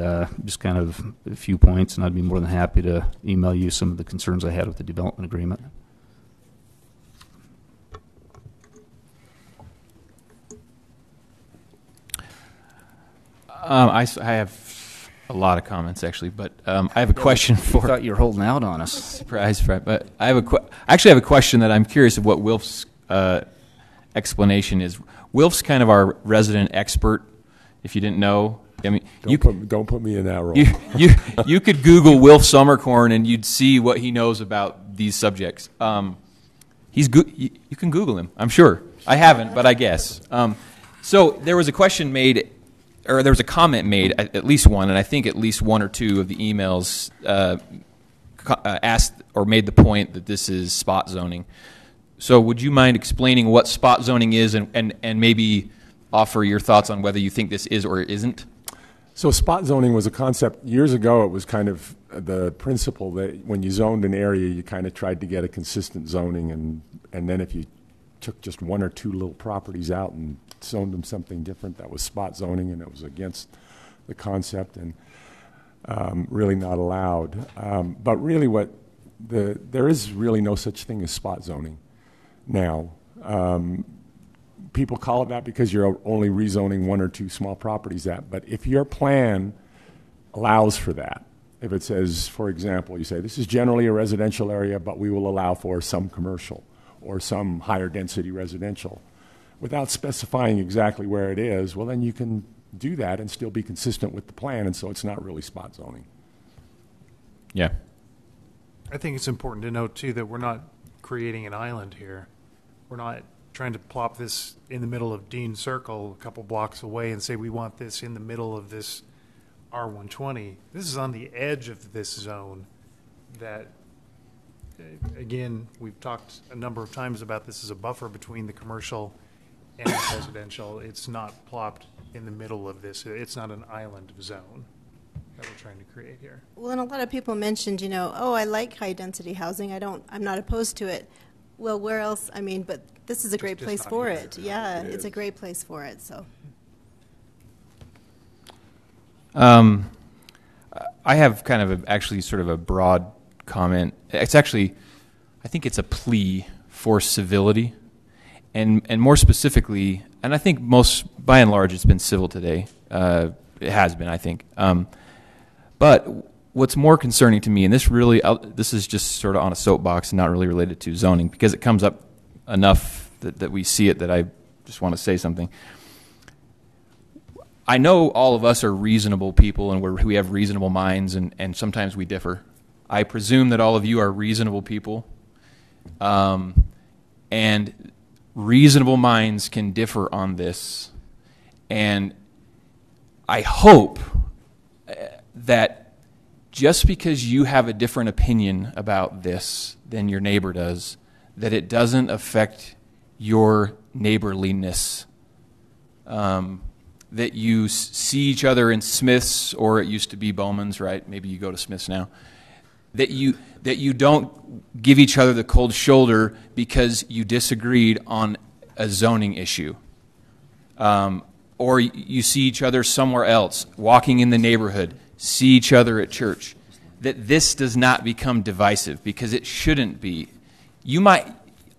just kind of a few points, and I'd be more than happy to email you some of the concerns I had with the development agreement. I have a lot of comments actually, but I have a question for. I thought you were holding out on us. Surprise, right? But I actually have a question that I'm curious of what Wilf's explanation is. Wilf's kind of our resident expert. If you didn't know, I mean, don't put me in that role. You could Google Wilf Summercorn and you'd see what he knows about these subjects. You can Google him. I'm sure. I haven't, but I guess. So there was a question made. Or there was a comment made, at least one, and I think at least one or two of the emails asked or made the point that this is spot zoning. So would you mind explaining what spot zoning is and maybe offer your thoughts on whether you think this is or isn't? So spot zoning was a concept years ago. It was kind of the principle that when you zoned an area, you kind of tried to get a consistent zoning, and then if you took just one or two little properties out and zoned them something different, that was spot zoning, and it was against the concept and really not allowed. But really there is really no such thing as spot zoning now. People call it that because you're only rezoning one or two small properties out. But if your plan allows for that, if it says, for example, you say this is generally a residential area, but we will allow for some commercial or some higher density residential, without specifying exactly where it is, well, then you can do that and still be consistent with the plan, and so it's not really spot zoning. Yeah. I think it's important to note, too, that we're not creating an island here. We're not trying to plop this in the middle of Dean Circle a couple blocks away and say we want this in the middle of this R120. This is on the edge of this zone that, again, we've talked a number of times about this as a buffer between the commercial and residential. It's not plopped in the middle of this. It's not an island zone that we're trying to create here. Well, and a lot of people mentioned, you know, I like high density housing. I'm not opposed to it. Well, where else? I mean, but this is a great place for it. Yeah, it's a great place for it. So. I have kind of actually sort of a broad comment. It's actually, I think it's a plea for civility. And more specifically, and I think by and large, it's been civil today. It has been, I think. But what's more concerning to me, and this is just sort of on a soapbox and not really related to zoning, because it comes up enough that we see it that I just want to say something. I know all of us are reasonable people and we have reasonable minds, and sometimes we differ. I presume that all of you are reasonable people. And reasonable minds can differ on this, and I hope that just because you have a different opinion about this than your neighbor does, that it doesn't affect your neighborliness. That you see each other in Smith's, or it used to be Bowman's, right? Maybe you go to Smith's now. That you don't give each other the cold shoulder because you disagreed on a zoning issue. or you see each other somewhere else, walking in the neighborhood, see each other at church, that this does not become divisive, because it shouldn't be.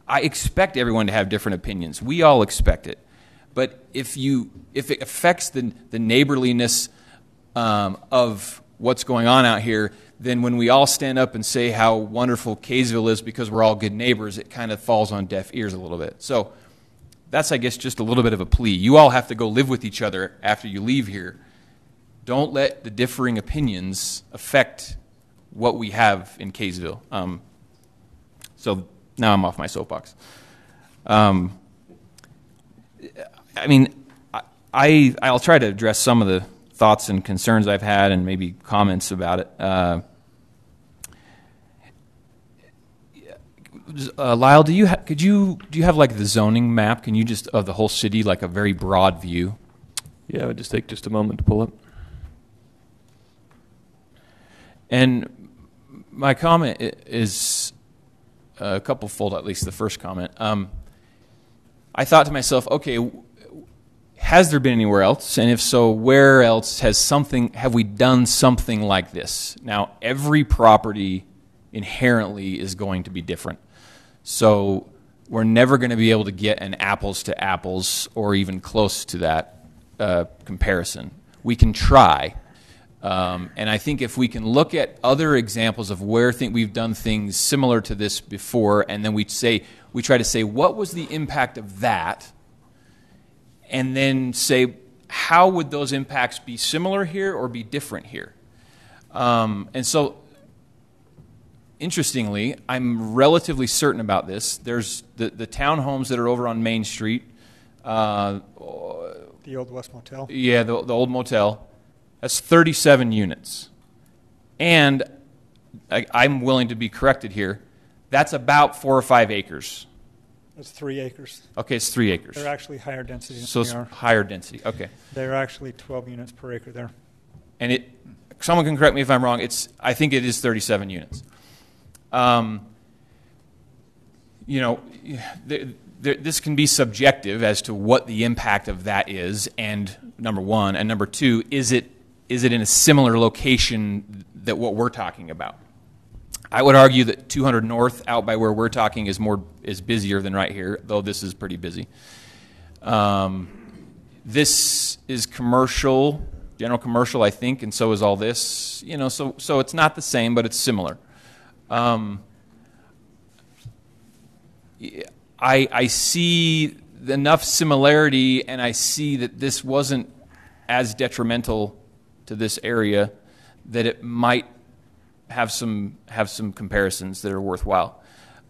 I expect everyone to have different opinions. We all expect it. But if it affects the neighborliness of what's going on out here, then when we all stand up and say how wonderful Kaysville is because we're all good neighbors, it kind of falls on deaf ears a little bit. So that's, I guess, just a little bit of a plea. You all have to go live with each other after you leave here. Don't let the differing opinions affect what we have in Kaysville. So now I'm off my soapbox. I mean, I'll try to address some of the thoughts and concerns I've had and maybe comments about it. Lyle, do you have like the zoning map? Can you just of the whole city, like a very broad view? Yeah, it would just take just a moment to pull up. And my comment is a couple fold, at least the first comment. I thought to myself, okay, has there been anywhere else? And if so, where else have we done something like this? Now, every property inherently is going to be different. So we're never going to be able to get an apples to apples or even close to that comparison. We can try. And I think if we can look at other examples of where we've done things similar to this before, and then we try to say, what was the impact of that? And then say, how would those impacts be similar here or be different here? And so, interestingly, I'm relatively certain about this. There's the townhomes that are over on Main Street. The old West Motel? Yeah, the old motel. That's 37 units. And I'm willing to be corrected here. That's about 4 or 5 acres. It's 3 acres. Okay, it's 3 acres. They're actually higher density. So it's higher density, okay. They're actually 12 units per acre there. And someone can correct me if I'm wrong, I think it is 37 units. This can be subjective as to what the impact of that is, and number one, and number two, is it in a similar location that what we're talking about? I would argue that 200 North, out by where we're talking, is busier than right here, though this is pretty busy. This is commercial, general commercial, I think, and so is all this. So it's not the same, but it's similar. I see enough similarity, and I see that this wasn't as detrimental to this area that it might have some comparisons that are worthwhile.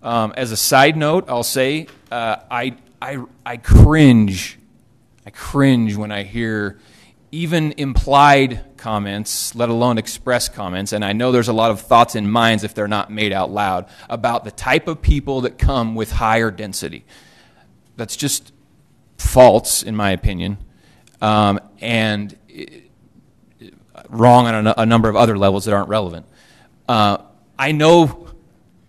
As a side note, I'll say I cringe. I cringe when I hear even implied comments, let alone express comments, and I know there's a lot of thoughts and minds, if they're not made out loud, about the type of people that come with higher density. That's just false, in my opinion, and wrong on a number of other levels that aren't relevant. I know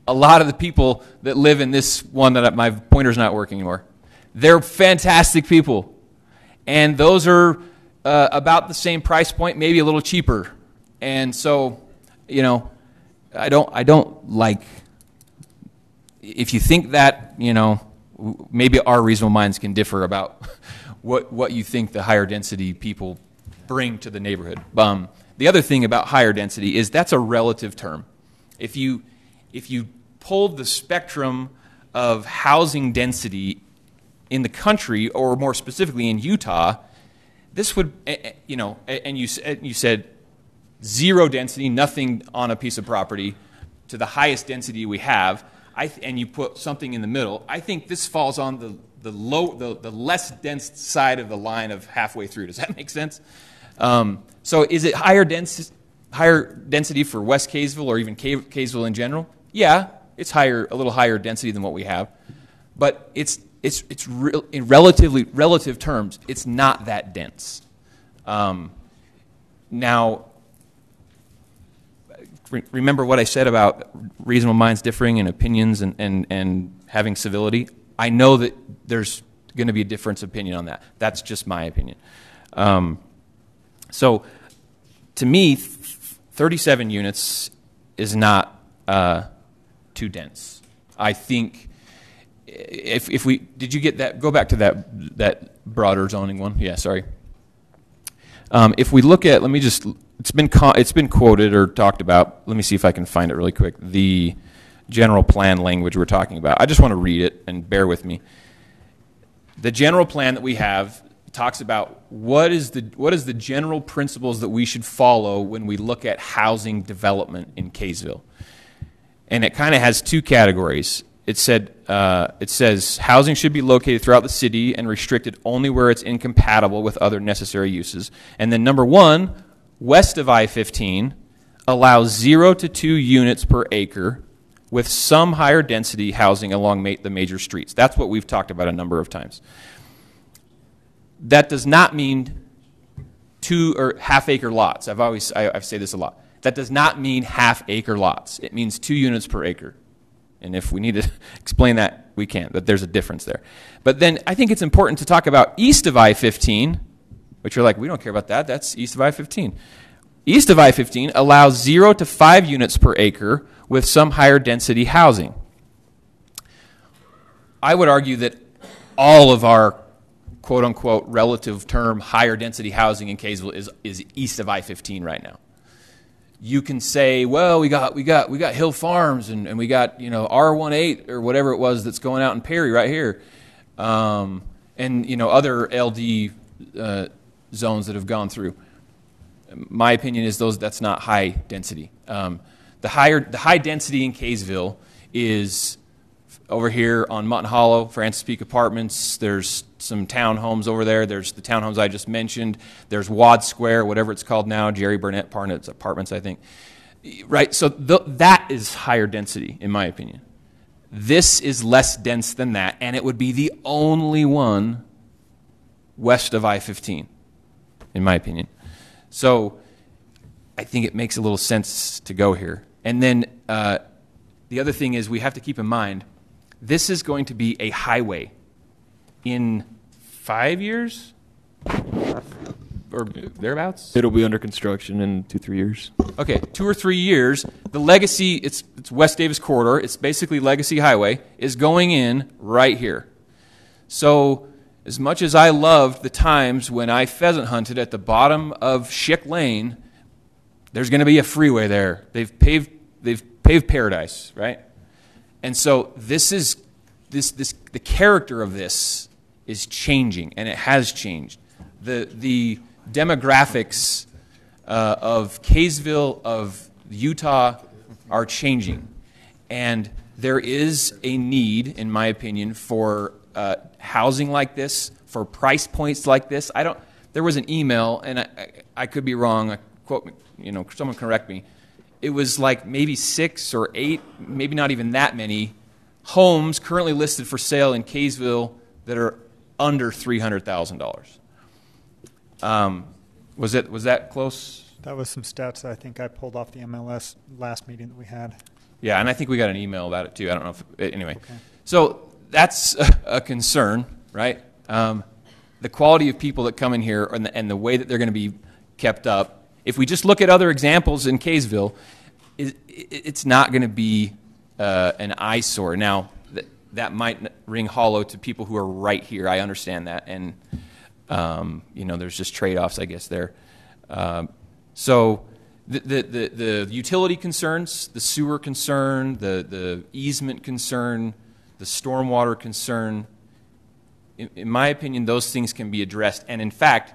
a lot of the people that live in this one that my pointer's not working anymore. They're fantastic people, and those are about the same price point, maybe a little cheaper. And so, I don't like. If you think that, maybe our reasonable minds can differ about what you think the higher density people bring to the neighborhood. The other thing about higher density is that's a relative term. If you pulled the spectrum of housing density in the country, or more specifically in Utah, this would, and you said zero density, nothing on a piece of property, to the highest density we have, and you put something in the middle. I think this falls on the less dense side of the line of halfway through. Does that make sense? So is it higher density for West Kaysville or even Kaysville in general? Yeah, it's a little higher density than what we have, but it's in relative terms, it's not that dense. Now, remember what I said about reasonable minds differing in opinions and having civility? I know that there's going to be a difference of opinion on that. That's just my opinion. So to me, 37 units is not too dense. I think if we, did you get that? Go back to that broader zoning one. Yeah, sorry. If we look at, let me just, it's been quoted or talked about. Let me see if I can find it really quick. The general plan language we're talking about. I just want to read it and bear with me. The general plan that we have talks about what is the general principles that we should follow when we look at housing development in Kaysville. And it kind of has two categories. It says housing should be located throughout the city and restricted only where it's incompatible with other necessary uses. And then number one, west of I-15, allows 0 to 2 units per acre with some higher density housing along the major streets. That's what we've talked about a number of times. That does not mean 2 or half-acre lots. I say this a lot. That does not mean half-acre lots. It means 2 units per acre. And if we need to explain that, we can, but there's a difference there. But then I think it's important to talk about east of I-15, which you're like, we don't care about that. That's east of I-15. East of I-15 allows 0 to 5 units per acre with some higher density housing. I would argue that all of our quote-unquote relative term higher density housing in Kaysville is east of I-15 right now. You can say, well, we got Hill Farms and we got, R18 or whatever it was that's going out in Perry right here, and other LD zones that have gone through. My opinion is that's not high density. The high density in Kaysville is over here on Mutton Hollow, Francis Peak Apartments. There's some townhomes over there. There's the townhomes I just mentioned. There's Wad Square, whatever it's called now, Jerry Burnett Apartments, I think. Right, so that is higher density, in my opinion. This is less dense than that, and it would be the only one west of I-15, in my opinion. So I think it makes a little sense to go here. And then the other thing is we have to keep in mind, this is going to be a highway in 5 years or thereabouts. It'll be under construction in 2-3 years. Okay, 2 or 3 years. The Legacy, it's West Davis Corridor. It's basically Legacy Highway is going in right here. So as much as I loved the times when I pheasant hunted at the bottom of Schick Lane, there's going to be a freeway there. They've paved paradise, right? And so the character of this is changing, and it has changed. The demographics of Kaysville, of Utah, are changing, and there is a need, in my opinion, for housing like this, for price points like this. There was an email, and I could be wrong. Someone correct me. It was like maybe 6 or 8, maybe not even that many homes currently listed for sale in Kaysville that are under $300,000. Was that close? That was some stats I think I pulled off the MLS last meeting that we had. Yeah, and I think we got an email about it too. I don't know anyway. Okay. So that's a concern, right? The quality of people that come in here and the way that they're going to be kept up. If we just look at other examples in Kaysville, it's not going to be an eyesore. Now, that might ring hollow to people who are right here. I understand that, and there's just trade-offs, I guess, there. So the utility concerns, the sewer concern, the easement concern, the stormwater concern, in my opinion, those things can be addressed. And in fact,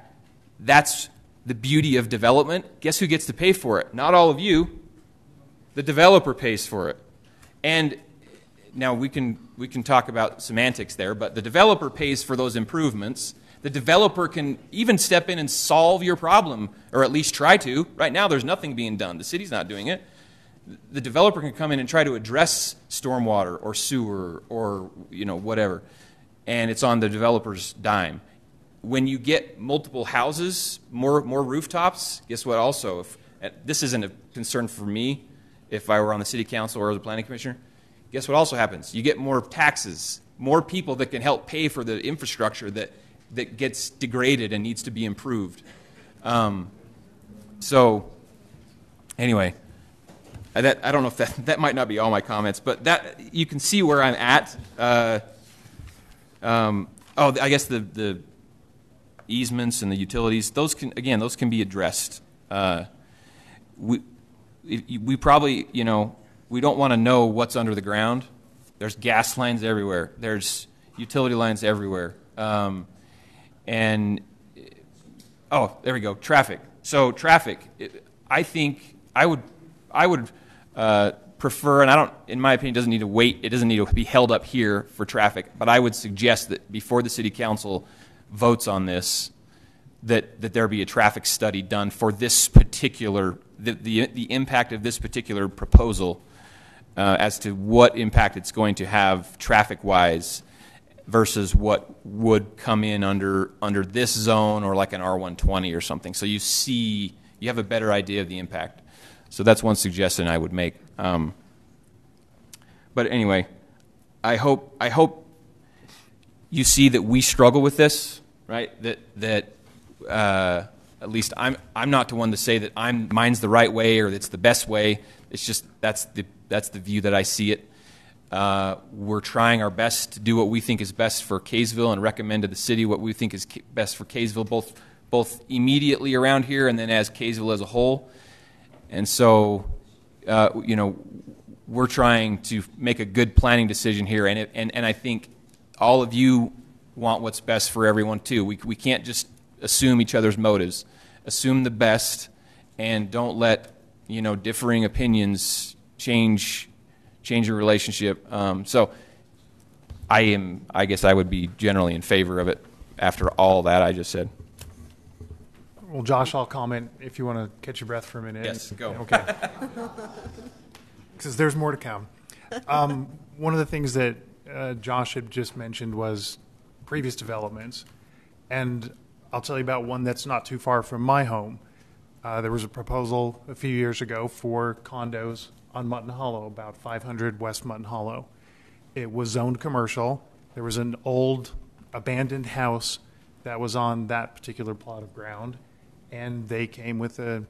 that's the beauty of development. Guess who gets to pay for it? Not all of you. The developer pays for it. And now we can talk about semantics there, but the developer pays for those improvements. The developer can even step in and solve your problem, or at least try to. Right now there's nothing being done. The city's not doing it. The developer can come in and try to address stormwater or sewer or whatever, and it's on the developer's dime. When you get multiple houses, more rooftops, guess what also? This isn't a concern for me if I were on the city council or the planning commissioner. Guess what also happens? You get more taxes, more people that can help pay for the infrastructure that gets degraded and needs to be improved. So anyway, I don't know if that might not be all my comments, but that you can see where I'm at. I guess the easements and the utilities, those can be addressed. We probably, we don't want to know what's under the ground. There's gas lines everywhere. There's utility lines everywhere. There we go. Traffic. So traffic, I think I would prefer, and in my opinion, doesn't need to wait. It doesn't need to be held up here for traffic. But I would suggest that before the city council votes on this, that there be a traffic study done for this particular, the impact of this particular proposal as to what impact it's going to have traffic-wise versus what would come in under this zone or like an R120 or something. So you have a better idea of the impact. So that's one suggestion I would make. But anyway, I hope you see that we struggle with this, right? That at least I'm not the one to say that mine's the right way or it's the best way. It's just that's the view that I see it. We're trying our best to do what we think is best for Kaysville and recommend to the city what we think is best for Kaysville, both immediately around here and then as Kaysville as a whole. And so, we're trying to make a good planning decision here, and I think all of you want what's best for everyone too. We can't just assume each other's motives. Assume the best, and don't let differing opinions change your relationship. So I guess I would be generally in favor of it after all that I just said. Well, Josh, I'll comment if you want to catch your breath for a minute. Yes, go. Okay. Because there's more to come. One of the things that Josh had just mentioned was previous developments. And I'll tell you about one that's not too far from my home. There was a proposal a few years ago for condos on Mutton Hollow, about 500 West Mutton Hollow. It was zoned commercial. There was an old abandoned house that was on that particular plot of ground, and they came with a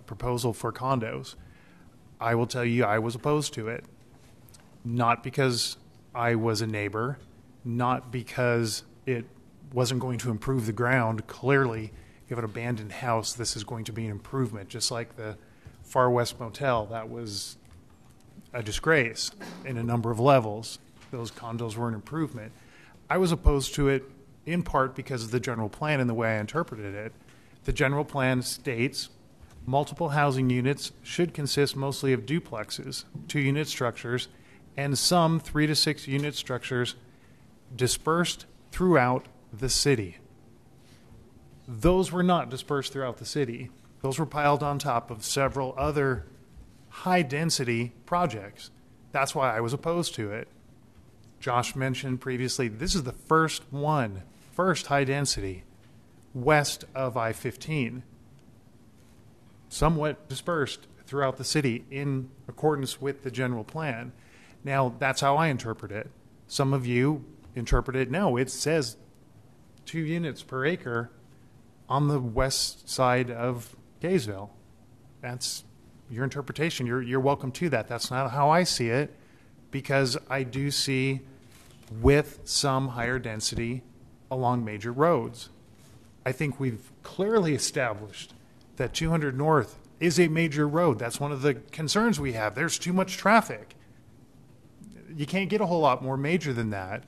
proposal for condos. I will tell you I was opposed to it, not because I was a neighbor, not because it wasn't going to improve the ground. Clearly, if you have an abandoned house, this is going to be an improvement, just like the Far West Motel. That was a disgrace in a number of levels. Those condos were an improvement. I was opposed to it in part because of the general plan and the way I interpreted it. The general plan states multiple housing units should consist mostly of duplexes, 2-unit structures, and some 3 to 6 unit structures dispersed throughout the city. Those were not dispersed throughout the city. Those were piled on top of several other high-density projects. That's why I was opposed to it. Josh mentioned previously, this is the first high-density west of I-15, somewhat dispersed throughout the city in accordance with the general plan. Now, that's how I interpret it. Some of you interpret it, no, it says 2 units per acre on the west side of Kaysville. That's your interpretation. You're welcome to that. That's not how I see it, because I do see with some higher density along major roads. I think we've clearly established that 200 North is a major road. That's one of the concerns we have. There's too much traffic. You can't get a whole lot more major than that.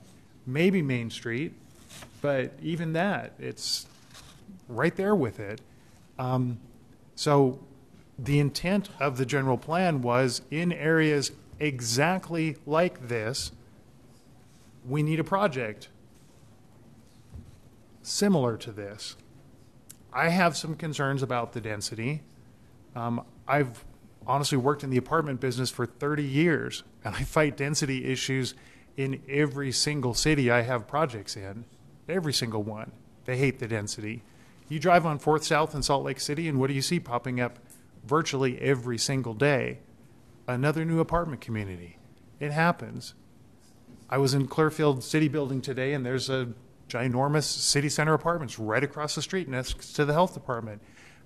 Maybe Main Street, but even that, it's right there with it. So the intent of the general plan was in areas exactly like this, we need a project similar to this. I have some concerns about the density. I've honestly worked in the apartment business for 30 years, and I fight density issues in every single city I have projects in, every single one. They hate the density. You drive on 4th South in Salt Lake City, and what do you see popping up virtually every single day? Another new apartment community. It happens. I was in Clearfield City Building today, and there's a ginormous city center apartments right across the street next to the health department.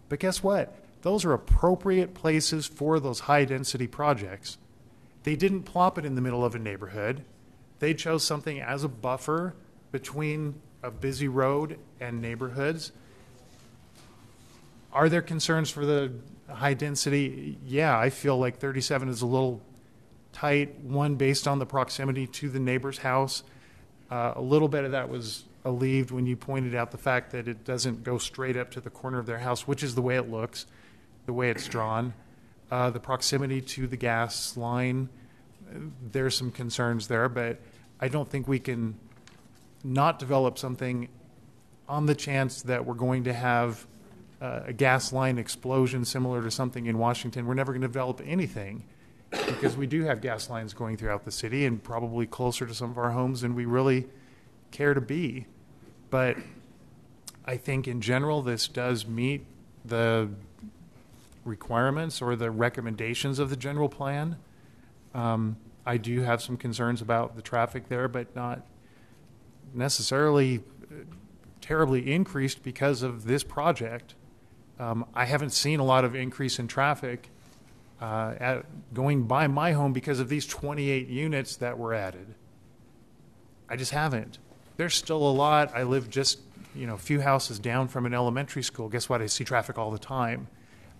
But guess what? Those are appropriate places for those high-density projects. They didn't plop it in the middle of a neighborhood. They chose something as a buffer between a busy road and neighborhoods. Are there concerns for the high density? Yeah, I feel like 37 is a little tight, one based on the proximity to the neighbor's house. A little bit of that was alleviated when you pointed out the fact that it doesn't go straight up to the corner of their house, which is the way it looks, the way it's drawn. The proximity to the gas line, there's some concerns there, but I don't think we can not develop something on the chance that we're going to have a gas line explosion similar to something in Washington. We're never going to develop anything because we do have gas lines going throughout the city and probably closer to some of our homes than we really care to be. But I think in general this does meet the requirements or the recommendations of the general plan. I do have some concerns about the traffic there, but not necessarily terribly increased because of this project. I haven't seen a lot of increase in traffic going by my home because of these 28 units that were added. I just haven't. There's still a lot. I live just a few houses down from an elementary school. Guess what? I see traffic all the time.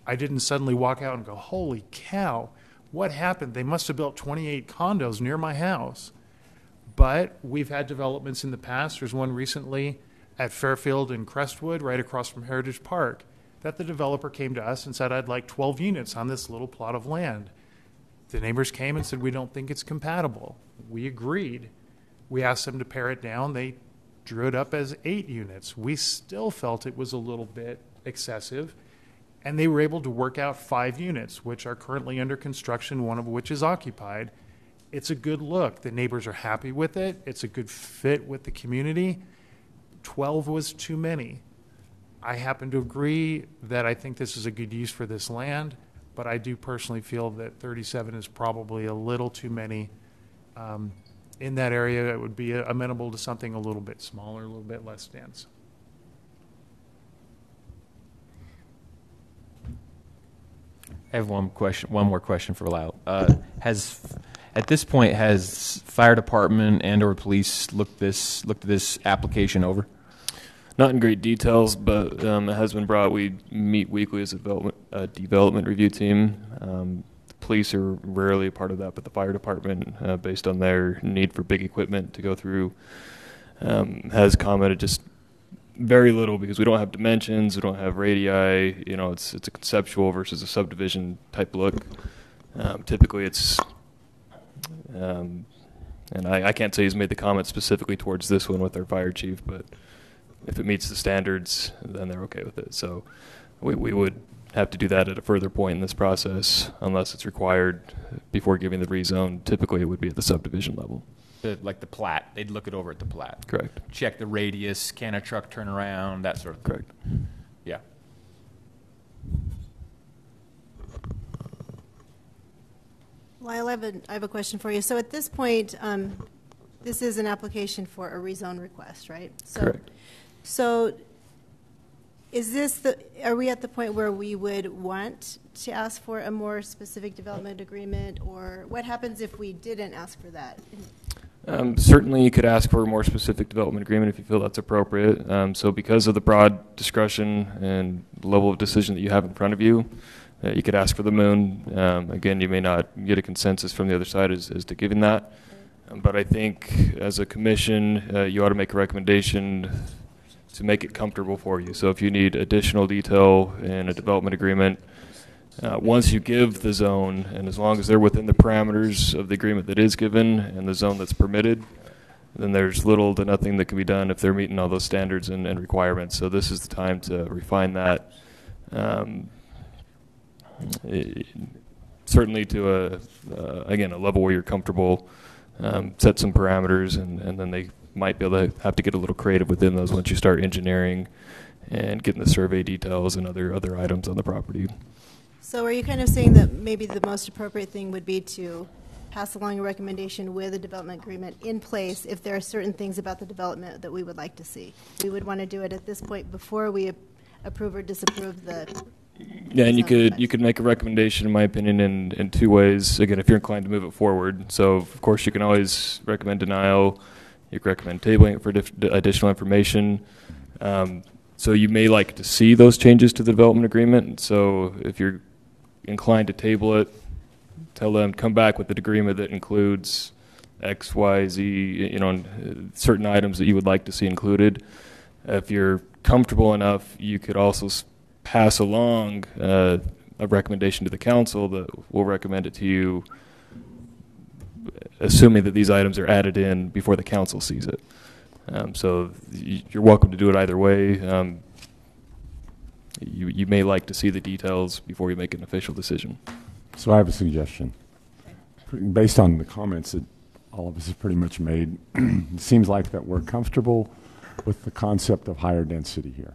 I didn't suddenly walk out and go, holy cow, what happened? They must have built 28 condos near my house. But we've had developments in the past. There's one recently at Fairfield and Crestwood, right across from Heritage Park, that the developer came to us and said, I'd like 12 units on this little plot of land. The neighbors came and said, we don't think it's compatible. We agreed. We asked them to pare it down. They drew it up as 8 units. We still felt it was a little bit excessive. And they were able to work out 5 units, which are currently under construction, one of which is occupied. It's a good look. The neighbors are happy with it. It's a good fit with the community. 12 was too many. I happen to agree that I think this is a good use for this land, but I do personally feel that 37 is probably a little too many. In that area, it would be amenable to something a little bit smaller, a little bit less dense. I have one more question for Lau. At this point, has fire department and/or police looked at this application over? Not in great details, but it has been brought. We meet weekly as a development review team. The police are rarely a part of that, but the fire department, based on their need for big equipment to go through, has commented just very little because we don't have dimensions, we don't have radii. It's a conceptual versus a subdivision type look. Typically, it's and I can't say he's made the comment specifically towards this one with our fire chief, but if it meets the standards, then they're okay with it. So we would have to do that at a further point in this process unless it's required before giving the rezone. Typically, it would be at the subdivision level. Like the plat. They'd look it over at the plat. Correct. Check the radius, can a truck turn around, that sort of thing. Correct. Yeah. Lyle, I have a question for you. So at this point, this is an application for a rezone request, right? Correct. So are we at the point where we would want to ask for a more specific development agreement, or what happens if we didn't ask for that? Certainly, you could ask for a more specific development agreement if you feel that's appropriate. So because of the broad discretion and level of decision that you have in front of you, you could ask for the moon. Again, you may not get a consensus from the other side as to giving that. But I think as a commission, you ought to make a recommendation to make it comfortable for you. So if you need additional detail in a development agreement, once you give the zone, and as long as they're within the parameters of the agreement that is given and the zone that's permitted, then there's little to nothing that can be done if they're meeting all those standards and requirements. So this is the time to refine that. Certainly to again, a level where you're comfortable, set some parameters, and then they might be able to have to get a little creative within those once you start engineering and getting the survey details and other items on the property. So are you kind of saying that maybe the most appropriate thing would be to pass along a recommendation with a development agreement in place if there are certain things about the development that we would like to see. We would want to do it at this point before we approve or disapprove the. Yeah, and you could make a recommendation, in my opinion, in two ways. Again, if you're inclined to move it forward. So, of course, you can always recommend denial. You can recommend tabling it for additional information. So you may like to see those changes to the development agreement. So if you're inclined to table it, tell them, come back with an agreement that includes X, Y, Z, certain items that you would like to see included. If you're comfortable enough, you could also pass along a recommendation to the council that will recommend it to you, assuming that these items are added in before the council sees it. So you're welcome to do it either way. You may like to see the details before you make an official decision. So I have a suggestion. Based on the comments that all of us have pretty much made, it seems like that we're comfortable with the concept of higher density here.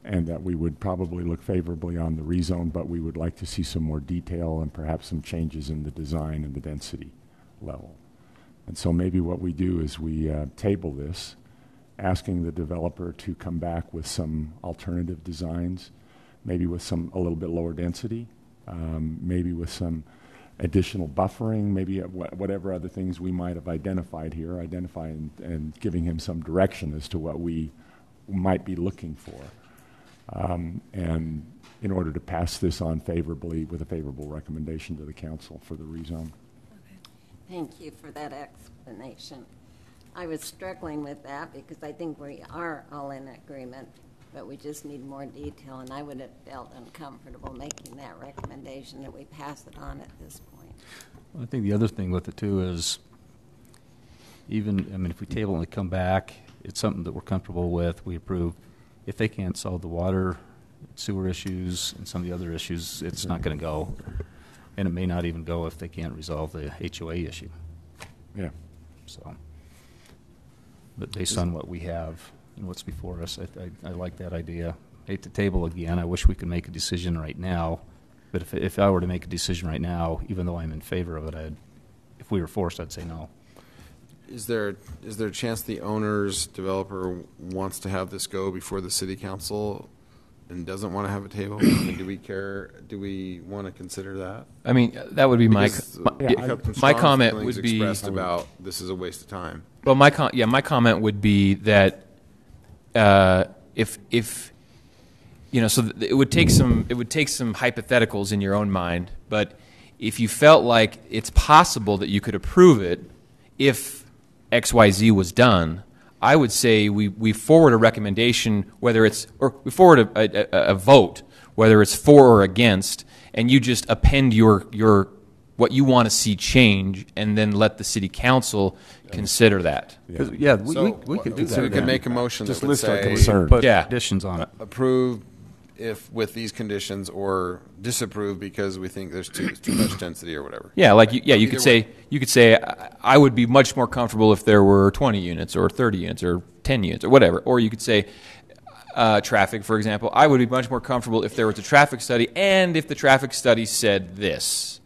And that we would probably look favorably on the rezone, but we would like to see some more detail and perhaps some changes in the design and the density level. And so maybe what we do is we table this, asking the developer to come back with some alternative designs, maybe with a little bit lower density, maybe with some additional buffering, maybe whatever other things we might have identified here, and giving him some direction as to what we might be looking for. And in order to pass this on favorably with a favorable recommendation to the council for the rezone. Thank you for that explanation. I was struggling with that because I think we are all in agreement, but we just need more detail, and I would have felt uncomfortable making that recommendation that we pass it on at this point. I think the other thing with it, too, is if we table and we come back, it's something that we're comfortable with, we approve. If they can't solve the water, sewer issues, and some of the other issues, it's not going to go. And it may not even go if they can't resolve the HOA issue. Yeah. So, but based on what we have and what's before us, I like that idea. I hate to table again. I wish we could make a decision right now. But if I were to make a decision right now, even though I'm in favor of it, if we were forced, I'd say no. Is there a chance the owner's developer wants to have this go before the city council and doesn't want to have a table? I mean, do we care? Do we want to consider that? I mean, that would be my comment would be expressed about this is a waste of time. Well, my comment would be that if so it would take some hypotheticals in your own mind, but if you felt like it's possible that you could approve it if XYZ was done, I would say we forward a recommendation, we forward a vote, whether it's for or against, and you just append your what you want to see change, and then let the city council consider that. We could do that. So we could make a motion just that would list our say, concerns. Put conditions on it. Approve if with these conditions, or disapprove because we think there's too much density or whatever. Yeah, you could say I would be much more comfortable if there were 20 units or 30 units or 10 units or whatever. Or you could say traffic, for example. I would be much more comfortable if there was a traffic study, and if the traffic study said this,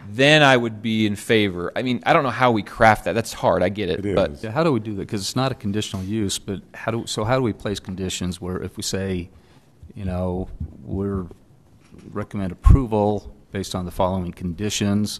then I would be in favor. I mean, I don't know how we craft that. That's hard. I get it. But how do we do that? Because it's not a conditional use, but how do we place conditions where if we say, we're recommend approval based on the following conditions.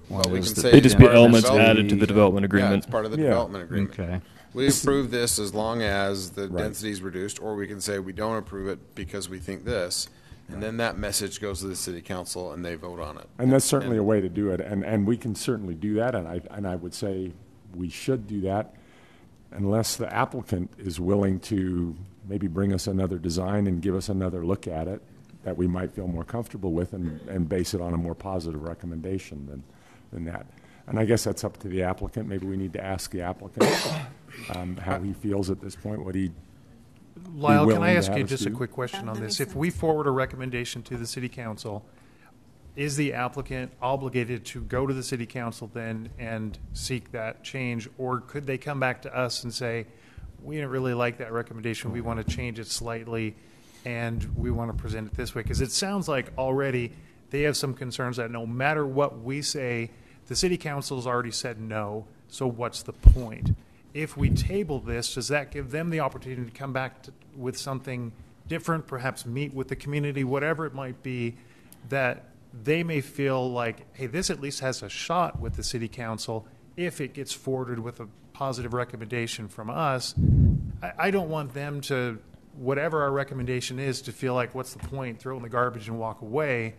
Well, we can say they just be elements added to the development agreement. Yeah, it's part of the development agreement. Okay. We approve this as long as the density is reduced, or we can say we don't approve it because we think this, and then that message goes to the city council and they vote on it. And that's certainly a way to do it, and we can certainly do that, and I would say we should do that unless the applicant is willing to maybe bring us another design and give us another look at it that we might feel more comfortable with and base it on a more positive recommendation than that. And I guess that's up to the applicant. Maybe we need to ask the applicant how he feels at this point, what he'd Lyle, be can I willing ask to you have us just a do. quick question on this? If we forward a recommendation to the city council, is the applicant obligated to go to the city council then and seek that change, or could they come back to us and say, we didn't really like that recommendation, we want to change it slightly, and we want to present it this way? Because it sounds like already they have some concerns that no matter what we say, the city council's already said no, so what's the point? If we table this, does that give them the opportunity to come back with something different, perhaps meet with the community, whatever it might be, that they may feel like, hey, this at least has a shot with the city council if it gets forwarded with a positive recommendation from us. I don't want them to, whatever our recommendation is, to feel like, what's the point, throw it in the garbage and walk away.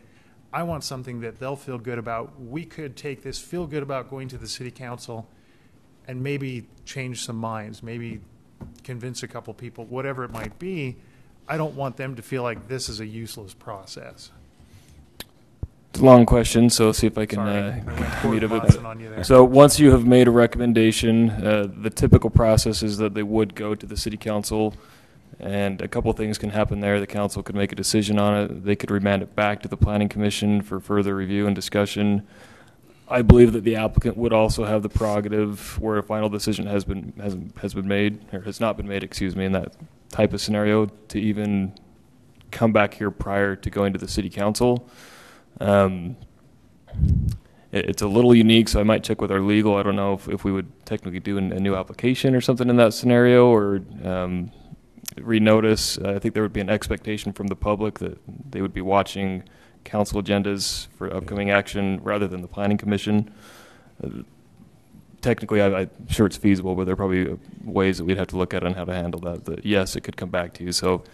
I want something that they'll feel good about. We could take this, feel good about going to the city council, and maybe change some minds, maybe convince a couple people, whatever it might be. I don't want them to feel like this is a useless process. It's a long question, so see if I can meet of it. So once you have made a recommendation, the typical process is that they would go to the city council, and a couple things can happen there. The council could make a decision on it. They could remand it back to the planning commission for further review and discussion. I believe that the applicant would also have the prerogative where a final decision has been made, or has not been made, excuse me, in that type of scenario, to even come back here prior to going to the city council. It's a little unique, so I might check with our legal. I don't know if we would technically do a new application or something in that scenario, or renotice. I think there would be an expectation from the public that they would be watching council agendas for upcoming action rather than the planning commission. Technically, I'm sure it's feasible, but there are probably ways that we'd have to look at on how to handle that. Yes, it could come back to you. So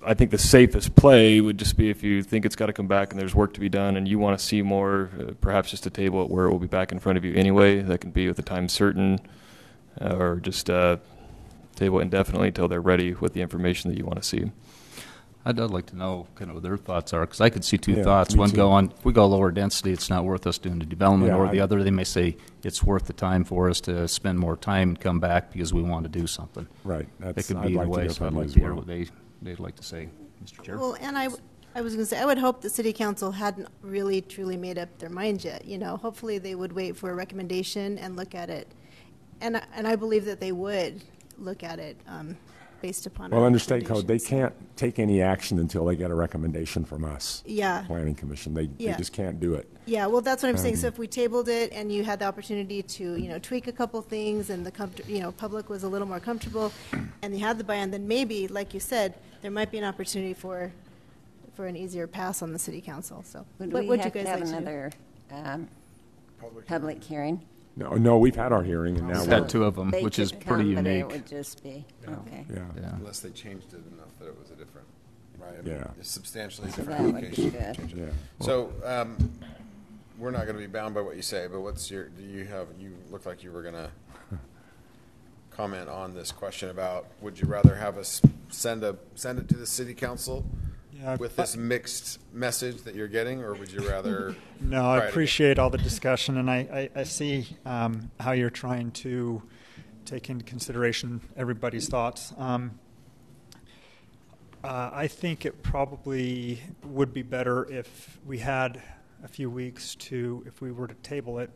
I think the safest play would just be if you think it's got to come back and there's work to be done and you want to see more, perhaps just to table it where it will be back in front of you anyway. That can be with a time certain, or just table indefinitely until they're ready with the information that you want to see. I'd like to know kind of what their thoughts are, because I could see two thoughts. One, if we go lower density, it's not worth us doing the development, or the other, they may say it's worth the time for us to spend more time and come back because we want to do something. Right. It could be either way, so I'd like to hear what they'd like to say. Mr. Chair? Well, and I was going to say, I would hope the city council hadn't really truly made up their mind yet. Hopefully they would wait for a recommendation and look at it. And I believe that they would look at it based upon. Well, under state code, they can't take any action until they get a recommendation from us. Yeah. Planning commission, they just can't do it. Yeah, well, that's what I'm saying. So if we tabled it and you had the opportunity to, tweak a couple things, and the public was a little more comfortable, and they had the buy-in, then maybe, like you said, there might be an opportunity for an easier pass on the city council. So, what would you guys like to have another public hearing? No, we've had our hearing, and now we've had two of them, which is pretty unique. It would just be okay. Yeah. Unless they changed it enough that it was a different, right? I mean, it's substantially So different that would be application. good. So we're not going to be bound by what you say, but what's your? You look like you were going to comment on this question about, would you rather have us send it to the city council with this mixed message that you're getting, or would you rather? No, I appreciate all the discussion, and I see how you're trying to take into consideration everybody's thoughts. I think it probably would be better if we had a few weeks if we were to table it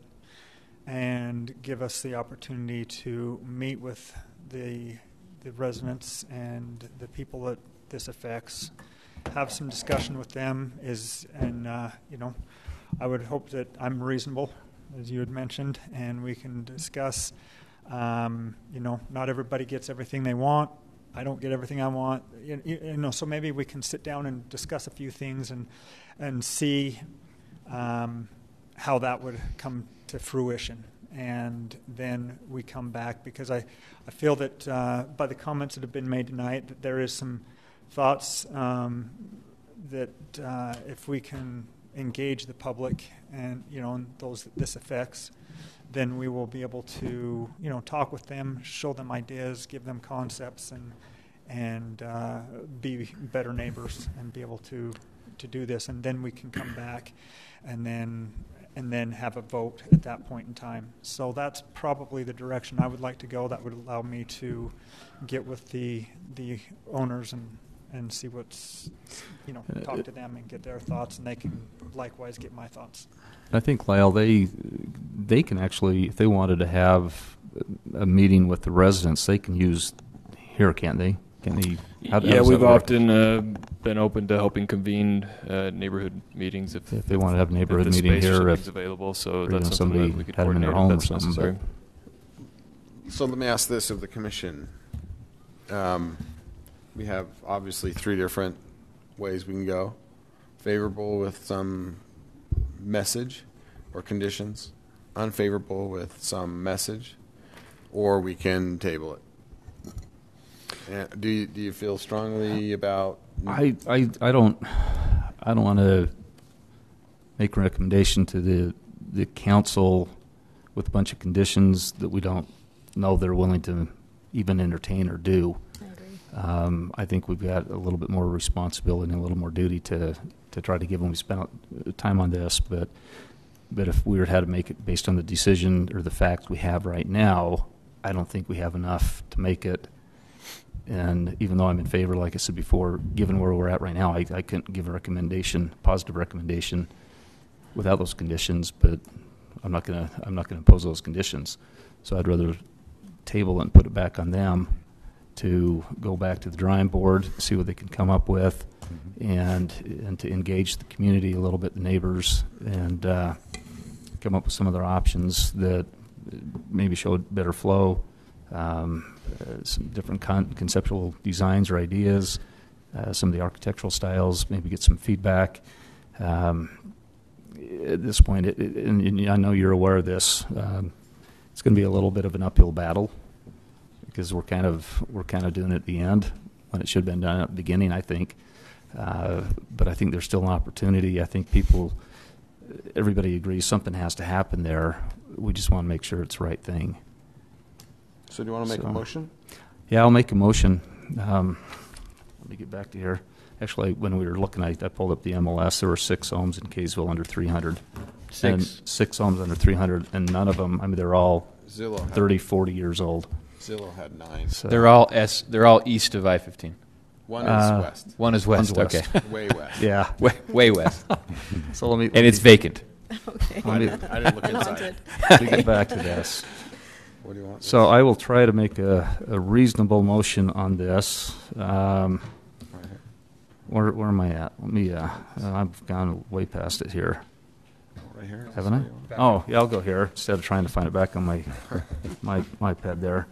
and give us the opportunity to meet with the residents and the people that this affects, have some discussion with them, I would hope that I'm reasonable, as you had mentioned, and we can discuss. Not everybody gets everything they want. I don't get everything I want. So maybe we can sit down and discuss a few things and see how that would come to fruition. And then we come back, because I feel that by the comments that have been made tonight, that there is some thoughts that if we can engage the public and those this affects, then we will be able to talk with them, show them ideas, give them concepts, and be better neighbors and be able to do this. And then we can come back and then have a vote at that point in time. So that's probably the direction I would like to go. That would allow me to get with the owners and see what's, talk to them and get their thoughts, and they can likewise get my thoughts. I think, Lyle, they can actually, if they wanted to have a meeting with the residents, they can use here, can't they? We've often been open to helping convene neighborhood meetings if they want to have a neighborhood if the meeting space here, is available. So that's something somebody that we could had them in coordinate their home if or that's something. necessary. So let me ask this of the commission. We have obviously 3 different ways we can go. Favorable with some message or conditions, unfavorable with some message, or we can table it. Do you feel strongly about? I don't want to make a recommendation to the council with a bunch of conditions that we don't know they're willing to even entertain or do. I think we've got a little bit more responsibility and a little more duty to try to give them. We spent time on this, but if we were had to make it based on the decision or the facts we have right now, I don't think we have enough to make it. And even though I'm in favor, like I said before, given where we're at right now, I couldn't give a positive recommendation, without those conditions. But I'm not gonna impose those conditions. So I'd rather table it and put it back on them to go back to the drawing board, see what they can come up with, and to engage the community a little bit, the neighbors, and come up with some other options that maybe show better flow, some different conceptual designs or ideas, some of the architectural styles, maybe get some feedback. At this point, and I know you're aware of this, it's going to be a little bit of an uphill battle because we're kind of doing it at the end when it should have been done at the beginning, I think. But I think there's still an opportunity. I think everybody agrees something has to happen there. We just want to make sure it's the right thing. So do you want to make a motion? Yeah, I'll make a motion. Let me get back to here. Actually, when we were looking, I pulled up the MLS. There were 6 homes in Kaysville under 300. 6? And 6 homes under 300, and none of them, they're all 30, 40 years old. Zillow had 9. So They're all east of I-15. One is west. One is west. One's Okay. west. Way west. Yeah. Way west. So let me. And it's vacant. Okay. I didn't look inside. Let me get back to this. What do you want? So I will try to make a reasonable motion on this. Where am I at? Let me. I've gone way past it here. Right here. Haven't I? Oh, yeah. I'll go here instead of trying to find it back on my iPad there.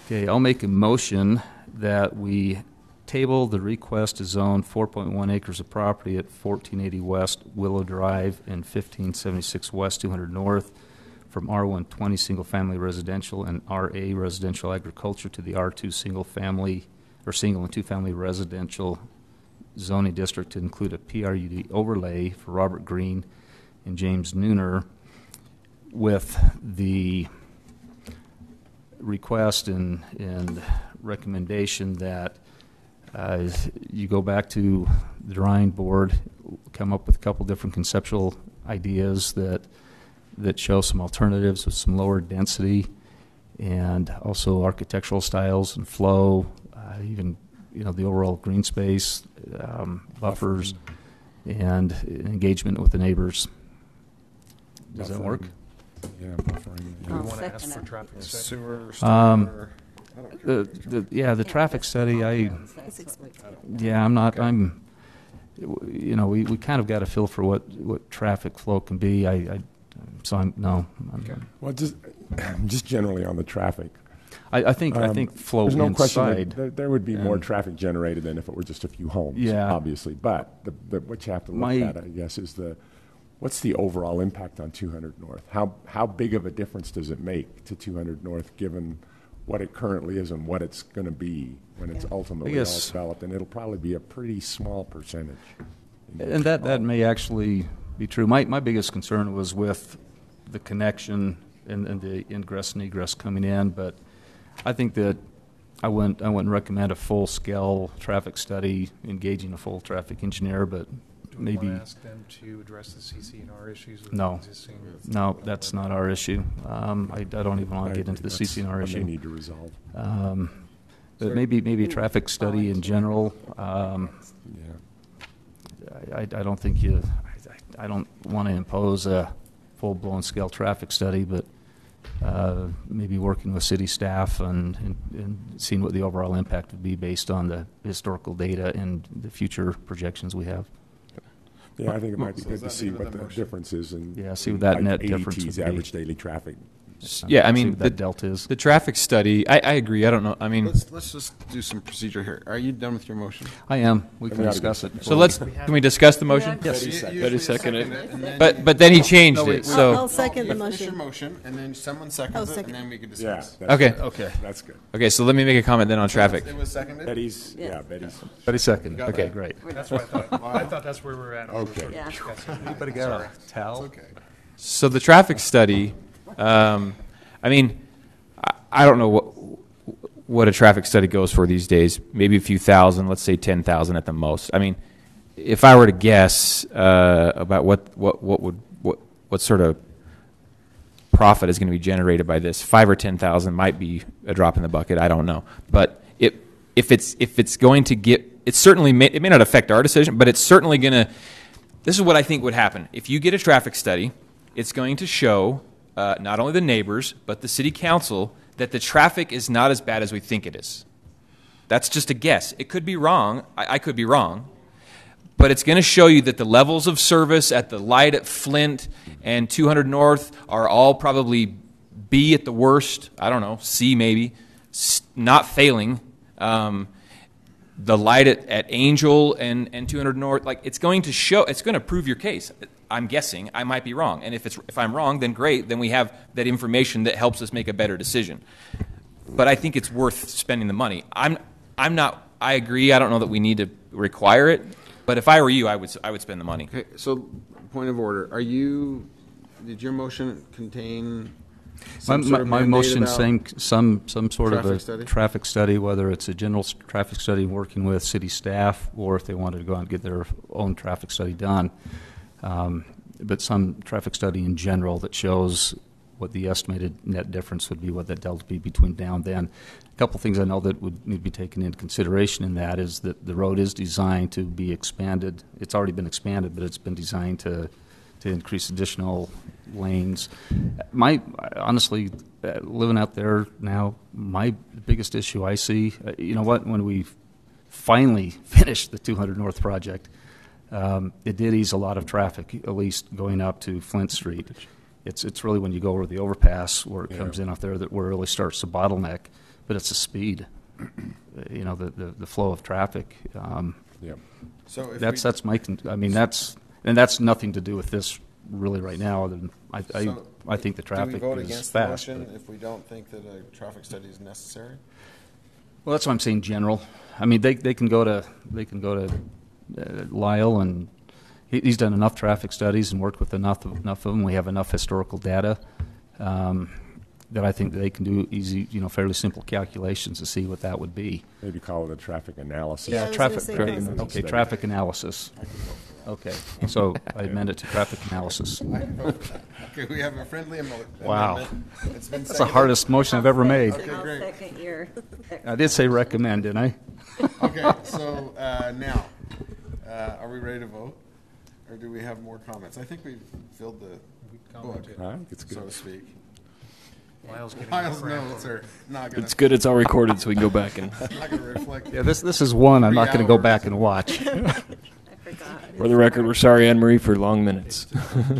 Okay, I'll make a motion that we table the request to zone 4.1 acres of property at 1480 West Willow Drive and 1576 West 200 North from R120 single-family residential and RA residential agriculture to the R2 single-family or single and two-family residential zoning district to include a PRUD overlay for Robert Green and James Nooner, with the request and recommendation that you go back to the drawing board, come up with a couple different conceptual ideas that show some alternatives with some lower density and also architectural styles and flow, even the overall green space, buffers, and engagement with the neighbors. Does that work? Yeah, buffering. Do we want to ask for traffic study? Sewer. The traffic study. We kind of got a feel for what traffic flow can be. Well, just generally on the traffic. I think flow there's no inside. Question there would be more traffic generated than if it were just a few homes. Yeah. Obviously, but what you have to look at, I guess, is what's the overall impact on 200 North? How big of a difference does it make to 200 North, given what it currently is and what it's going to be when it's ultimately all developed? And it'll probably be a pretty small percentage. And that may actually be true. My biggest concern was with the connection and the ingress and egress coming in, but I think that I wouldn't recommend a full-scale traffic study engaging a full traffic engineer, but maybe. Do we want to ask them to address the CC&R issues with No, existing? no, that's not our issue. I don't even want to get into the CC&R issue. They need to resolve. But maybe a traffic study in general. I don't think I don't want to impose a full-blown scale traffic study, but maybe working with city staff and seeing what the overall impact would be based on the historical data and the future projections we have. Yeah, I think it might be good to see what the difference is in see what that net difference ADT's would be. average daily traffic. Yeah, I mean, what that delta is. The traffic study, I agree. I don't know. I mean, let's just do some procedure here. Are you done with your motion? I am. We can discuss it. So can we discuss the motion? Yes. Betty seconded it. But then he changed it. So I'll second the Finish your motion. motion, and then someone seconds it, and then we can discuss. Yeah, okay. That's good. Okay, so let me make a comment then on traffic. It was seconded? Betty's second. Okay, great. That's what I thought. I thought that's where we're at. Okay. Yeah. Anybody got a towel? Okay. So the traffic study, I mean, I don't know what a traffic study goes for these days. Maybe a few thousand, let's say 10,000 at the most. I mean, if I were to guess about what sort of profit is going to be generated by this, 5,000 or 10,000 might be a drop in the bucket. I don't know, but if it's going to get, it certainly it may not affect our decision, but it's certainly going to. This is what I think would happen if you get a traffic study. It's going to show not only the neighbors but the city council that the traffic is not as bad as we think it is. That's just a guess. It could be wrong. I could be wrong. But it's going to show you that the levels of service at the light at Flint and 200 North are all probably B at the worst. I don't know, C maybe. Not failing. The light at Angel and 200 North, like it's going to prove your case. I'm guessing. I might be wrong. And if I'm wrong, then great. Then we have that information that helps us make a better decision. But I think it's worth spending the money. I agree. I don't know that we need to require it. But if I were you, I would spend the money. Okay, so point of order. Did your motion contain my motion saying some sort of a study? traffic study, whether it's a general traffic study working with city staff or if they wanted to go out and get their own traffic study done. But some traffic study in general that shows what the estimated net difference would be, what that delta would be between now and then. A couple things I know that would need to be taken into consideration in that is that the road is designed to be expanded. It's already been expanded, but it's been designed to increase additional lanes. Honestly, living out there now, my biggest issue I see, when we finally finished the 200 North project, it did ease a lot of traffic, at least going up to Flint Street. It's really when you go over the overpass where it comes in up there where it really starts to bottleneck. But it's the speed, the flow of traffic. So that's that's nothing to do with this really right now. Other than I think the traffic do we vote is against fast. the motion if we don't think that a traffic study is necessary? Well, that's what I'm saying. General. I mean, they can go to Lyle, and he's done enough traffic studies and worked with enough of them. We have enough historical data that I think they can do easy, fairly simple calculations to see what that would be. Maybe call it a traffic analysis. Yeah, traffic analysis. Okay, so I amend it to traffic analysis. Okay, we have a friendly amendment. Wow. It's been That's the hardest motion I've ever made. Okay, great. Second year. I did say recommend, didn't I? Okay, so now, are we ready to vote? Or do we have more comments? I think we've filled the book, I think it's good. so to speak. Lyle's getting notes are not going to... It's good it's all recorded so we can go back and... not going to reflect... Yeah, this is one I'm not going to go back and watch. For the record, we're sorry, Anne Marie, for long minutes.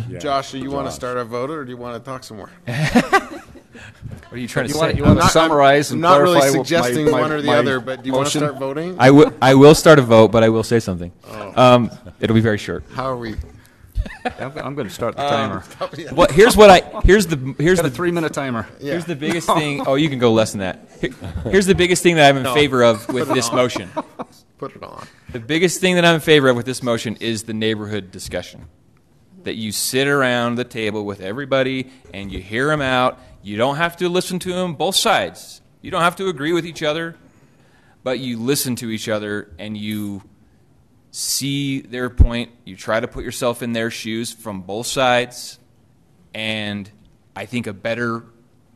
Yeah. Josh, do you want to start a vote or do you want to talk some more? What are you trying to say? You want to summarize I'm and not really clarify suggesting one or the my other, but do you want to motion? start voting? I will start a vote, but I will say something. It'll be very short. How are we? I'm going to start the timer. Well, here's the 3-minute timer. Yeah. Here's the biggest thing. Oh, you can go less than that. Here's the biggest thing that I'm in favor of with this motion. Put it on. The biggest thing that I'm in favor of with this motion is the neighborhood discussion. That you sit around the table with everybody and you hear them out. You don't have to listen to them, both sides. You don't have to agree with each other, but you listen to each other and you see their point. You try to put yourself in their shoes from both sides, and I think a better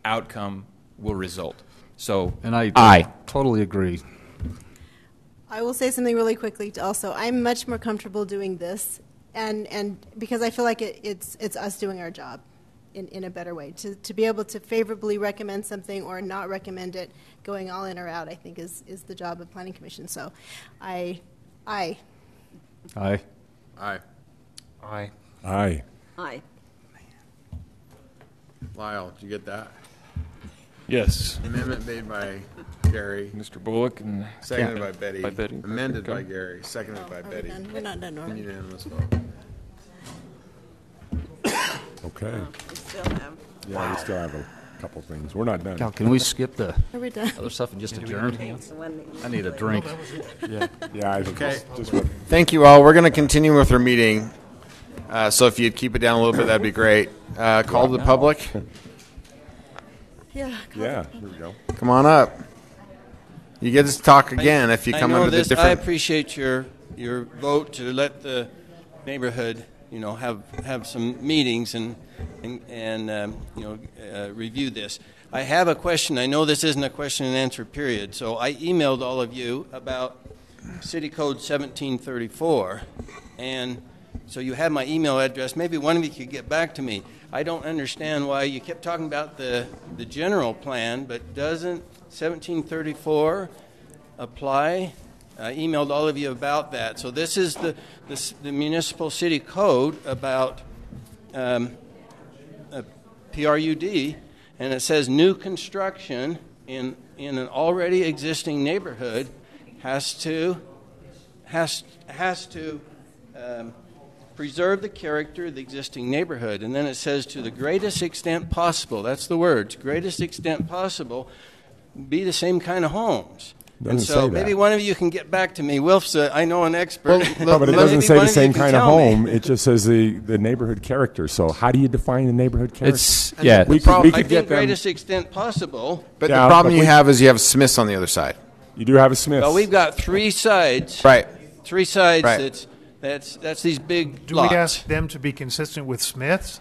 outcome will result. So, And I totally agree. I will say something really quickly also. I'm much more comfortable doing this, and because I feel like it's us doing our job. in a better way. To be able to favorably recommend something or not recommend it, going all in or out, I think is the job of Planning Commission. So, Aye. Aye. Aye. Aye. Aye. Aye. Lyle, did you get that? Yes. Amendment made by Gary. Mr. Bullock and Seconded by Betty. By Betty. Amended Okay. by Gary. Seconded by Betty. Done? We're not done, Norman. Unanimous vote. Okay. We still have. Yeah, we still have a couple things. We're not done. Cal, can we skip the Are we done? other stuff and just Take adjourn? the one that you I need a did. drink. Yeah, I think Okay. just what Thank you all. We're going to continue with our meeting. So if you'd keep it down a little bit, that'd be great. Call to the public. Yeah. Yeah, here we go. Come on up. You get to talk again if you come I know under the this. I different. appreciate your vote to let the neighborhood, have some meetings and review this. I have a question. I know this isn't a question and answer period, so I emailed all of you about City Code 1734, and so you have my email address. Maybe one of you could get back to me. I don't understand why you kept talking about the general plan, but doesn't 1734 apply? I emailed all of you about that. So this is the municipal city code about PRUD, and it says new construction in an already existing neighborhood has to preserve the character of the existing neighborhood. And then it says to the greatest extent possible, that's the words, greatest extent possible, be the same kind of homes. Doesn't And say so that. maybe one of you can get back to me. Wilf's, I know an expert. No, but it doesn't say the same kind of home. It just says the neighborhood character. So how do you define the neighborhood character? We I could think greatest extent possible. But Yeah, the problem but you we- have is you have Smiths on the other side. You do have a Smith. Well, we've got three sides. Right. Three sides. Right. That's these big Do lots. we ask them to be consistent with Smith's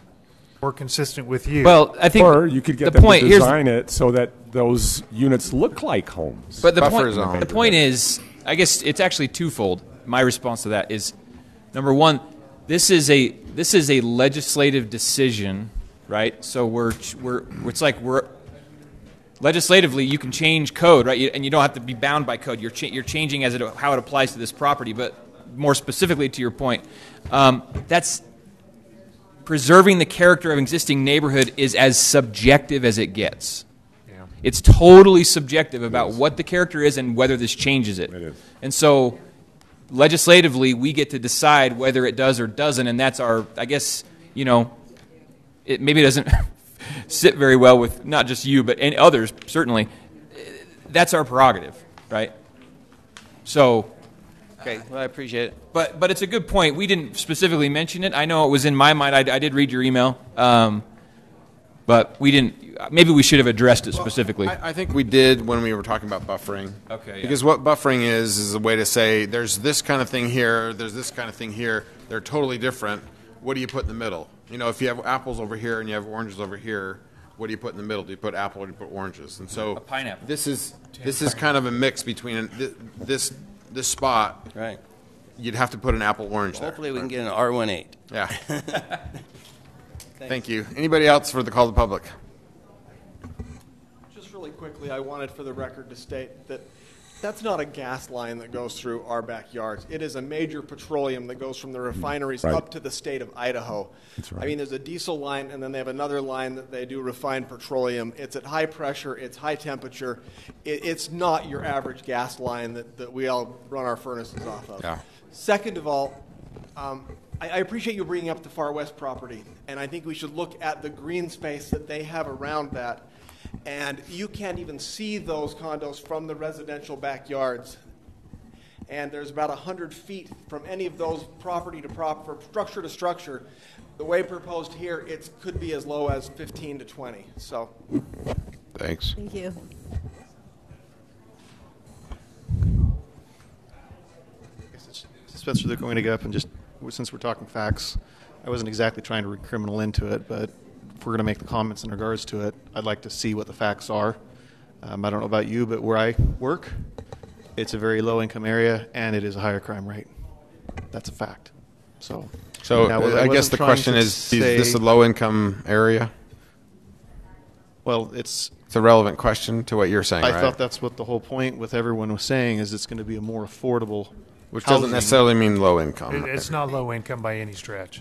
or consistent with you? Well, I think or you could get the them point to here's design it so that those units look like homes. But the Buffer zone. point is, I guess it's actually twofold. My response to that is, number one, this is a legislative decision, right? So it's like we're legislatively you can change code, right? And you don't have to be bound by code. You're changing how it applies to this property. But more specifically to your point, that's preserving the character of existing neighborhood is as subjective as it gets. It's totally subjective about what the character is and whether this changes it. It is. And so, legislatively, we get to decide whether it does or doesn't, and that's our, I guess, it maybe doesn't sit very well with not just you, but and others, certainly. That's our prerogative, right? So... Okay, well, I appreciate it. But it's a good point. We didn't specifically mention it. I know it was in my mind. I did read your email, but we didn't. Maybe we should have addressed it specifically. I think we did when we were talking about buffering. Okay, yeah. Because what buffering is a way to say there's this kind of thing here, there's this kind of thing here. They're totally different. What do you put in the middle? If you have apples over here and you have oranges over here, what do you put in the middle? Do you put apple or do you put oranges? And so A pineapple. This is kind of a mix between this spot. Right. You'd have to put an apple orange there. Hopefully we can get an R18. Yeah. Thank you. Anybody else for the call to the public? Just really quickly, I wanted for the record to state that that's not a gas line that goes through our backyards. It is a major petroleum that goes from the refineries Right. up to the state of Idaho. That's right. I mean, there's a diesel line, and then they have another line that they do refined petroleum. It's at high pressure. It's high temperature. It's not your average gas line that we all run our furnaces off of. Yeah. Second of all, I appreciate you bringing up the Far West property, and I think we should look at the green space that they have around that. And you can't even see those condos from the residential backyards. And there's about 100 feet from any of those property to structure to structure. The way proposed here, it could be as low as 15 to 20. So, Thanks. Thank you. Spencer, they're going to go up and just, since we're talking facts, I wasn't exactly trying to read criminal into it, but if we're going to make the comments in regards to it, I'd like to see what the facts are. I don't know about you, but where I work, it's a very low-income area, and it is a higher crime rate. That's a fact. So So now, I guess wasn't the trying question to is say- this a low-income area? Well, it's a relevant question to what you're saying, I right? thought that's what the whole point with everyone was saying, is it's going to be a more affordable Which housing. doesn't necessarily mean low income. It's not low income by any stretch.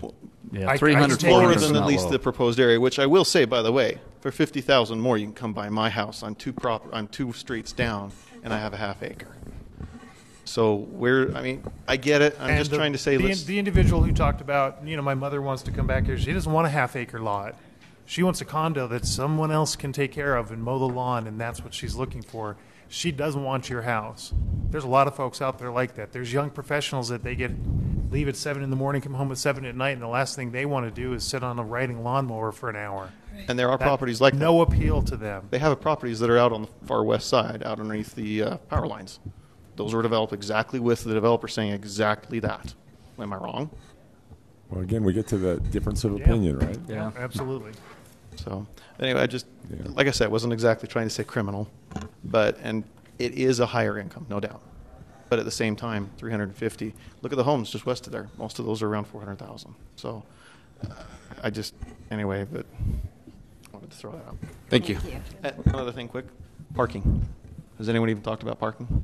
Yeah, It's lower than at least the proposed area, which I will say, by the way, for $50,000 more, you can come by my house. I'm two streets down, and I have a half acre. So I get it. I'm just trying to say, the individual who talked about, my mother wants to come back here. She doesn't want a half acre lot. She wants a condo that someone else can take care of and mow the lawn, and that's what she's looking for. She doesn't want your house. There's a lot of folks out there like that. There's young professionals that leave at 7 in the morning, come home at 7 at night, and the last thing they want to do is sit on a riding lawnmower for an hour. And there are properties like that. No appeal to them. They have properties that are out on the far west side, out underneath the power lines. Those were developed exactly with the developer saying exactly that. Am I wrong? Well, again, we get to the difference of opinion, right? Yeah, absolutely. So anyway, like I said, I wasn't exactly trying to say criminal, and it is a higher income, no doubt. But at the same time, 350. Look at the homes just west of there. Most of those are around 400,000. So anyway, but wanted to throw that out. Thank you. Another thing, quick, parking. Has anyone even talked about parking?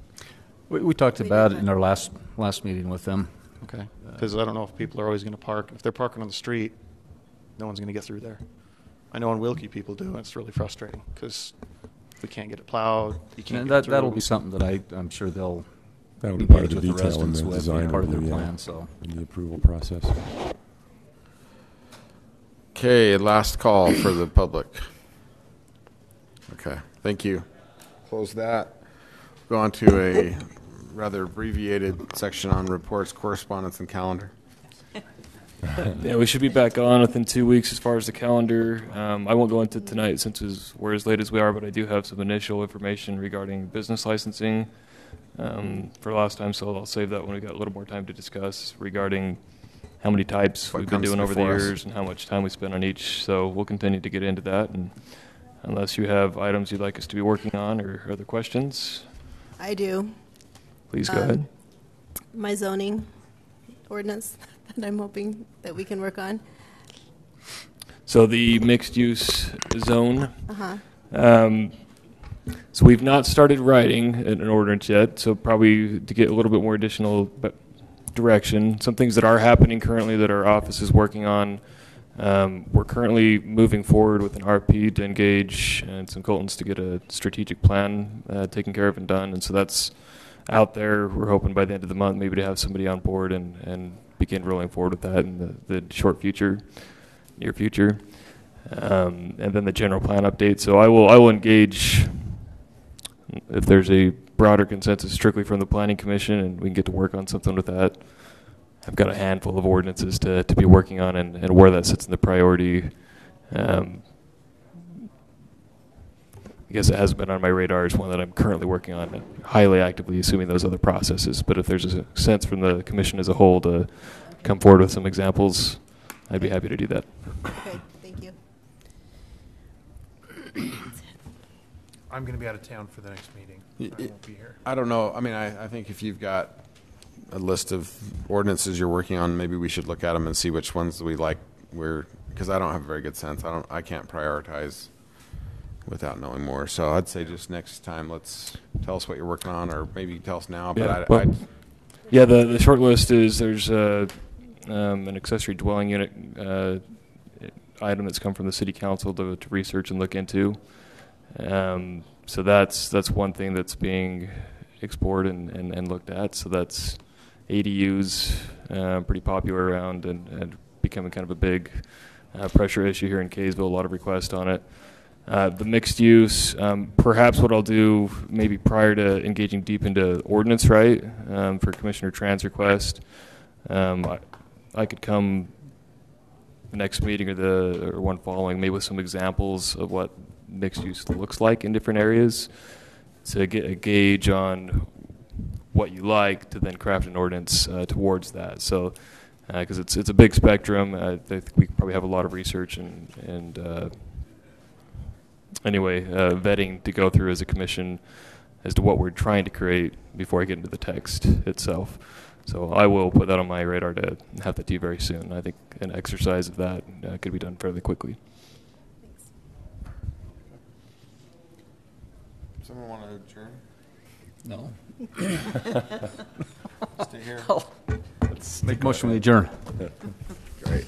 We talked about it in our last meeting with them. Okay, because I don't know if people are always going to park. If they're parking on the street, no one's going to get through there. I know on Wilkie people do, and it's really frustrating because we can't get it plowed. You can't And get through. that'll be something that I'm sure they'll That would be part of the engage with detail in residents the with, design part of their review, plan. So in the approval process. Okay, last call for the public. Okay, thank you. Close that. Go on to a rather abbreviated section on reports, correspondence, and calendar. Yeah, we should be back on within 2 weeks as far as the calendar. I won't go into tonight since we're as late as we are, but I do have some initial information regarding business licensing for last time, so I'll save that when we got a little more time to discuss regarding how many types we've been doing over the years and how much time we spend on each. So we'll continue to get into that, and unless you have items you'd like us to be working on or other questions. I do. Please go ahead. My zoning ordinance that I'm hoping that we can work on. So the mixed-use zone. Uh-huh. So we've not started writing an ordinance yet, so probably to get a little bit more additional direction. Some things that are happening currently that our office is working on. We're currently moving forward with an RP to engage and some consultants to get a strategic plan taken care of and done, and so that's out there. We're hoping by the end of the month maybe to have somebody on board and begin rolling forward with that in the short future, near future. And then the general plan update. So I will engage if there's a broader consensus strictly from the Planning Commission, and we can get to work on something with that. I've got a handful of ordinances to be working on, and where that sits in the priority. I guess it hasn't been on my radar. It's one that I'm currently working on, highly actively assuming those other processes. But if there's a sense from the Commission as a whole to come forward with some examples, I'd be happy to do that. Okay, thank you. I'm going to be out of town for the next meeting. I won't be here. I don't know. I mean, I think if you've got a list of ordinances you're working on, maybe we should look at them and see which ones we like. Because I don't have a very good sense. I can't prioritize without knowing more. So I'd say just next time, let's tell us what you're working on, or maybe tell us now. But the short list is there's an accessory dwelling unit item that's come from the City Council to research and look into. So that's one thing that's being explored and looked at. So that's ADUs, pretty popular around and becoming kind of a big pressure issue here in Kaysville. A lot of requests on it. The mixed use, perhaps what I'll do maybe prior to engaging deep into ordinance, right, for Commissioner Tran's request, I could come the next meeting or one following, maybe with some examples of what mixed use looks like in different areas to get a gauge on what you like to then craft an ordinance towards that. So, because it's a big spectrum, I think we probably have a lot of research and vetting to go through as a commission as to what we're trying to create before I get into the text itself. So I will put that on my radar to have that to you very soon. I think an exercise of that could be done fairly quickly. Someone want to adjourn? No. Stay here. Let's make motion to adjourn. Great.